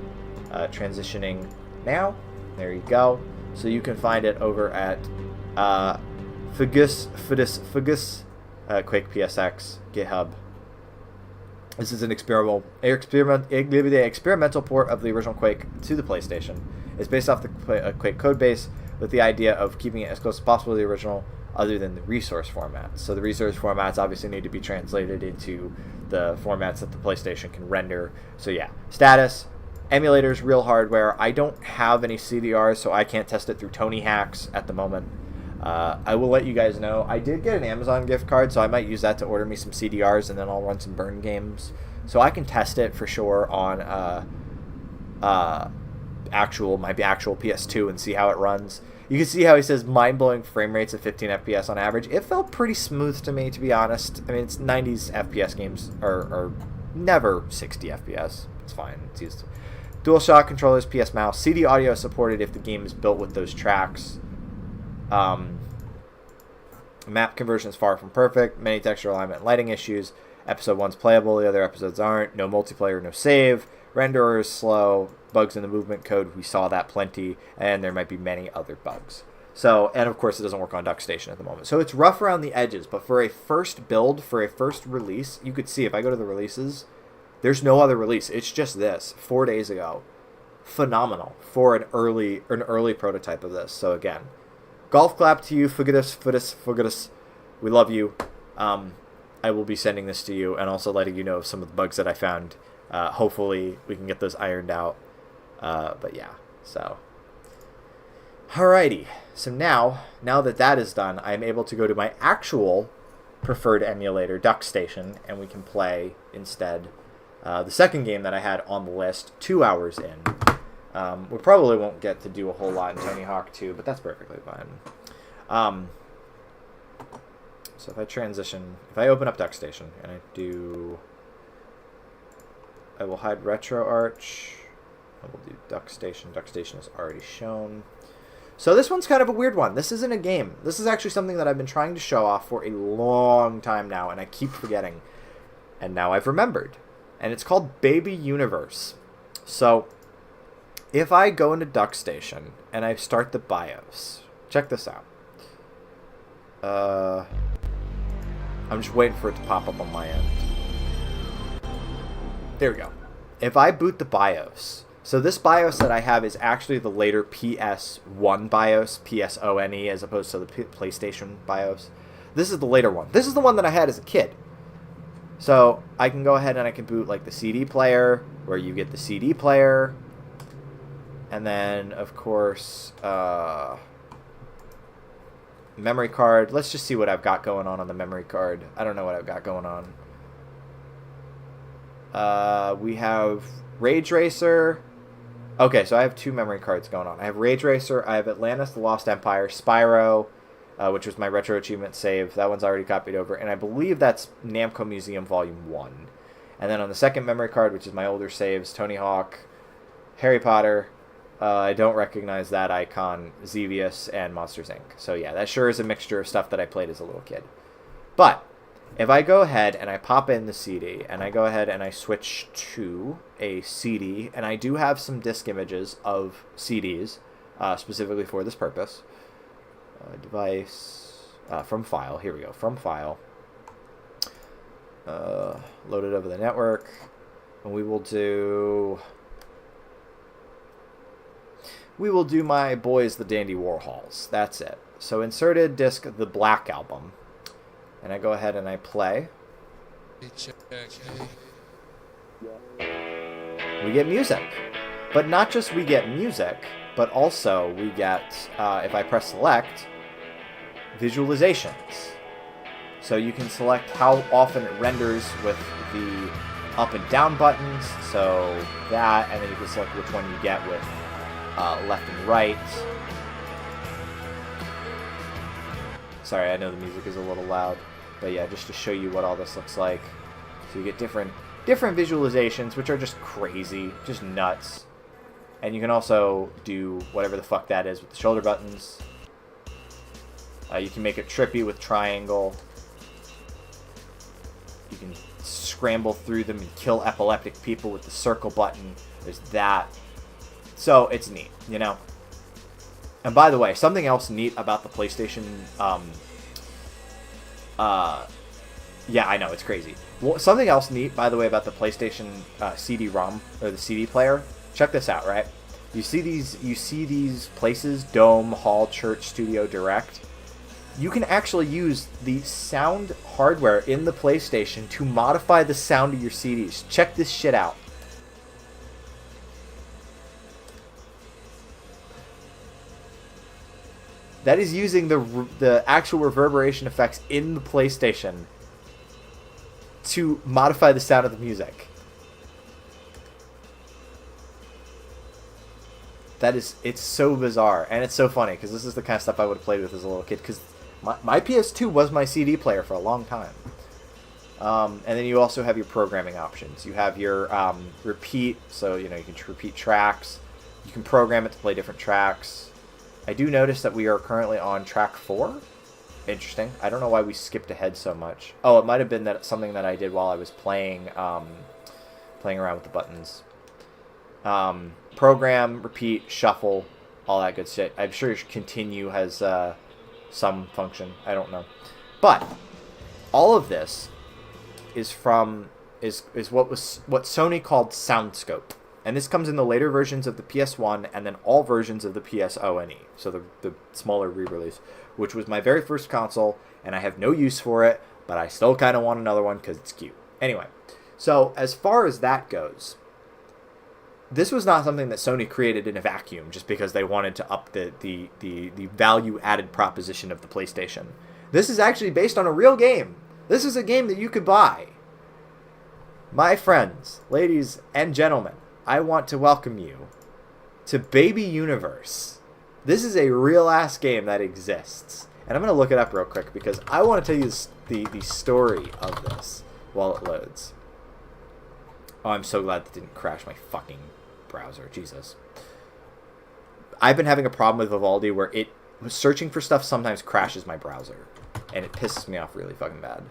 Transitioning now. There you go. So you can find it over at Fugus Quake PSX GitHub. This is an experimental port of the original Quake to the PlayStation. It's based off the Quake codebase with the idea of keeping it as close as possible to the original, other than the resource formats. So the resource formats obviously need to be translated into the formats that the PlayStation can render. So yeah, status, emulators, real hardware. I don't have any CDRs, so I can't test it through Tony Hacks at the moment. I will let you guys know. I did get an Amazon gift card, so I might use that to order me some CDRs, and then I'll run some burn games. So I can test it for sure on actual PS2 and see how it runs. You can see how he says mind-blowing frame rates of 15 FPS on average. It felt pretty smooth to me, to be honest. I mean, it's 90s FPS games are never 60 FPS. It's fine. It's used. DualShock controllers, PS mouse, CD audio supported if the game is built with those tracks. Map conversion is far from perfect. Many texture alignment and lighting issues. Episode 1's playable, the other episodes aren't. No multiplayer, no save. Renderer is slow. Bugs in the movement code, we saw that plenty. And there might be many other bugs. So, and of course it doesn't work on DuckStation at the moment. So it's rough around the edges, but for a first build, for a first release, you could see if I go to the releases, there's no other release. It's just this, 4 days ago. Phenomenal for an early prototype of this. So again, golf clap to you, Fugitus. We love you. I will be sending this to you and also letting you know of some of the bugs that I found. Hopefully we can get those ironed out. But yeah, so. Alrighty. So now that is done, I'm able to go to my actual preferred emulator, DuckStation, and we can play instead. The second game that I had on the list, 2 hours in. We probably won't get to do a whole lot in Tony Hawk 2, but that's perfectly fine. So if I open up Duck Station and I will hide Retro Arch. I will do Duck Station. Duck Station is already shown. So this one's kind of a weird one. This isn't a game. This is actually something that I've been trying to show off for a long time now, and I keep forgetting. And now I've remembered. And it's called Baby Universe. So if I go into Duck Station and I start the BIOS, check this out. I'm just waiting for it to pop up on my end. There we go. If I boot the BIOS, so this BIOS that I have is actually the later PS1 BIOS, PSONE, as opposed to the PlayStation BIOS. This is the later one. This is the one that I had as a kid. So I can go ahead and I can boot like the CD player, where you get the CD player, and then of course memory card. Let's just see what I've got going on the memory card. I don't know what I've got going on. We have Rage Racer. Okay, so I have 2 memory cards going on. I have Rage Racer, I have Atlantis, The Lost Empire, Spyro, which was my Retro Achievement save. That one's already copied over. And I believe that's Namco Museum Volume 1. And then on the second memory card, which is my older saves, Tony Hawk, Harry Potter, I don't recognize that icon, Xevious, and Monsters, Inc. So yeah, that sure is a mixture of stuff that I played as a little kid. But if I go ahead and I pop in the CD, and I go ahead and I switch to a CD, and I do have some disc images of CDs, specifically for this purpose. Device, from file, here we go, from file. Loaded over the network, and we will do my boys, the Dandy Warhols. That's it. So inserted disc, the Black Album. And I go ahead and I play. We get music. But not just we get music, but also we get, if I press select, visualizations. So you can select how often it renders with the up and down buttons. So that, and then you can select which one you get with left and right. Sorry, I know the music is a little loud. But yeah, just to show you what all this looks like. So you get different visualizations, which are just crazy, just nuts. And you can also do whatever the fuck that is with the shoulder buttons. You can make it trippy with triangle. You can scramble through them and kill epileptic people with the circle button. There's that. So it's neat, you know? And by the way, something else neat about the PlayStation... yeah, I know, it's crazy. Well, something else neat, by the way, about the PlayStation CD-ROM, or the CD player, check this out, right? You see these places, Dome, Hall, Church, Studio, Direct. You can actually use the sound hardware in the PlayStation to modify the sound of your CDs. Check this shit out. That is using the actual reverberation effects in the PlayStation to modify the sound of the music. It's so bizarre, and it's so funny, because this is the kind of stuff I would have played with as a little kid, because my PS2 was my CD player for a long time. And then you also have your programming options. You have your repeat, so you can repeat tracks. You can program it to play different tracks. I do notice that we are currently on track 4. Interesting. I don't know why we skipped ahead so much. Oh, it might have been something that I did while I was playing around with the buttons. Program, repeat, shuffle, all that good shit. I'm sure continue has some function. I don't know. But all of this is what Sony called SoundScope. And this comes in the later versions of the PS1 and then all versions of the PSONE. So the smaller re-release, which was my very first console, and I have no use for it, but I still kind of want another one because it's cute. Anyway, so as far as that goes, this was not something that Sony created in a vacuum just because they wanted to up the value-added proposition of the PlayStation. This is actually based on a real game. This is a game that you could buy. My friends, ladies and gentlemen, I want to welcome you to Baby Universe. This is a real-ass game that exists. And I'm going to look it up real quick because I want to tell you the story of this while it loads. Oh, I'm so glad that didn't crash my fucking browser. Jesus. I've been having a problem with Vivaldi where it searching for stuff sometimes crashes my browser. And it pisses me off really fucking bad.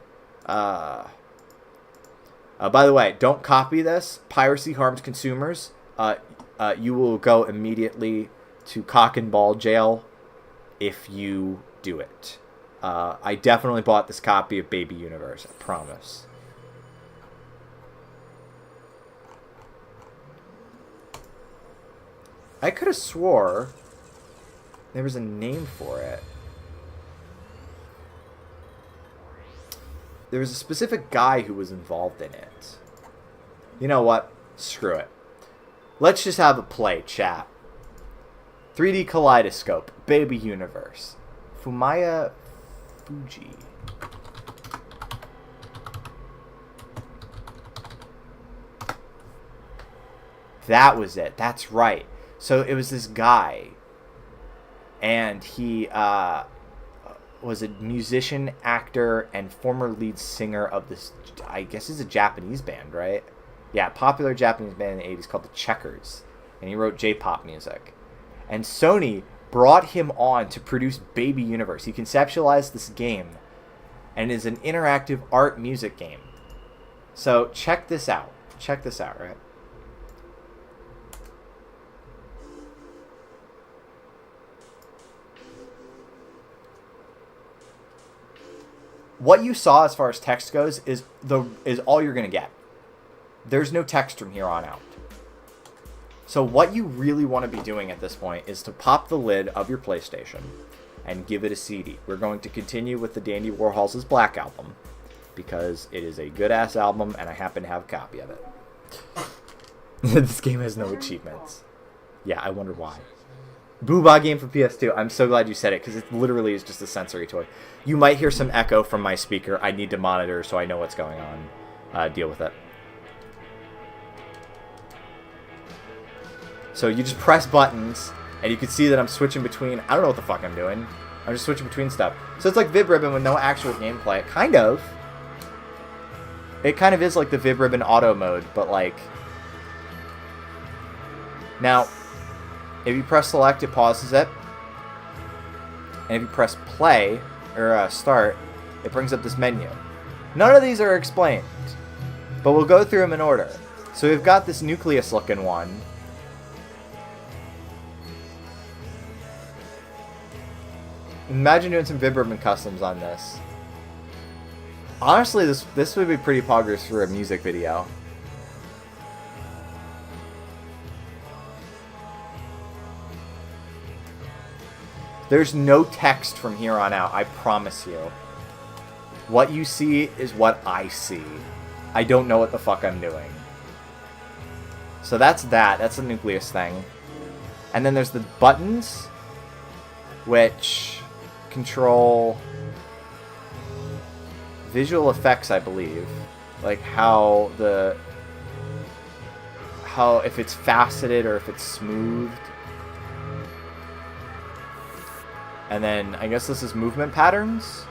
By the way, don't copy this. Piracy harms consumers. You will go immediately to cock and ball jail if you do it. I definitely bought this copy of Baby Universe. I promise. I could have swore there was a name for it. There was a specific guy who was involved in it. You know what? Screw it. Let's just have a play, chat. 3D Kaleidoscope, Baby Universe. Fumaya Fuji. That was it. That's right. So it was this guy. And he was a musician, actor, and former lead singer of this, I guess it's a Japanese band, right? Yeah, popular Japanese band in the 80s called the Checkers. And he wrote J-pop music. And Sony brought him on to produce Baby Universe. He conceptualized this game. And it is an interactive art music game. So check this out. Check this out, right? What you saw as far as text goes is all you're going to get. There's no text from here on out. So what you really want to be doing at this point is to pop the lid of your PlayStation and give it a CD. We're going to continue with the Dandy Warhol's Black Album because it is a good-ass album and I happen to have a copy of it. This game has no achievements. Yeah, I wonder why. Booba game for PS2. I'm so glad you said it because it literally is just a sensory toy. You might hear some echo from my speaker. I need to monitor so I know what's going on. Deal with it. So you just press buttons and you can see that I'm switching between. I don't know what the fuck I'm doing. I'm just switching between stuff. So it's like VibRibbon with no actual gameplay. Kind of. It kind of is like the VibRibbon auto mode, but like... Now... If you press select, it pauses it. And if you press play, or start, it brings up this menu. None of these are explained. But we'll go through them in order. So we've got this nucleus looking one. Imagine doing some VibRibbon customs on this. Honestly, this would be pretty poggers for a music video. There's no text from here on out, I promise you. What you see is what I see. I don't know what the fuck I'm doing. So that's that. That's the nucleus thing. And then there's the buttons, which control visual effects, I believe. Like how if it's faceted or if it's smoothed. And then, I guess this is movement patterns?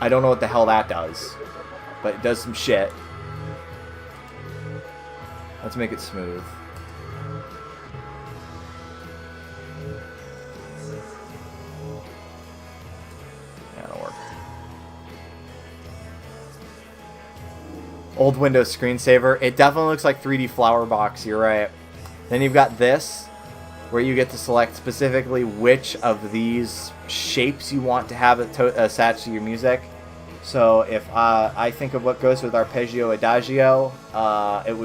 I don't know what the hell that does. But it does some shit. Let's make it smooth. Yeah, that'll work. Old Windows screensaver. It definitely looks like 3D Flower Box, you're right. Then you've got this, where you get to select specifically which of these shapes you want to have attached to your music. So if I think of what goes with arpeggio adagio, it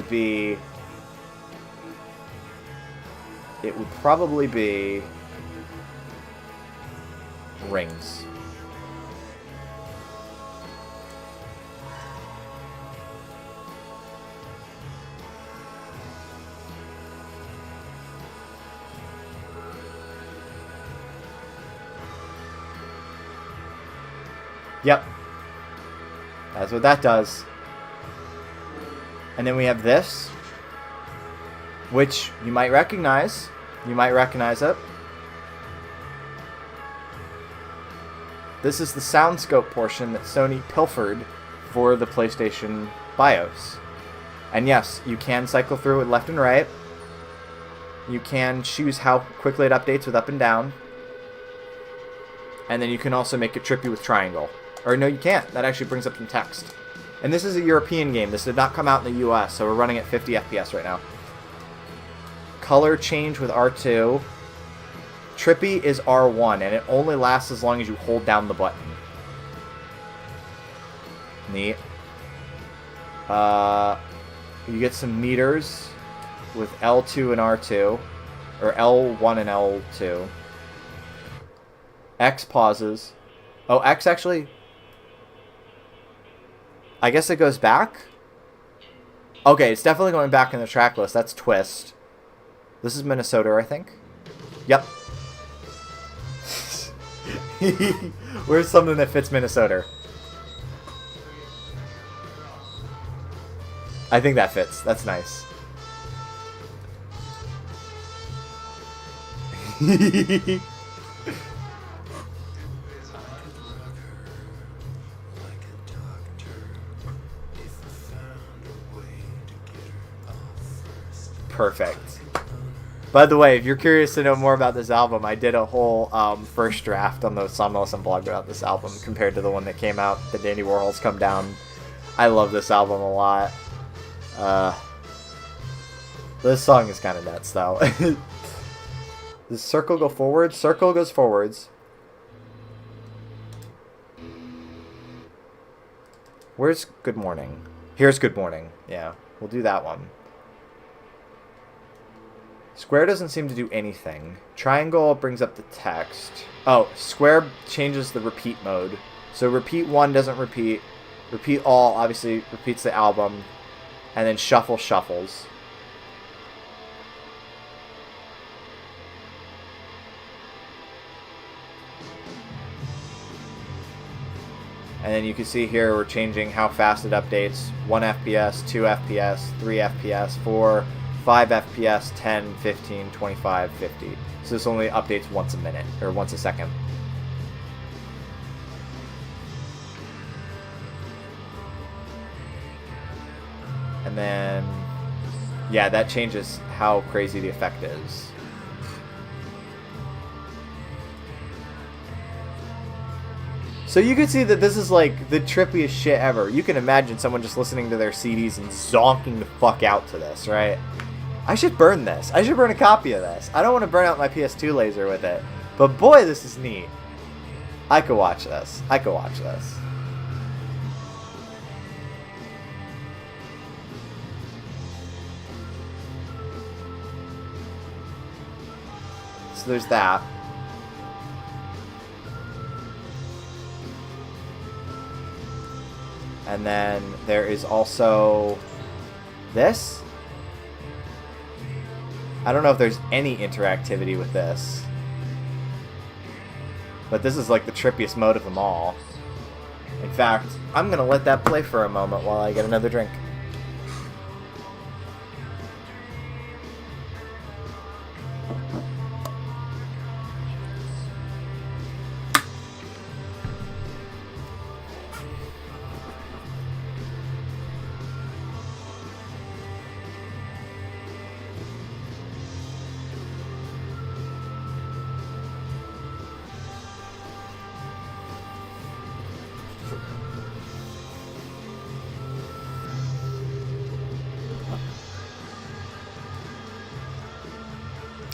would probably be rings. Yep. That's what that does. And then we have this, which you might recognize. You might recognize it. This is the soundscope portion that Sony pilfered for the PlayStation BIOS. And yes, you can cycle through it left and right. You can choose how quickly it updates with up and down. And then you can also make it trippy with triangle. Or no, you can't. That actually brings up some text. And this is a European game. This did not come out in the US, so we're running at 50 FPS right now. Color change with R2. Trippy is R1, and it only lasts as long as you hold down the button. Neat. You get some meters with L2 and R2. Or L1 and L2. X pauses. Oh, X actually... I guess it goes back? Okay, it's definitely going back in the track list. That's Twist. This is Minnesota, I think. Yep. Where's something that fits Minnesota? I think that fits. That's nice. Perfect. By the way, if you're curious to know more about this album, I did a whole first draft on the Somnolescent blog about this album compared to the one that came out, the Dandy Warhols Come Down. I love this album a lot. This song is kind of nuts, though. Does circle go forward? Circle goes forwards. Where's Good Morning? Here's Good Morning. Yeah, we'll do that one. Square doesn't seem to do anything. Triangle brings up the text. Oh, square changes the repeat mode. So repeat 1 doesn't repeat. Repeat all obviously repeats the album. And then shuffle shuffles. And then you can see here we're changing how fast it updates. 1 FPS, 2 FPS, 3 FPS, 4, 5 FPS, 10, 15, 25, 50. So this only updates once a minute, or once a second. And then, yeah, that changes how crazy the effect is. So you can see that this is like the trippiest shit ever. You can imagine someone just listening to their CDs and zonking the fuck out to this, right? I should burn this. I should burn a copy of this. I don't want to burn out my PS2 laser with it. But boy, this is neat. I could watch this. I could watch this. So there's that. And then there is also this. I don't know if there's any interactivity with this. But this is like the trippiest mode of them all. In fact, I'm going to let that play for a moment while I get another drink.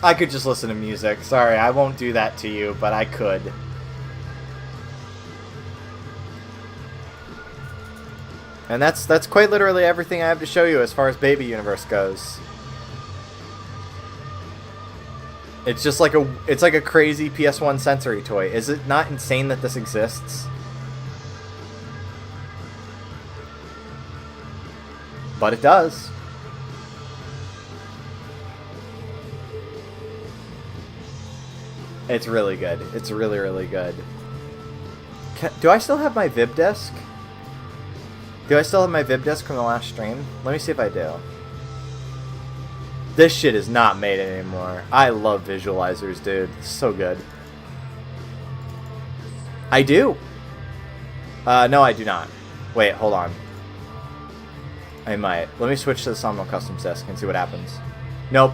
I could just listen to music. Sorry, I won't do that to you, but I could. And that's quite literally everything I have to show you as far as Baby Universe goes. It's just like a crazy PS1 sensory toy. Is it not insane that this exists? But it does. It's really good. It's really, really good. Do I still have my Vib disk? Do I still have my Vib disk from the last stream? Let me see if I do. This shit is not made anymore. I love visualizers, dude. It's so good. I do. No, I do not. Wait, hold on. I might. Let me switch to the Somno Customs disk and see what happens. Nope.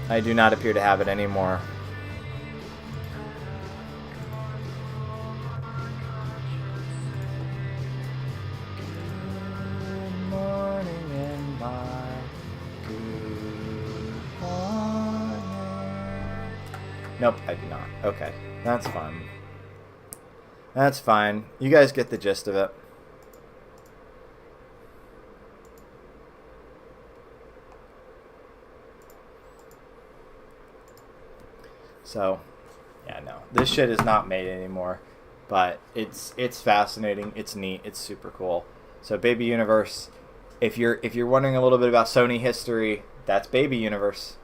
I do not appear to have it anymore. Good morning in my good morning. Nope, I do not. Okay, that's fine. That's fine. You guys get the gist of it. So, yeah, no. This shit is not made anymore. But it's fascinating, it's neat, it's super cool. So Baby Universe, if you're wondering a little bit about Sony history, that's Baby Universe.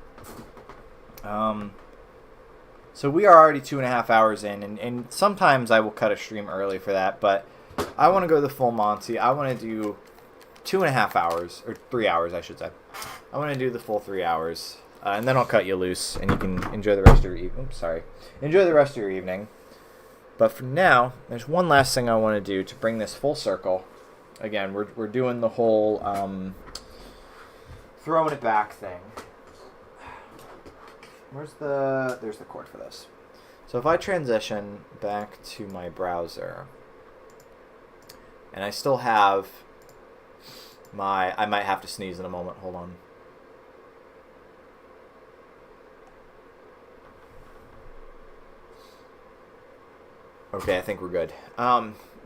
So we are already 2.5 hours in, and sometimes I will cut a stream early for that, but I want to go the full Monty. I want to do 2.5 hours, or 3 hours, I should say. I want to do the full 3 hours, and then I'll cut you loose, and you can enjoy the rest of your evening. Oops, sorry. Enjoy the rest of your evening. But for now, there's one last thing I want to do to bring this full circle. Again, we're doing the whole throwing it back thing. There's the cord for this. So if I transition back to my browser, and I still have I might have to sneeze in a moment. Hold on. Okay, I think we're good.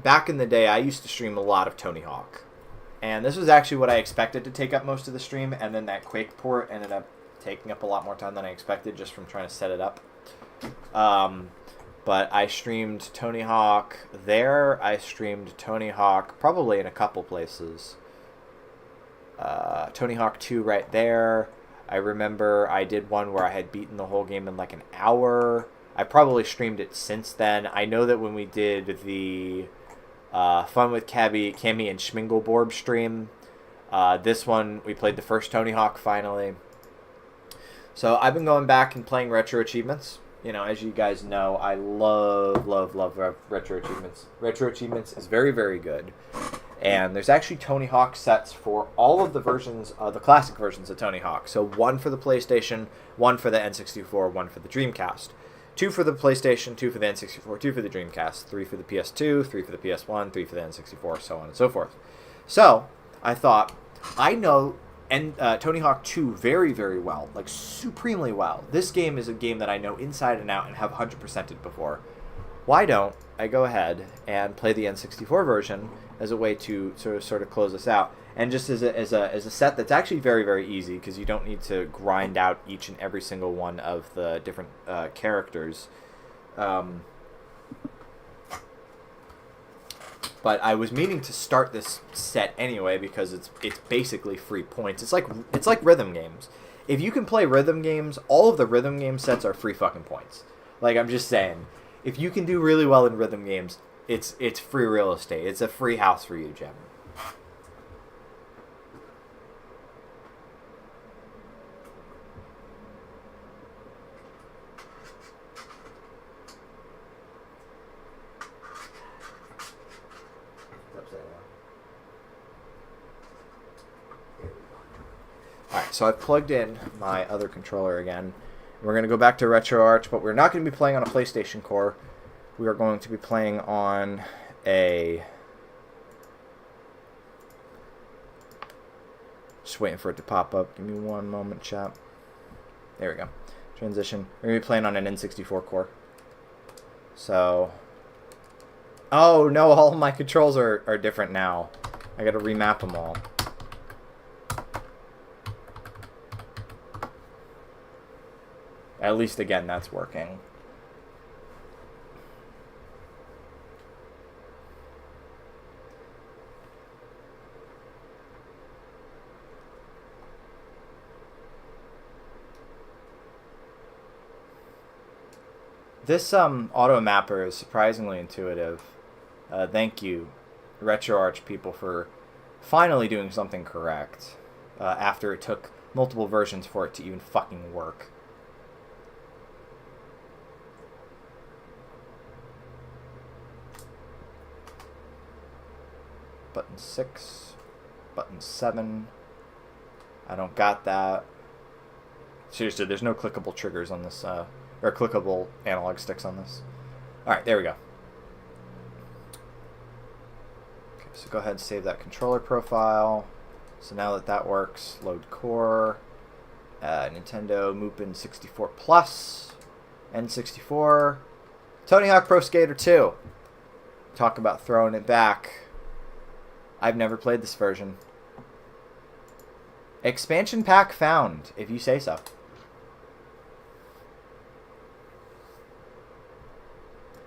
Back in the day, I used to stream a lot of Tony Hawk. And this was actually what I expected to take up most of the stream, and then that Quake port ended up taking up a lot more time than I expected just from trying to set it up. But I streamed Tony Hawk there. I streamed Tony Hawk probably in a couple places. Tony Hawk 2 right there. I remember I did one where I had beaten the whole game in like an hour. I probably streamed it since then. I know that when we did the Fun with Cammy and Schmingelborb stream, this one we played the first Tony Hawk finally. So I've been going back and playing retro achievements. You know, as you guys know, I love retro achievements. Retro achievements is very, very good. And there's actually Tony Hawk sets for all of the versions, the classic versions of Tony Hawk. So one for the PlayStation, one for the N64, one for the Dreamcast. 2 for the PlayStation, 2 for the N64, 2 for the Dreamcast, 3 for the PS2, 3 for the PS1, 3 for the N64, so on and so forth. So I thought, I know Tony Hawk 2 very, very well, like supremely well. This game is a game that I know inside and out and have 100%ed before. Why don't I go ahead and play the N64 version as a way to sort of close this out? And just as a set that's actually very, very easy, because you don't need to grind out each and every single one of the different characters. But I was meaning to start this set anyway because it's basically free points. It's like rhythm games. If you can play rhythm games, all of the rhythm game sets are free fucking points. Like, I'm just saying, if you can do really well in rhythm games, it's free real estate. It's a free house for you, Jim. Alright, so I've plugged in my other controller again. We're going to go back to RetroArch, but we're not going to be playing on a PlayStation core. We are going to be playing on a... Just waiting for it to pop up. Give me one moment, chat. There we go. Transition. We're going to be playing on an N64 core. So... Oh, no, all of my controls are different now. I got to remap them all. At least, again, that's working. This auto mapper is surprisingly intuitive. Thank you, RetroArch people, for finally doing something correct after it took multiple versions for it to even fucking work. Button 6, button 7. I don't got that. Seriously, there's no clickable triggers on this, or clickable analog sticks on this. Alright, there we go. Okay, so go ahead and save that controller profile. So now that that works, load core, Nintendo Mupen 64 Plus, N64, Tony Hawk Pro Skater 2. Talk about throwing it back. I've never played this version. Expansion pack found, if you say so.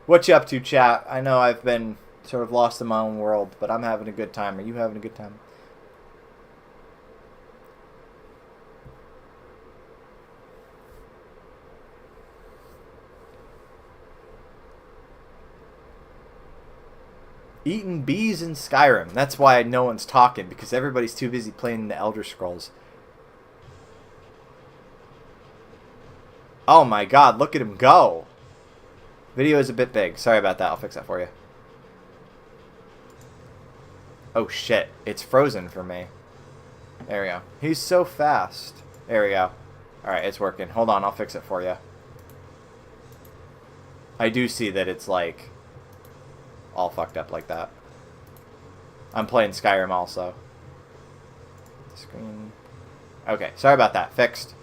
What you up to, chat? I know I've been sort of lost in my own world, but I'm having a good time. Are you having a good time? Eating bees in Skyrim. That's why no one's talking, because everybody's too busy playing the Elder Scrolls. Oh my god, look at him go. Video is a bit big. Sorry about that. I'll fix that for you. Oh shit. It's frozen for me. There we go. He's so fast. There we go. Alright, it's working. Hold on, I'll fix it for you. I do see that it's like all fucked up like that. I'm playing Skyrim also. Screen. Okay, sorry about that. Fixed.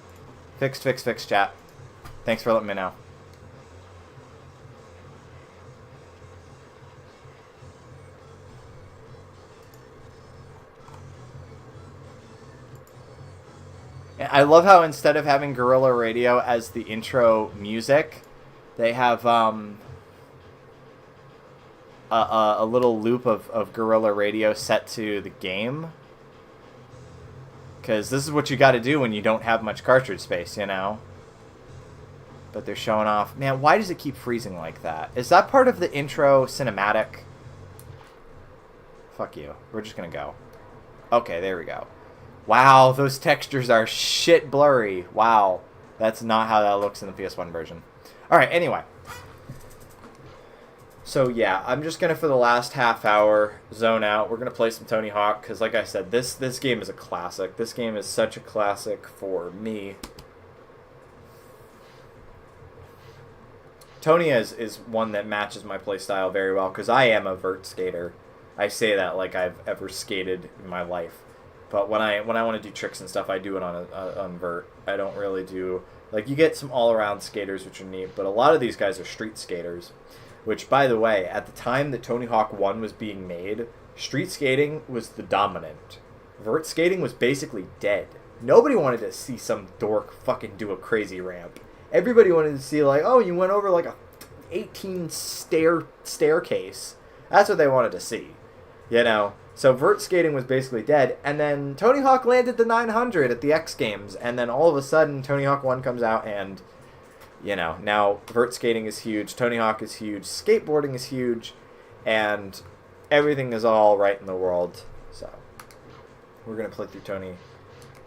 Fixed, chat. Thanks for letting me know. I love how instead of having Guerrilla Radio as the intro music, they have a little loop of Guerrilla Radio set to the game. Because this is what you got to do when you don't have much cartridge space, you know? But they're showing off. Man, why does it keep freezing like that? Is that part of the intro cinematic? Fuck you. We're just going to go. Okay, there we go. Wow, those textures are shit blurry. Wow. That's not how that looks in the PS1 version. Alright, anyway. So yeah, I'm just going to, for the last half hour, zone out. We're going to play some Tony Hawk, because like I said, this game is a classic. This game is such a classic for me. Tony is one that matches my playstyle very well, because I am a vert skater. I say that like I've ever skated in my life. But when I want to do tricks and stuff, I do it on vert. I don't really do... Like, you get some all-around skaters, which are neat, but a lot of these guys are street skaters. Which, by the way, at the time that Tony Hawk 1 was being made, street skating was the dominant. Vert skating was basically dead. Nobody wanted to see some dork fucking do a crazy ramp. Everybody wanted to see, like, oh, you went over, like, a 18 staircase. That's what they wanted to see. You know? So vert skating was basically dead, and then Tony Hawk landed the 900 at the X Games, and then all of a sudden Tony Hawk 1 comes out, and, you know, now vert skating is huge, Tony Hawk is huge, skateboarding is huge, and everything is all right in the world. So we're going to play through Tony.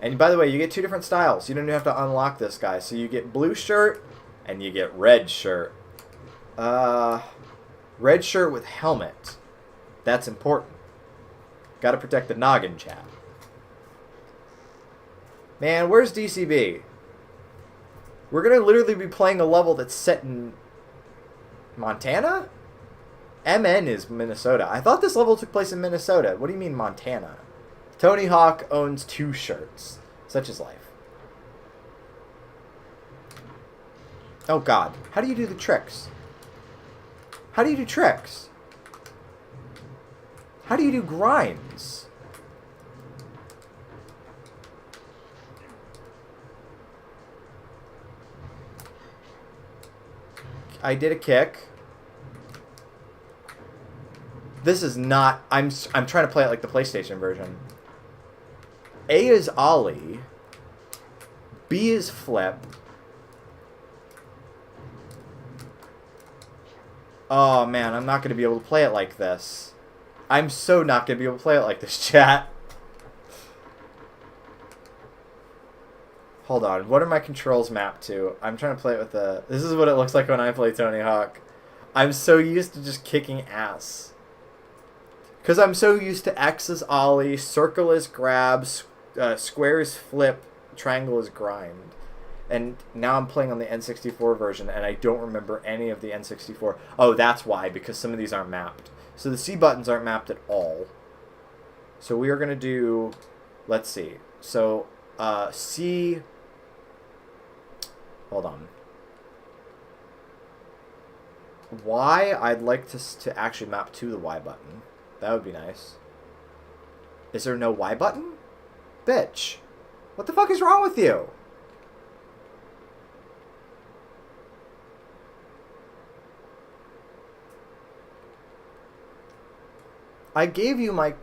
And by the way, you get two different styles. You don't even have to unlock this guy. So you get blue shirt, and you get red shirt. Red shirt with helmet. That's important. Gotta protect the noggin, chat. Man, where's DCB? We're gonna literally be playing a level that's set in Montana? MN is Minnesota. I thought this level took place in Minnesota. What do you mean Montana? Tony Hawk owns 2 shirts. Such is life. Oh god. How do you do the tricks? How do you do tricks? How do you do grinds? I did a kick. This is not... I'm trying to play it like the PlayStation version. A is ollie. B is flip. Oh man, I'm not going to be able to play it like this. I'm so not going to be able to play it like this, chat. Hold on, what are my controls mapped to? I'm trying to play it with the... This is what it looks like when I play Tony Hawk. I'm so used to just kicking ass. Because I'm so used to X is ollie, circle is grab, square is flip, triangle is grind. And now I'm playing on the N64 version, and I don't remember any of the N64. Oh, that's why, because some of these aren't mapped. So the C buttons aren't mapped at all. So we are going to do... Let's see. So, C... Hold on. Y, I'd like to actually map to the Y button. That would be nice. Is there no Y button? Bitch. What the fuck is wrong with you? I gave you my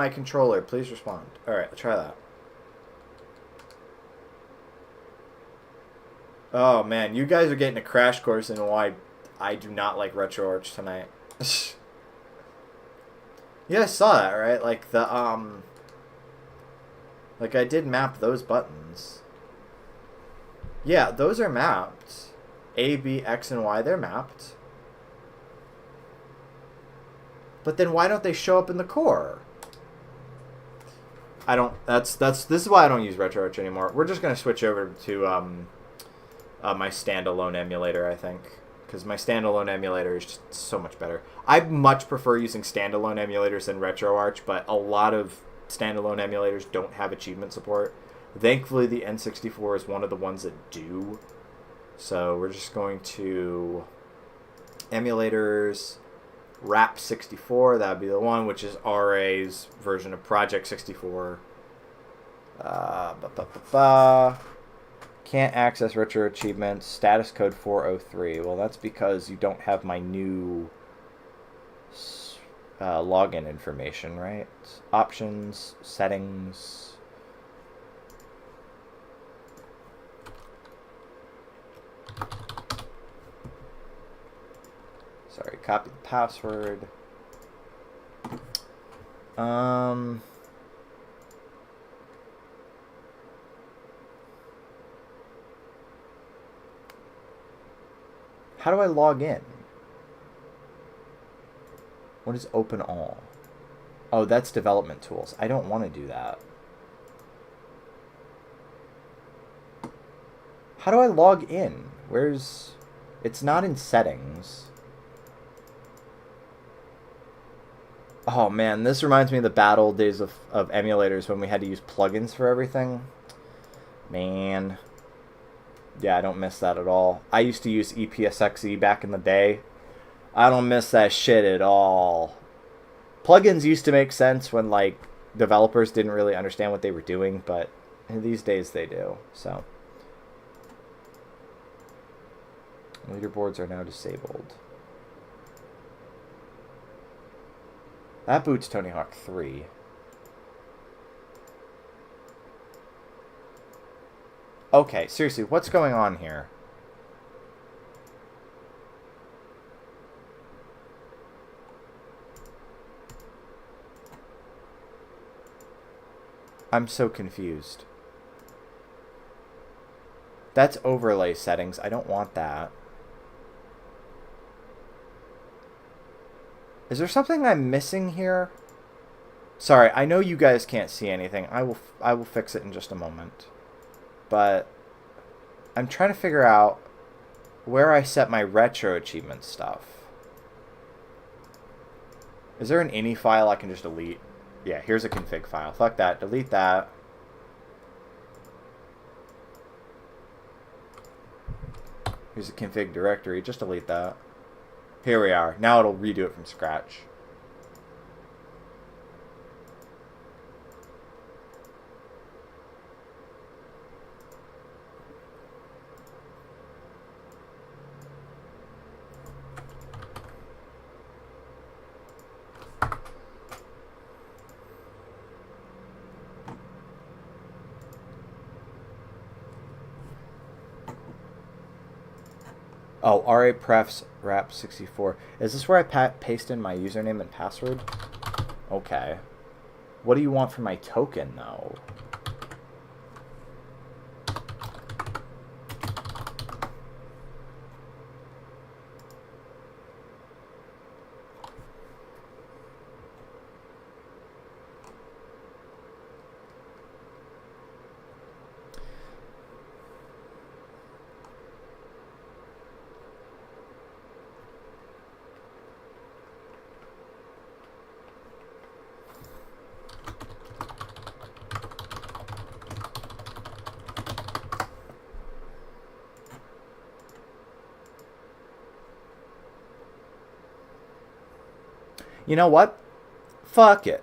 controller. Please respond. Alright, let's try that. Oh man, you guys are getting a crash course in why I do not like RetroArch tonight. You guys saw that, right? Like the like I did map those buttons. Yeah, those are mapped. A, B, X, and Y, they're mapped. But then why don't they show up in the core? I don't this is why I don't use RetroArch anymore. We're just gonna switch over to my standalone emulator, I think. Because my standalone emulator is just so much better. I much prefer using standalone emulators than RetroArch, but a lot of standalone emulators don't have achievement support. Thankfully, the N64 is one of the ones that do. So we're just going to emulators, RAP64, that would be the one, which is RA's version of Project 64. Can't access retro achievements. Status code 403. Well, that's because you don't have my new login information, right? Options, settings. Sorry, copy the password. How do I log in? What is open all? Oh, that's development tools. I don't want to do that. How do I log in? Where's... It's not in settings. Oh man, this reminds me of the bad old days of emulators when we had to use plugins for everything. Man. Yeah, I don't miss that at all. I used to use EPSXE back in the day. I don't miss that shit at all. Plugins used to make sense when, like, developers didn't really understand what they were doing, but these days they do, so. Leaderboards are now disabled. That boots Tony Hawk 3. Okay, seriously, what's going on here? I'm so confused. That's overlay settings. I don't want that. Is there something I'm missing here? Sorry, I know you guys can't see anything. I will fix it in just a moment. But I'm trying to figure out where I set my retro achievement stuff. Is there an ini file I can just delete? Yeah, here's a config file. Fuck that. Delete that. Here's a config directory. Just delete that. Here we are. Now it'll redo it from scratch. Oh, RA prefs rap 64. Is this where I paste in my username and password? Okay. What do you want for my token, though? You know what? Fuck it.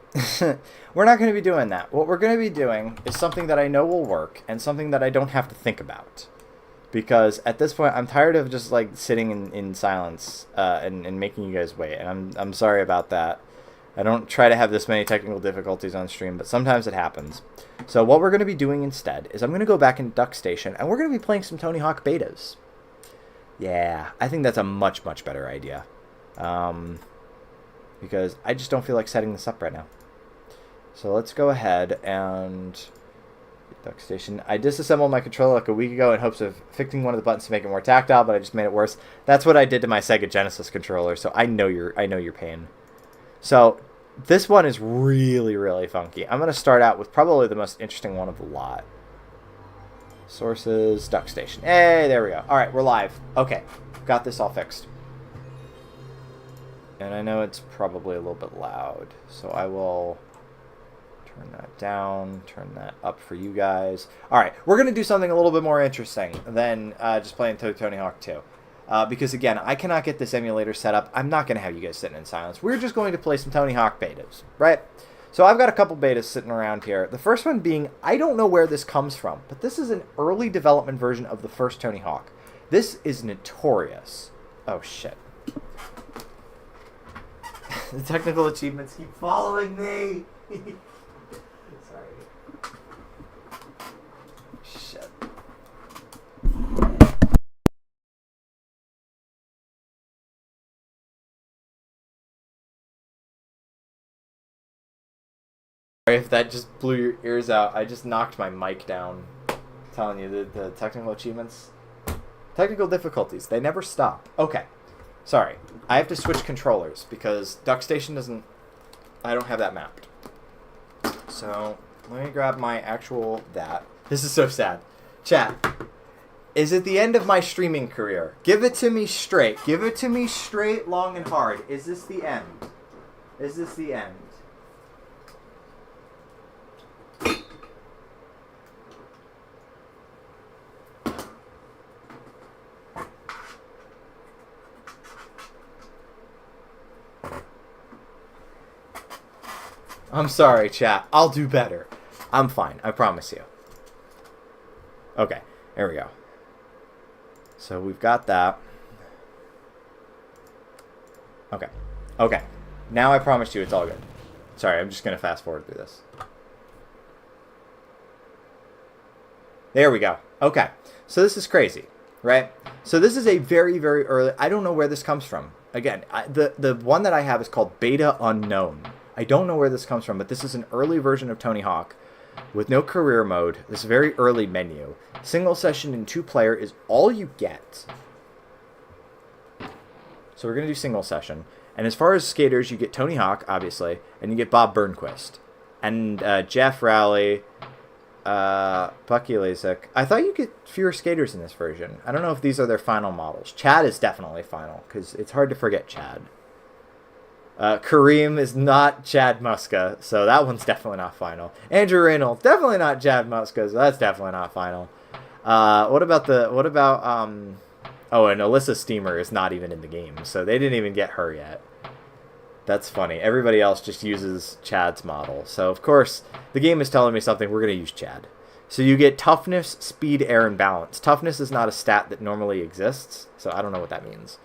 We're not going to be doing that. What we're going to be doing is something that I know will work and something that I don't have to think about. Because at this point, I'm tired of just like sitting in silence and making you guys wait. And I'm sorry about that. I don't try to have this many technical difficulties on stream, but sometimes it happens. So what we're going to be doing instead is I'm going to go back in Duck Station and we're going to be playing some Tony Hawk betas. Yeah, I think that's a much, much better idea. Because I just don't feel like setting this up right now. So let's go ahead and Duck Station. I disassembled my controller like a week ago in hopes of fixing one of the buttons to make it more tactile, but I just made it worse. That's what I did to my Sega Genesis controller, so I know your pain. So this one is really, really funky. I'm going to start out with probably the most interesting one of the lot. Sources, Duck Station. Hey, there we go. All right, we're live. Okay, got this all fixed. And I know it's probably a little bit loud, so I will turn that down, turn that up for you guys. All right, we're going to do something a little bit more interesting than just playing Tony Hawk 2. Because, again, I cannot get this emulator set up. I'm not going to have you guys sitting in silence. We're just going to play some Tony Hawk betas, right? So I've got a couple betas sitting around here. The first one being, I don't know where this comes from, but this is an early development version of the first Tony Hawk. This is notorious. Oh, shit. The technical achievements keep following me. Sorry. Shit. Sorry if that just blew your ears out. I just knocked my mic down. I'm telling you, the technical achievements, technical difficulties, they never stop. Okay. Sorry, I have to switch controllers because Duck Station doesn't... I don't have that mapped. So, let me grab my actual... that. This is so sad. Chat, is it the end of my streaming career? Give it to me straight. Give it to me straight, long, and hard. Is this the end? Is this the end? I'm sorry, chat. I'll do better. I'm fine. I promise you. Okay. There we go. So we've got that. Okay. Okay. Now I promise you it's all good. Sorry, I'm just going to fast forward through this. There we go. Okay. So this is crazy, right? So this is a very, very early... I don't know where this comes from. Again, the one that I have is called Beta Unknown. I don't know where this comes from, but this is an early version of Tony Hawk with no career mode. This very early menu. Single session and 2-player is all you get. So we're going to do single session. And as far as skaters, you get Tony Hawk, obviously, and you get Bob Burnquist. And Jeff Rowley, Bucky Lasik. I thought you get fewer skaters in this version. I don't know if these are their final models. Chad is definitely final, because it's hard to forget Chad. Kareem is not Chad Muska, so that one's definitely not final. Andrew Reynolds, definitely not Chad Muska, so that's definitely not final. What about oh, and Alyssa Steamer is not even in the game, so they didn't even get her yet. That's funny. Everybody else just uses Chad's model. So, of course, the game is telling me something. We're going to use Chad. So you get toughness, speed, air, and balance. Toughness is not a stat that normally exists, so I don't know what that means.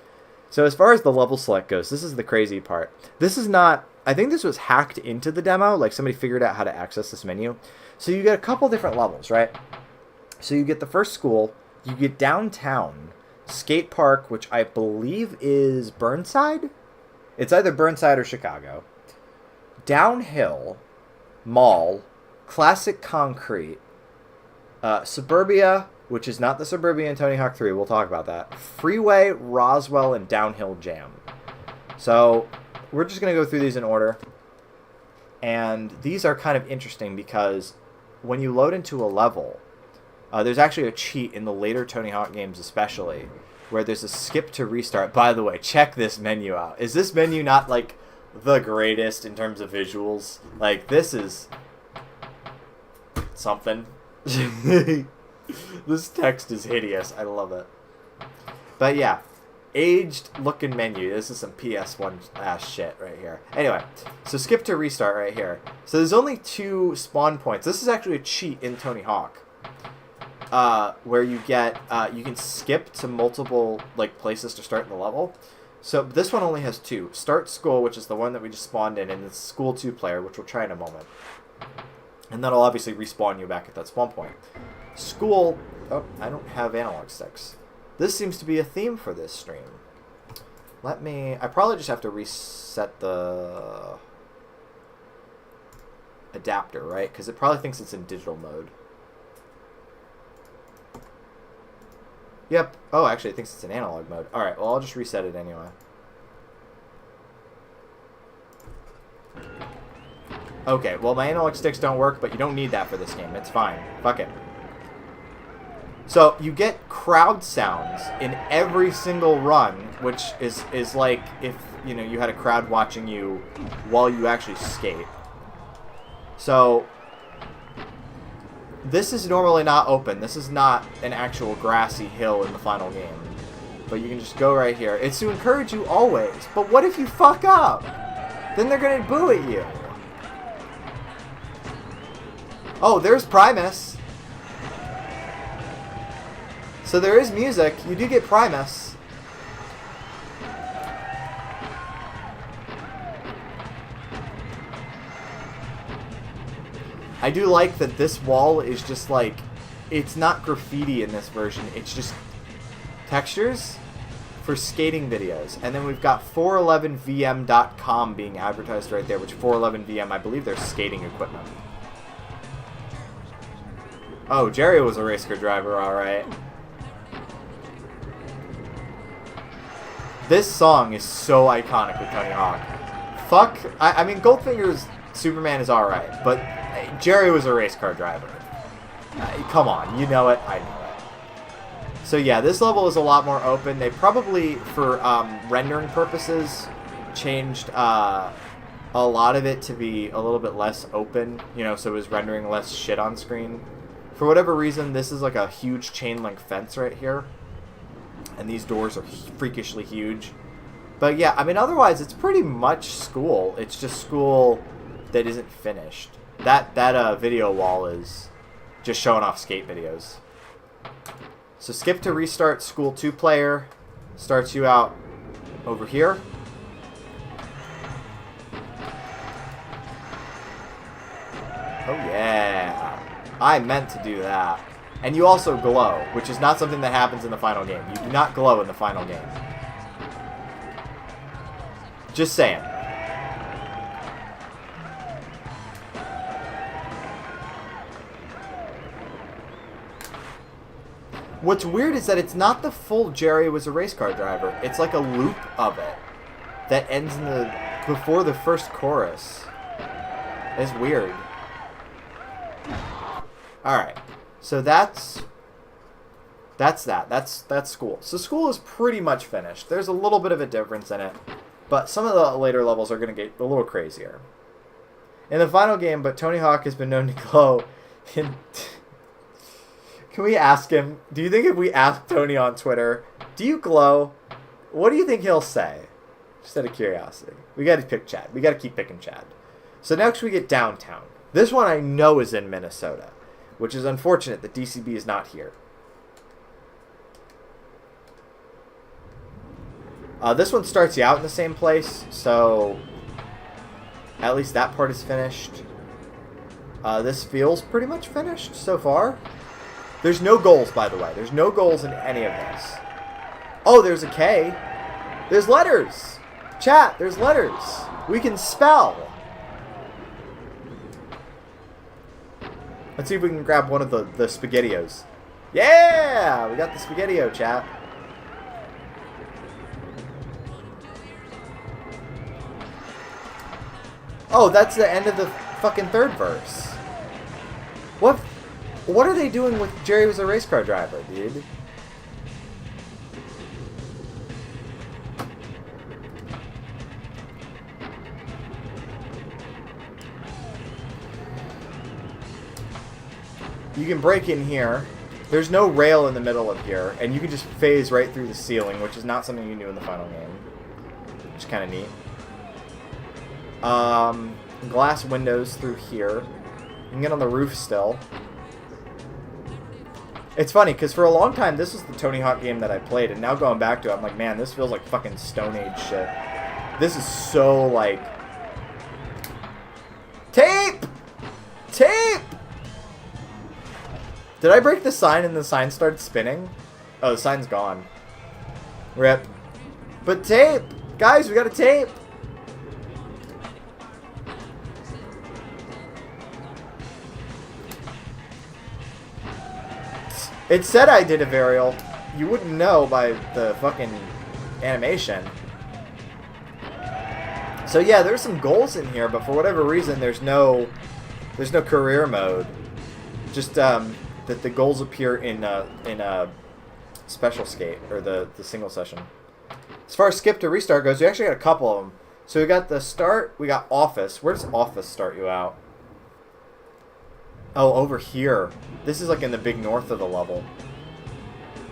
So as far as the level select goes, this is the crazy part. This is not... I think this was hacked into the demo. Like, somebody figured out how to access this menu. So you get a couple different levels, right? So you get the first school. You get downtown. skate park, which I believe is Burnside. It's either Burnside or Chicago. Downhill, mall, classic concrete, suburbia, which is not the suburbia in Tony Hawk 3. We'll talk about that. Freeway, Roswell, and downhill jam. So we're just going to go through these in order. And these are kind of interesting because when you load into a level, there's actually a cheat in the later Tony Hawk games especially, where there's a skip to restart. By the way, check this menu out. Is this menu not, like, the greatest in terms of visuals? Like, this is something. This text is hideous. I love it. But yeah, aged looking menu. This is some PS1 ass shit right here. Anyway, so skip to restart right here. So there's only 2 spawn points. This is actually a cheat in Tony Hawk. Where you get, you can skip to multiple, like, places to start the level. So this one only has 2. Start school, which is the one that we just spawned in, and it's school 2 player, which we'll try in a moment. And that'll obviously respawn you back at that spawn point. School, oh, I don't have analog sticks. This seems to be a theme for this stream. I probably just have to reset the adapter, right? Because it probably thinks it's in digital mode. Yep. Oh, actually, it thinks it's in analog mode. Alright, well, I'll just reset it anyway. Okay, well, my analog sticks don't work, but you don't need that for this game. It's fine. Fuck it. So, you get crowd sounds in every single run, which is like if, you know, you had a crowd watching you while you actually skate. So, this is normally not open. This is not an actual grassy hill in the final game. But you can just go right here. It's to encourage you always. But what if you fuck up? Then they're going to boo at you. Oh, there's Primus. So there is music. You do get Primus. I do like that this wall is just like, it's not graffiti in this version. It's just textures for skating videos. And then we've got 411vm.com being advertised right there, which 411vm, I believe they're skating equipment. Oh, Jerry was a race car driver, alright. This song is so iconic with Tony Hawk. Fuck, I mean, Goldfinger's Superman is alright, but Jerry was a race car driver. Come on, you know it, I know it. So yeah, this level is a lot more open. They probably, for rendering purposes, changed a lot of it to be a little bit less open, you know, so it was rendering less shit on screen. For whatever reason, this is like a huge chain link fence right here. And these doors are freakishly huge. But yeah, I mean, otherwise, it's pretty much school. It's just school that isn't finished. That video wall is just showing off skate videos. So skip to restart school 2 player. Starts you out over here. Oh yeah. I meant to do that. And you also glow, which is not something that happens in the final game. You do not glow in the final game. Just saying. What's weird is that it's not the full Jerry was a race car driver. It's like a loop of it that ends in before the first chorus. It's weird. Alright. So that's that. That's school. So school is pretty much finished. There's a little bit of a difference in it, but some of the later levels are going to get a little crazier. In the final game, but Tony Hawk has been known to glow in... Can we ask him? Do you think if we ask Tony on Twitter, do you glow? What do you think he'll say? Just out of curiosity. We got to pick Chad. We got to keep picking Chad. So next we get downtown. This one I know is in Minnesota, which is unfortunate that DCB is not here. This one starts you out in the same place, so at least that part is finished. This feels pretty much finished so far. There's no goals, by the way. There's no goals in any of this. Oh, there's a K. There's letters. Chat, there's letters. We can spell. Let's see if we can grab one of the SpaghettiOs. Yeah! We got the SpaghettiO, chat. Oh, that's the end of the fucking third verse. What are they doing with Jerry was a race car driver, dude? You can break in here. There's no rail in the middle of here, and you can just phase right through the ceiling, which is not something you can do in the final game. Which is kind of neat. Glass windows through here. You can get on the roof still. It's funny, because for a long time, this was the Tony Hawk game that I played, and now going back to it, I'm like, man, this feels like fucking Stone Age shit. This is so, like... Tape! Tape! Did I break the sign and the sign started spinning? Oh, the sign's gone. Rip. But tape! Guys, we got a tape! It said I did a varial. You wouldn't know by the fucking animation. So yeah, there's some goals in here, but for whatever reason, there's no career mode. Just that the goals appear in a special skate or the single session. As far as skip to restart goes, we actually got a couple of them. So we got the start. We got office. Where does office start you out? Oh, over here. This is like in the big north of the level.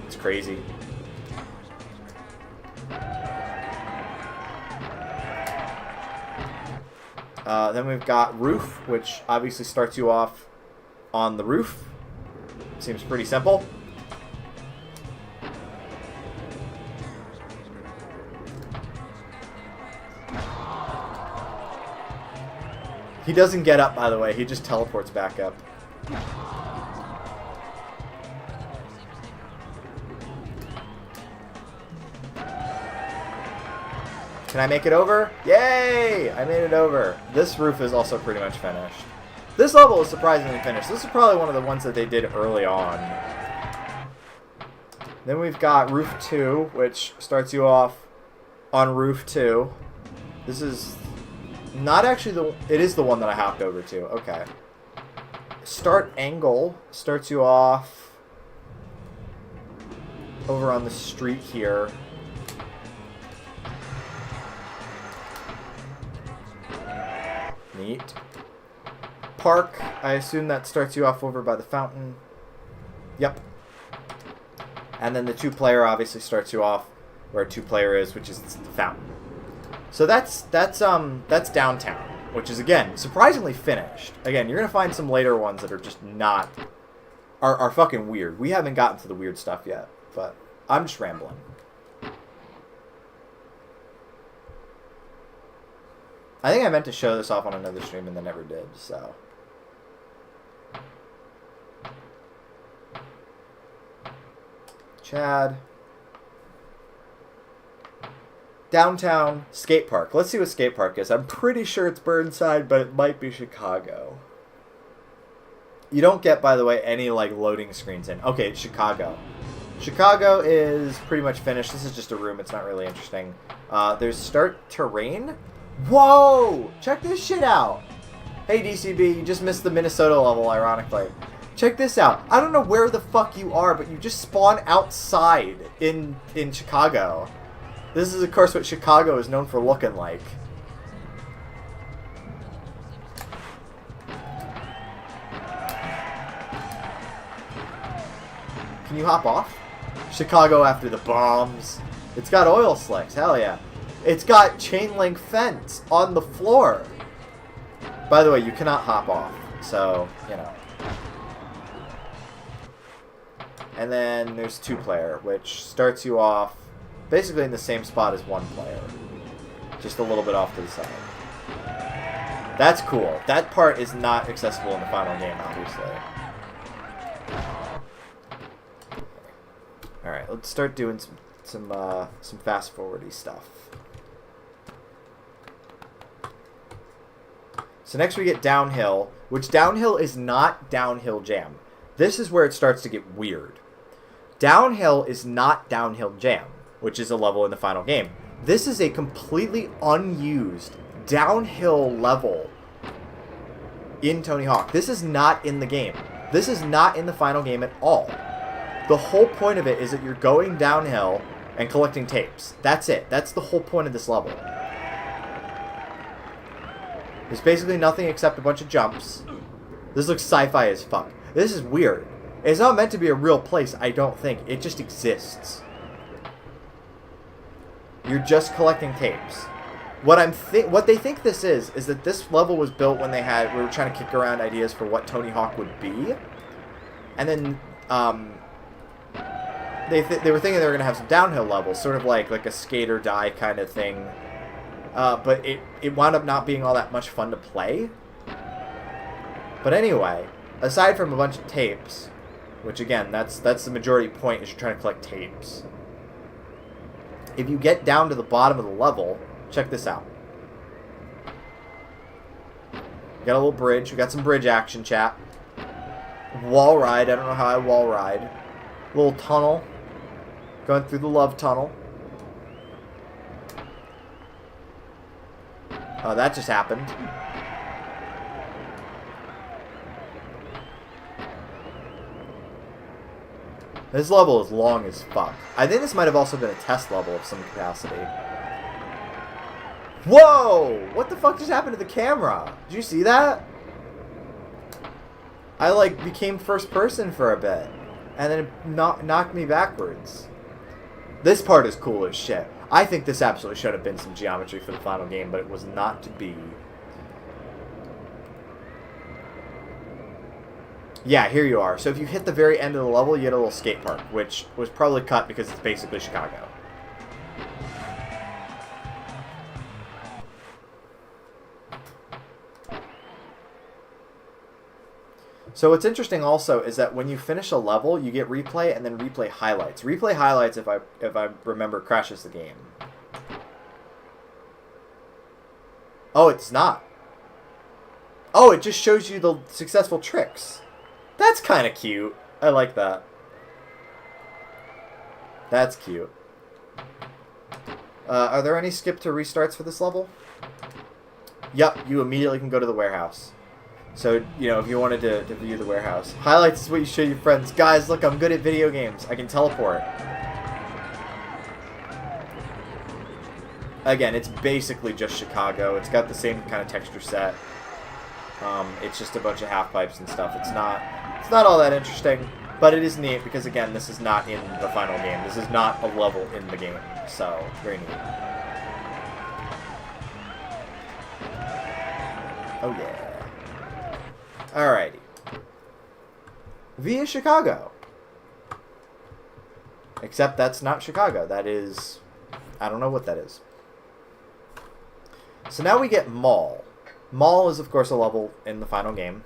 It's crazy. Then we've got roof, which obviously starts you off on the roof. Seems pretty simple. He doesn't get up, by the way. He just teleports back up. Can I make it over? Yay! I made it over. This roof is also pretty much finished. This level is surprisingly finished. This is probably one of the ones that they did early on. Then we've got Roof 2, which starts you off on Roof 2. This is not actually the... It is the one that I hopped over to. Okay. Start Angle starts you off over on the street here. Neat. Park, I assume that starts you off over by the fountain. Yep. And then the two-player obviously starts you off where a two-player is, which is the fountain. So that's downtown, which is, again, surprisingly finished. Again, you're going to find some later ones that are just not... are fucking weird. We haven't gotten to the weird stuff yet, but I'm just rambling. I think I meant to show this off on another stream and then never did, so... Chad. Downtown skate park. Let's see what skate park is. I'm pretty sure it's Burnside, but it might be Chicago. You don't get, by the way, any like loading screens in. Okay, it's Chicago. Chicago is pretty much finished. This is just a room. It's not really interesting. There's start terrain. Whoa! Check this shit out. Hey DCB, you just missed the Minnesota level, ironically. Check this out. I don't know where the fuck you are, but you just spawn outside in Chicago. This is, of course, what Chicago is known for looking like. Can you hop off? Chicago after the bombs. It's got oil slicks. Hell yeah. It's got chain link fence on the floor. By the way, you cannot hop off. So, you know. And then there's two-player, which starts you off basically in the same spot as one player. Just a little bit off to the side. That's cool. That part is not accessible in the final game, obviously. Alright, let's start doing some some fast forwardy stuff. So next we get downhill, which downhill is not downhill jam. This is where it starts to get weird. Downhill is not downhill jam, which is a level in the final game. This is a completely unused downhill level in Tony Hawk. This is not in the game. This is not in the final game at all. The whole point of it is that you're going downhill and collecting tapes. That's it. That's the whole point of this level. There's basically nothing except a bunch of jumps. This looks sci-fi as fuck. This is weird. It's not meant to be a real place, I don't think. It just exists. You're just collecting tapes. What they think this is that this level was built when we were trying to kick around ideas for what Tony Hawk would be. And then they were thinking they were going to have some downhill levels, sort of like a skate or die kind of thing. But it wound up not being all that much fun to play. But anyway, aside from a bunch of tapes, which again, that's the majority point, is you're trying to collect tapes. If you get down to the bottom of the level, check this out. We got a little bridge. We got some bridge action, chat. Wall ride. I don't know how I wall ride. Little tunnel. Going through the love tunnel. Oh, that just happened. This level is long as fuck. I think this might have also been a test level of some capacity. Whoa! What the fuck just happened to the camera? Did you see that? I, became first person for a bit. And then it knocked me backwards. This part is cool as shit. I think this absolutely should have been some geometry for the final game, but it was not to be. Yeah, here you are. So if you hit the very end of the level, you get a little skate park, which was probably cut because it's basically Chicago. So what's interesting also is that when you finish a level, you get replay and then replay highlights. Replay highlights, if I remember, crashes the game. Oh, it's not. Oh, it just shows you the successful tricks. That's kind of cute. I like that. That's cute. Are there any skip to restarts for this level? Yep, you immediately can go to the warehouse. So, if you wanted to view the warehouse. Highlights is what you show your friends. Guys, look, I'm good at video games. I can teleport. Again, it's basically just Chicago. It's got the same kind of texture set. It's just a bunch of half pipes and stuff. It's not all that interesting, but it is neat because, again, this is not in the final game. This is not a level in the game. So, very neat. Oh, yeah. Alrighty. Via Chicago. Except that's not Chicago. That is... I don't know what that is. So now we get Mall. Mall is, of course, a level in the final game.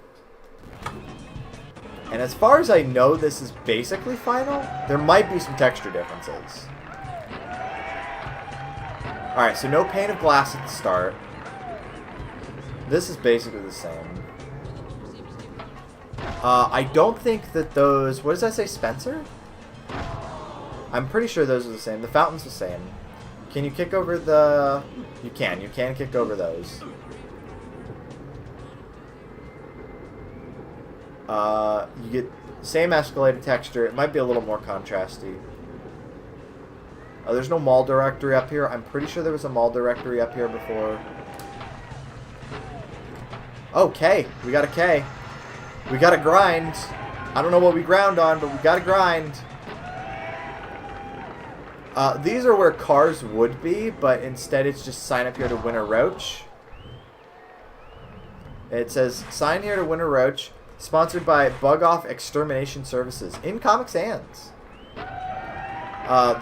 And as far as I know, this is basically final. There might be some texture differences. Alright, so no pane of glass at the start. This is basically the same. I don't think that those... What does that say, Spencer? I'm pretty sure those are the same. The fountain's the same. Can you kick over the... You can. You can kick over those. You get same escalated texture. It might be a little more contrasty. Oh, there's no mall directory up here. I'm pretty sure there was a mall directory up here before. Oh, K. We got a K. We got to grind. I don't know what we ground on, but we got to grind. These are where cars would be, but instead it's just sign up here to win a roach. It says, sign here to win a roach. Sponsored by Bug Off Extermination Services. In Comic Sans.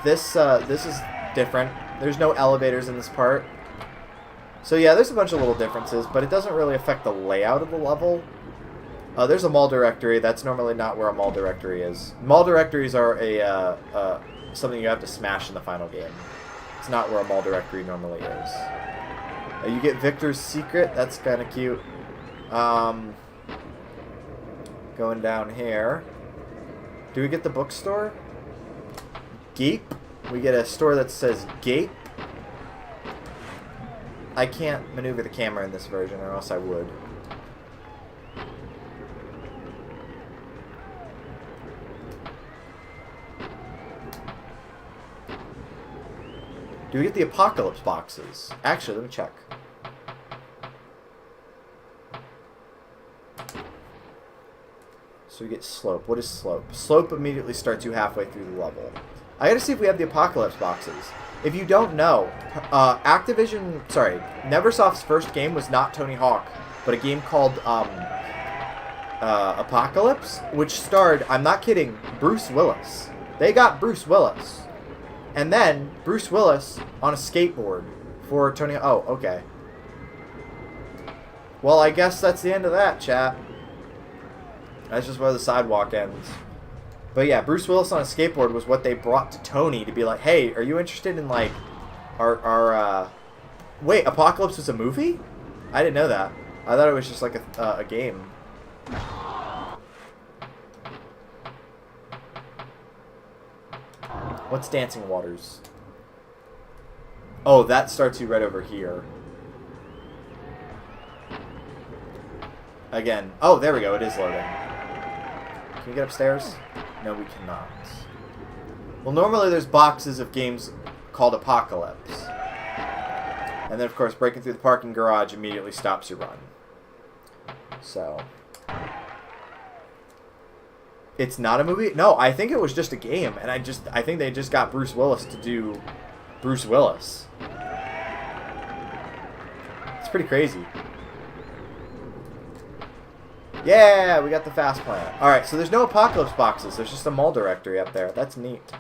This is different. There's no elevators in this part. So yeah, there's a bunch of little differences, but it doesn't really affect the layout of the level. There's a mall directory. That's normally not where a mall directory is. Mall directories are something you have to smash in the final game. It's not where a mall directory normally is. You get Victor's secret. That's kind of cute. Going down here. Do we get the bookstore? Gape. We get a store that says Gape. I can't maneuver the camera in this version, or else I would. Do we get the apocalypse boxes? Actually, let me check. So we get slope. What is slope? Slope immediately starts you halfway through the level. I gotta see if we have the apocalypse boxes. If you don't know, Neversoft's first game was not Tony Hawk, but a game called Apocalypse, which starred, I'm not kidding, Bruce Willis. They got Bruce Willis. And then Bruce Willis on a skateboard for Tony. Oh, okay. Well, I guess that's the end of that, chat. That's just where the sidewalk ends. But yeah, Bruce Willis on a skateboard was what they brought to Tony to be like, hey, are you interested in like our wait, Apocalypse was a movie? I didn't know that. I thought it was just like a game. What's Dancing Waters? Oh, that starts you right over here. Again. Oh, there we go. It is loading. Can we get upstairs? No, we cannot. Well, normally there's boxes of games called Apocalypse. And then, of course, breaking through the parking garage immediately stops your run. So... It's not a movie? No, I think it was just a game, and I think they just got Bruce Willis to do Bruce Willis. It's pretty crazy. Yeah, we got the fast plan. Alright, so there's no Apocalypse boxes. There's just a mall directory up there. That's neat.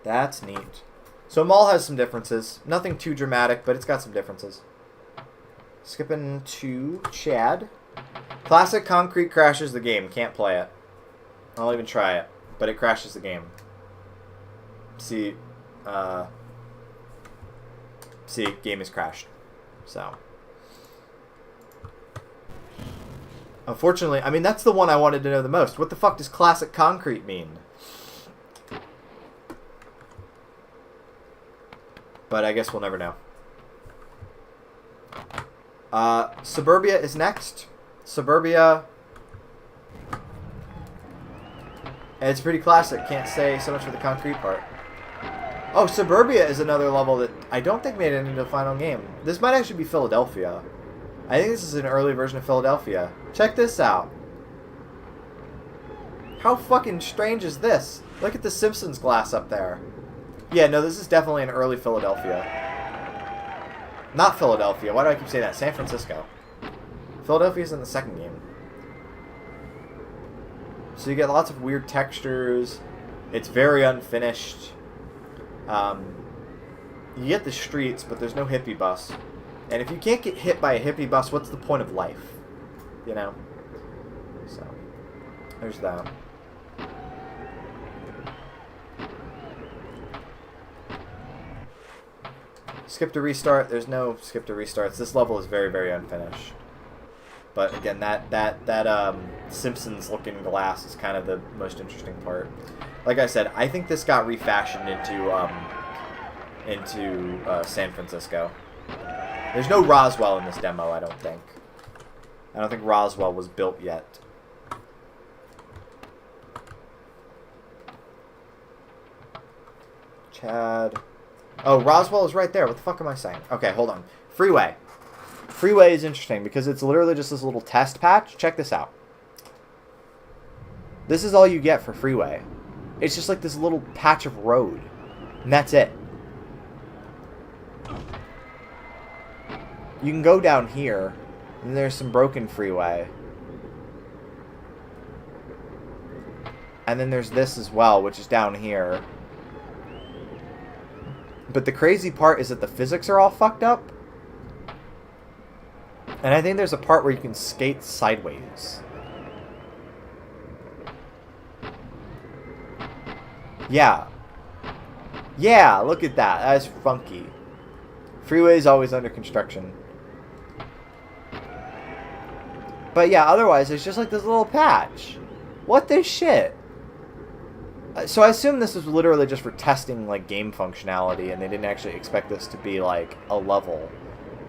That's neat. So mall has some differences. Nothing too dramatic, but it's got some differences. Skipping to Chad. Classic concrete crashes the game. Can't play it. I'll even try it. But it crashes the game. See, game is crashed. So. Unfortunately, I mean, that's the one I wanted to know the most. What the fuck does classic concrete mean? But I guess we'll never know. Suburbia is next. Suburbia. And it's pretty classic. Can't say so much for the concrete part. Oh, Suburbia is another level that I don't think made it into the final game. This might actually be Philadelphia. I think this is an early version of Philadelphia. Check this out. How fucking strange is this? Look at the Simpsons glass up there. Yeah, no, this is definitely an early Philadelphia. Not Philadelphia. Why do I keep saying that? San Francisco. Philadelphia's in the second game. So you get lots of weird textures. It's very unfinished. You get the streets, but there's no hippie bus. And if you can't get hit by a hippie bus, what's the point of life? You know? So, there's that. Skip to restart. There's no skip to restarts. This level is very, very unfinished. But again, that Simpsons looking glass is kind of the most interesting part. Like I said, I think this got refashioned into San Francisco. There's no Roswell in this demo, I don't think. I don't think Roswell was built yet. Chad. Oh, Roswell is right there. What the fuck am I saying? Okay, hold on. Freeway. Freeway is interesting because it's literally just this little test patch. Check this out. This is all you get for Freeway. It's just like this little patch of road. And that's it. You can go down here, and there's some broken freeway. And then there's this as well, which is down here. But the crazy part is that the physics are all fucked up. And I think there's a part where you can skate sideways. Yeah. Yeah, look at that. That's funky. Freeway's always under construction. But yeah, otherwise, it's just like this little patch. What the shit? So I assume this was literally just for testing, like, game functionality, and they didn't actually expect this to be, like, a level.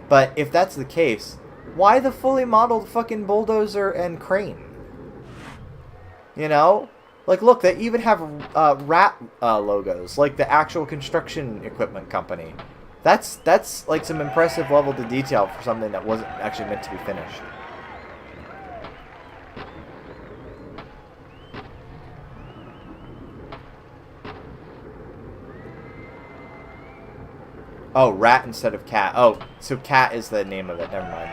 But if that's the case, why the fully modeled fucking bulldozer and crane? You know? Like, look, they even have rat logos, like the actual construction equipment company. That's like some impressive level to detail for something that wasn't actually meant to be finished. Oh, rat instead of cat. Oh, so cat is the name of it. Never mind.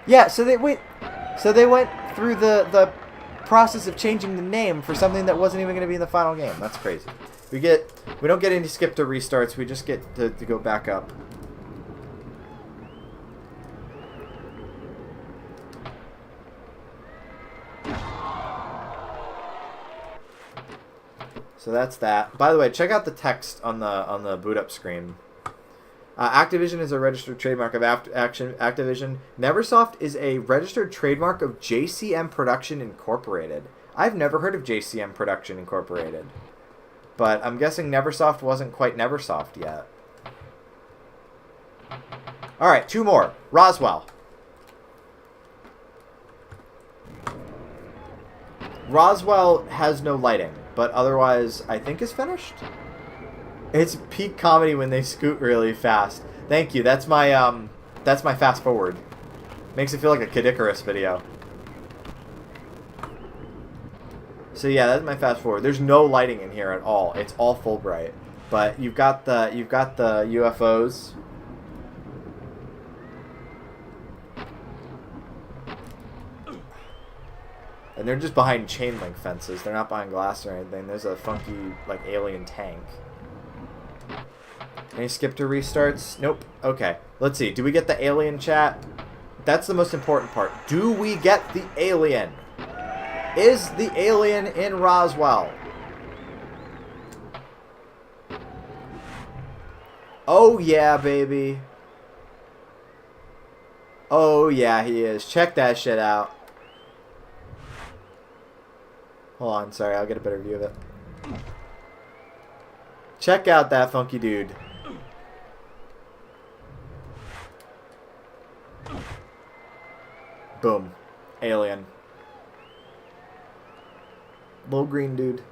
Yeah, so they went through the process of changing the name for something that wasn't even going to be in the final game. That's crazy. We don't get any skip to restarts. We just get to go back up. So that's that. By the way, check out the text on the boot up screen. Activision is a registered trademark of Activision. Neversoft is a registered trademark of JCM Production Incorporated. I've never heard of JCM Production Incorporated. But I'm guessing Neversoft wasn't quite Neversoft yet. Alright, 2 more. Roswell. Roswell has no lighting, but otherwise I think is finished. It's peak comedy when they scoot really fast. Thank you. That's my fast forward. Makes it feel like a Kid Icarus video. So yeah, that's my fast forward. There's no lighting in here at all. It's all full bright. But you've got the UFOs. And they're just behind chain link fences. They're not behind glass or anything. There's a funky, like, alien tank. Any skip to restarts? Nope. Okay. Let's see. Do we get the alien chat? That's the most important part. Do we get the alien? Is the alien in Roswell? Oh yeah, baby. Oh yeah, he is. Check that shit out. Hold on, sorry, I'll get a better view of it. Check out that funky dude. Boom. Alien. Little green dude.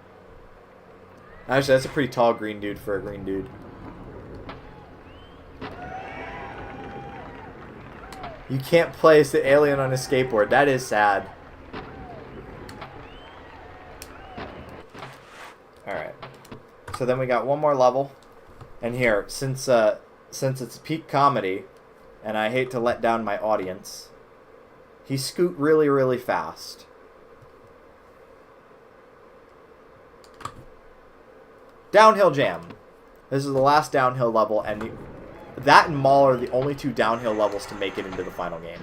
Actually, that's a pretty tall green dude for a green dude. You can't place the alien on a skateboard. That is sad. Alright. So then we got one more level. And here, since it's peak comedy, and I hate to let down my audience, he scoot really, really fast. Downhill Jam. This is the last downhill level, and that and Mall are the only 2 downhill levels to make it into the final game.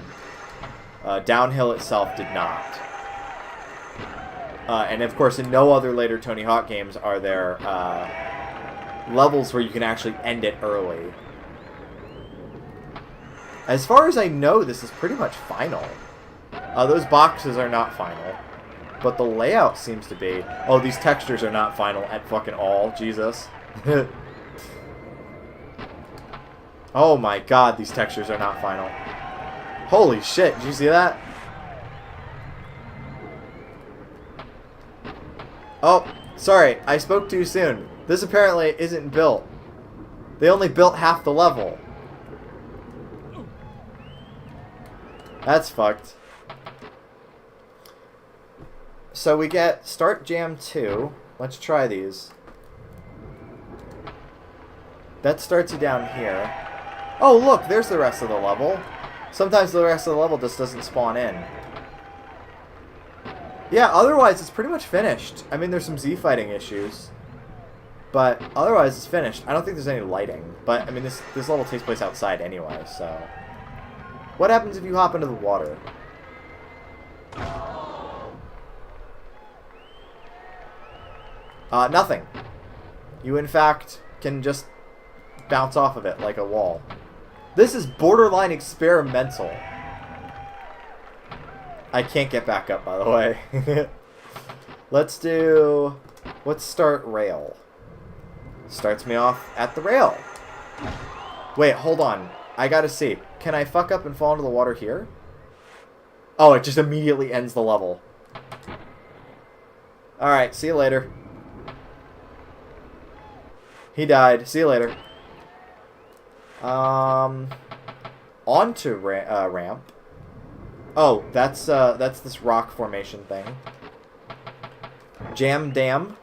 Downhill itself did not. And of course, in no other later Tony Hawk games are there levels where you can actually end it early. As far as I know, this is pretty much final. Those boxes are not final. But the layout seems to be. Oh, these textures are not final at fucking all. Jesus. Oh my god, these textures are not final. Holy shit, did you see that? Oh, sorry, I spoke too soon. This apparently isn't built. They only built half the level. That's fucked. So we get Start Jam 2. Let's try these. That starts you down here. Oh, look, there's the rest of the level. Sometimes the rest of the level just doesn't spawn in. Yeah, otherwise it's pretty much finished. I mean, there's some Z-fighting issues. But otherwise it's finished. I don't think there's any lighting. But, I mean, this level takes place outside anyway, so... What happens if you hop into the water? Nothing. You, in fact, can just bounce off of it like a wall. This is borderline experimental. I can't get back up, by the way. Let's start rail. Starts me off at the rail. Wait, hold on. I gotta see. Can I fuck up and fall into the water here? Oh, it just immediately ends the level. Alright, see you later. He died. See you later. Onto ramp. Oh, that's this rock formation thing. Jam dam.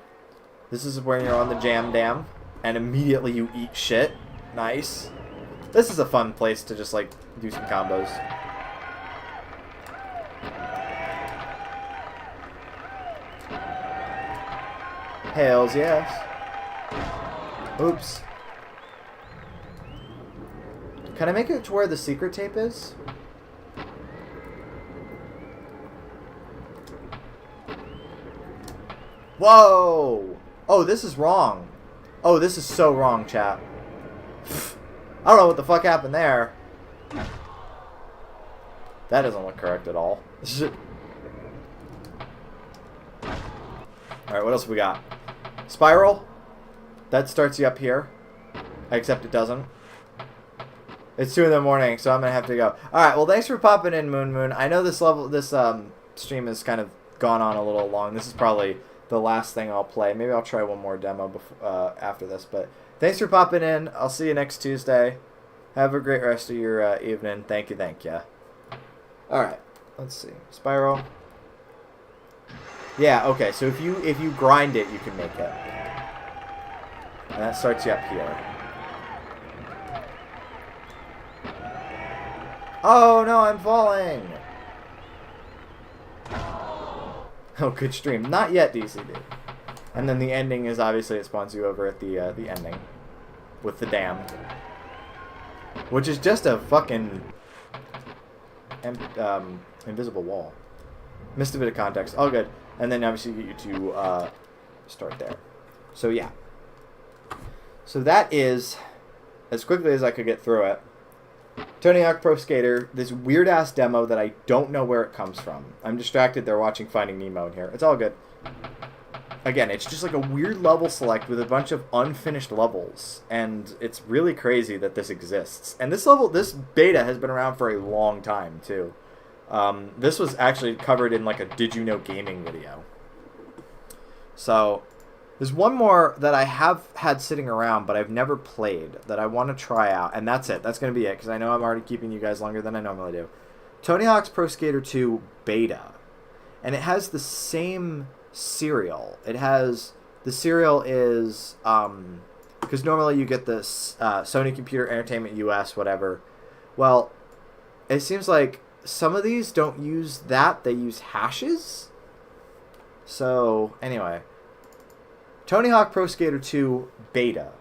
This is where you're on the jam dam, and immediately you eat shit. Nice. This is a fun place to just like do some combos. Hells yes. Oops. Can I make it to where the secret tape is? Whoa! Oh, this is wrong. Oh, this is so wrong, chat. I don't know what the fuck happened there. That doesn't look correct at all. Alright, what else we got? Spiral. That starts you up here. Except it doesn't. It's 2 in the morning, so I'm gonna have to go. Alright, well thanks for popping in, Moon. I know this stream has kind of gone on a little long. This is probably the last thing I'll play. Maybe I'll try one more demo before, after this, but thanks for popping in. I'll see you next Tuesday. Have a great rest of your evening. Thank you. Alright, let's see. Spiral. Yeah, okay, so if you grind it, you can make it. And that starts you up here. Oh no, I'm falling! Oh, good stream. Not yet, DCD. And then the ending is obviously it spawns you over at the ending. With the dam. Which is just a fucking invisible wall. Missed a bit of context. All good. And then obviously get you to start there. So yeah. So that is, as quickly as I could get through it, Tony Hawk Pro Skater, this weird-ass demo that I don't know where it comes from. I'm distracted. They're watching Finding Nemo in here. It's all good. Again, it's just like a weird level select with a bunch of unfinished levels. And it's really crazy that this exists. And this beta has been around for a long time, too. This was actually covered in like a Did You Know Gaming video. So there's one more that I have had sitting around, but I've never played, that I want to try out. And that's it. That's going to be it, because I know I'm already keeping you guys longer than I normally do. Tony Hawk's Pro Skater 2 Beta. And it has the same serial. The serial is, because normally you get this Sony Computer Entertainment US, whatever. Well, it seems like some of these don't use that. They use hashes. So, anyway. Tony Hawk Pro Skater 2 Beta.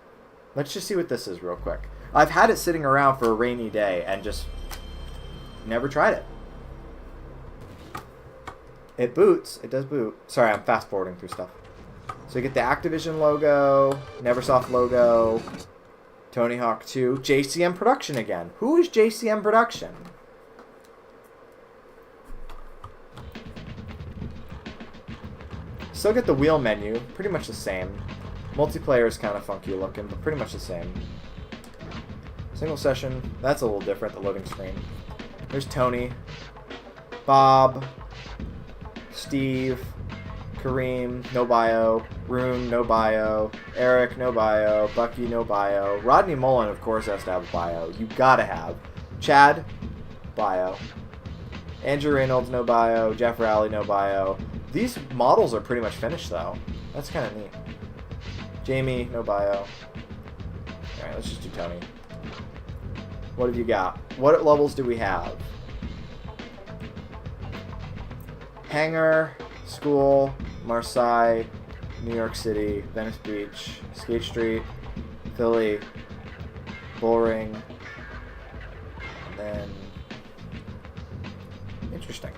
Let's just see what this is real quick. I've had it sitting around for a rainy day and just never tried it. It boots. It does boot. Sorry, I'm fast forwarding through stuff. So you get the Activision logo, Neversoft logo, Tony Hawk 2, JCM Production again. Who is JCM Production? Still get the wheel menu, pretty much the same. Multiplayer is kind of funky looking, but pretty much the same. Single session, that's a little different, the loading screen. There's Tony, Bob, Steve, Kareem, no bio, Rune, no bio, Eric, no bio, Bucky, no bio. Rodney Mullen, of course, has to have a bio. You gotta have. Chad, bio. Andrew Reynolds, no bio. Jeff Rowley, no bio. These models are pretty much finished, though. That's kind of neat. Jamie, no bio. Alright, let's just do Tony. What have you got? What levels do we have? Hangar, School, Marseille, New York City, Venice Beach, Skate Street, Philly, Bullring, and then... Interesting.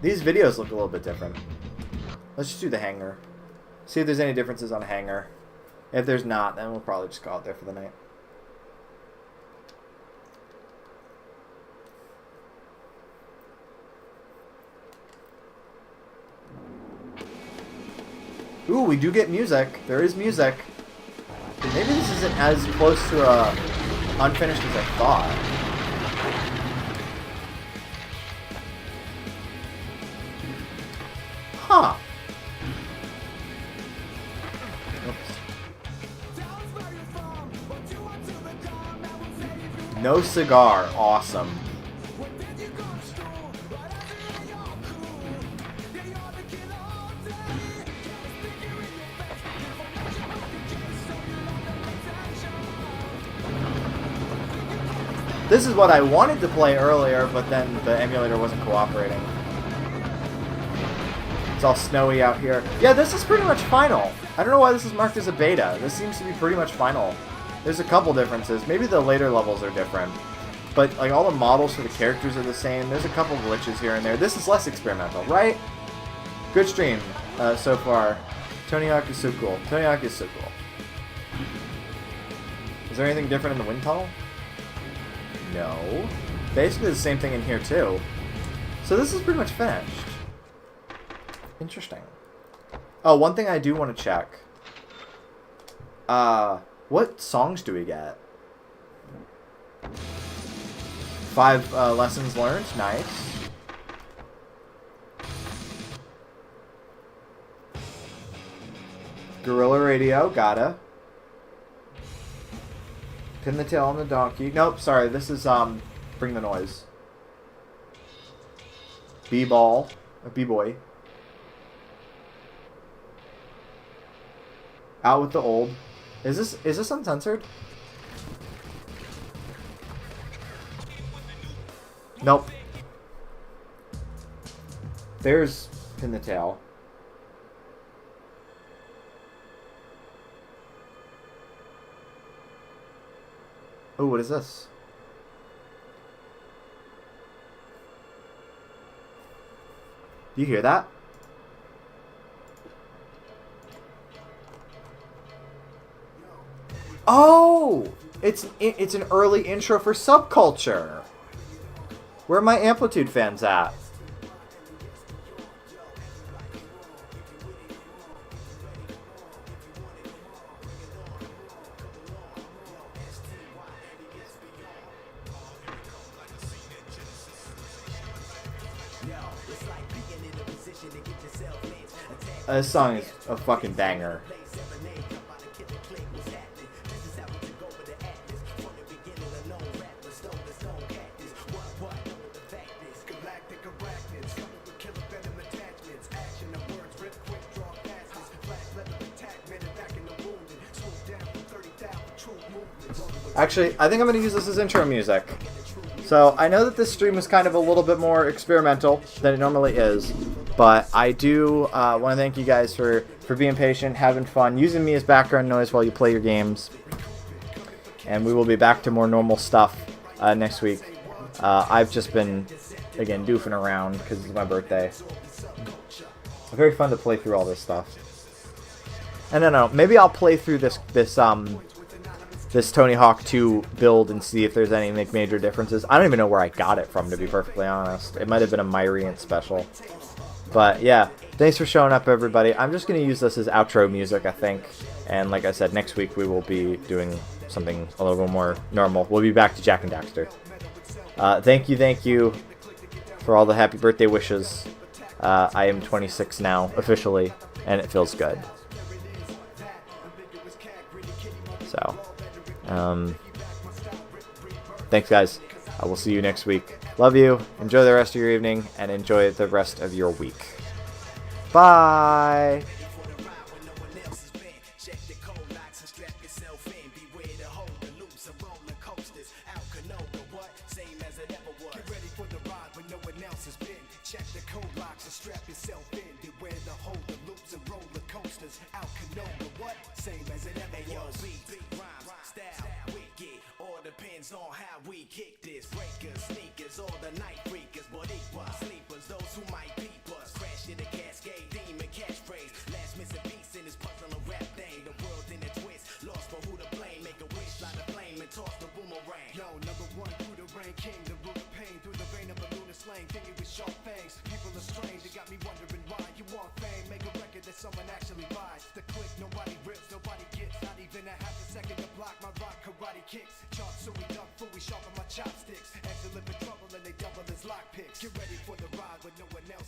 These videos look a little bit different. Let's just do the hangar. See if there's any differences on a hangar. If there's not, then we'll probably just go out there for the night. Ooh, we do get music. There is music. Maybe this isn't as close to unfinished as I thought. Huh. Oops. No cigar. Awesome. This is what I wanted to play earlier, but then the emulator wasn't cooperating. It's all snowy out here. Yeah, this is pretty much final. I don't know why this is marked as a beta. This seems to be pretty much final. There's a couple differences. Maybe the later levels are different. But like all the models for the characters are the same. There's a couple glitches here and there. This is less experimental, right? Good stream so far. Tony Hawk is so cool. Tony Hawk is so cool. Is there anything different in the wind tunnel? No. Basically the same thing in here too. So this is pretty much finished. Interesting. Oh, one thing I do want to check. What songs do we get? 5 lessons learned. Nice. Gorilla Radio. Gotta. Pin the tail on the donkey. Nope, sorry. This is, Bring the Noise. B-ball. B-boy. Out with the old. Is this uncensored? Nope. There's Pin the Tail. Oh, what is this? Do you hear that? Oh! It's an early intro for Subculture. Where are my Amplitude fans at? This song is a fucking banger. Actually, I think I'm going to use this as intro music. So, I know that this stream was kind of a little bit more experimental than it normally is, but I do want to thank you guys for being patient, having fun, using me as background noise while you play your games. And we will be back to more normal stuff next week. I've just been, again, doofing around because it's my birthday. Very fun to play through all this stuff. And I don't know, maybe I'll play through this Tony Hawk 2 build and see if there's any major differences. I don't even know where I got it from, to be perfectly honest. It might have been a Myriant special. But yeah, thanks for showing up, everybody. I'm just going to use this as outro music, I think. And like I said, next week we will be doing something a little bit more normal. We'll be back to Jak and Daxter. Thank you for all the happy birthday wishes. I am 26 now, officially, and it feels good. So, thanks, guys. I will see you next week. Love you. Enjoy the rest of your evening, and enjoy the rest of your week. Bye! On how we kick this, breakers, sneakers, all the night freakers, but equal sleepers, those who might be people are strange. It got me wondering why you want fame. Make a record that someone actually buys. The click, nobody rips, nobody gets. Not even a half a second to block my rock karate kicks. Chop suey duck, fully sharpen my chopsticks. Angela live in trouble and they double as lockpicks. Get ready for the ride when no one else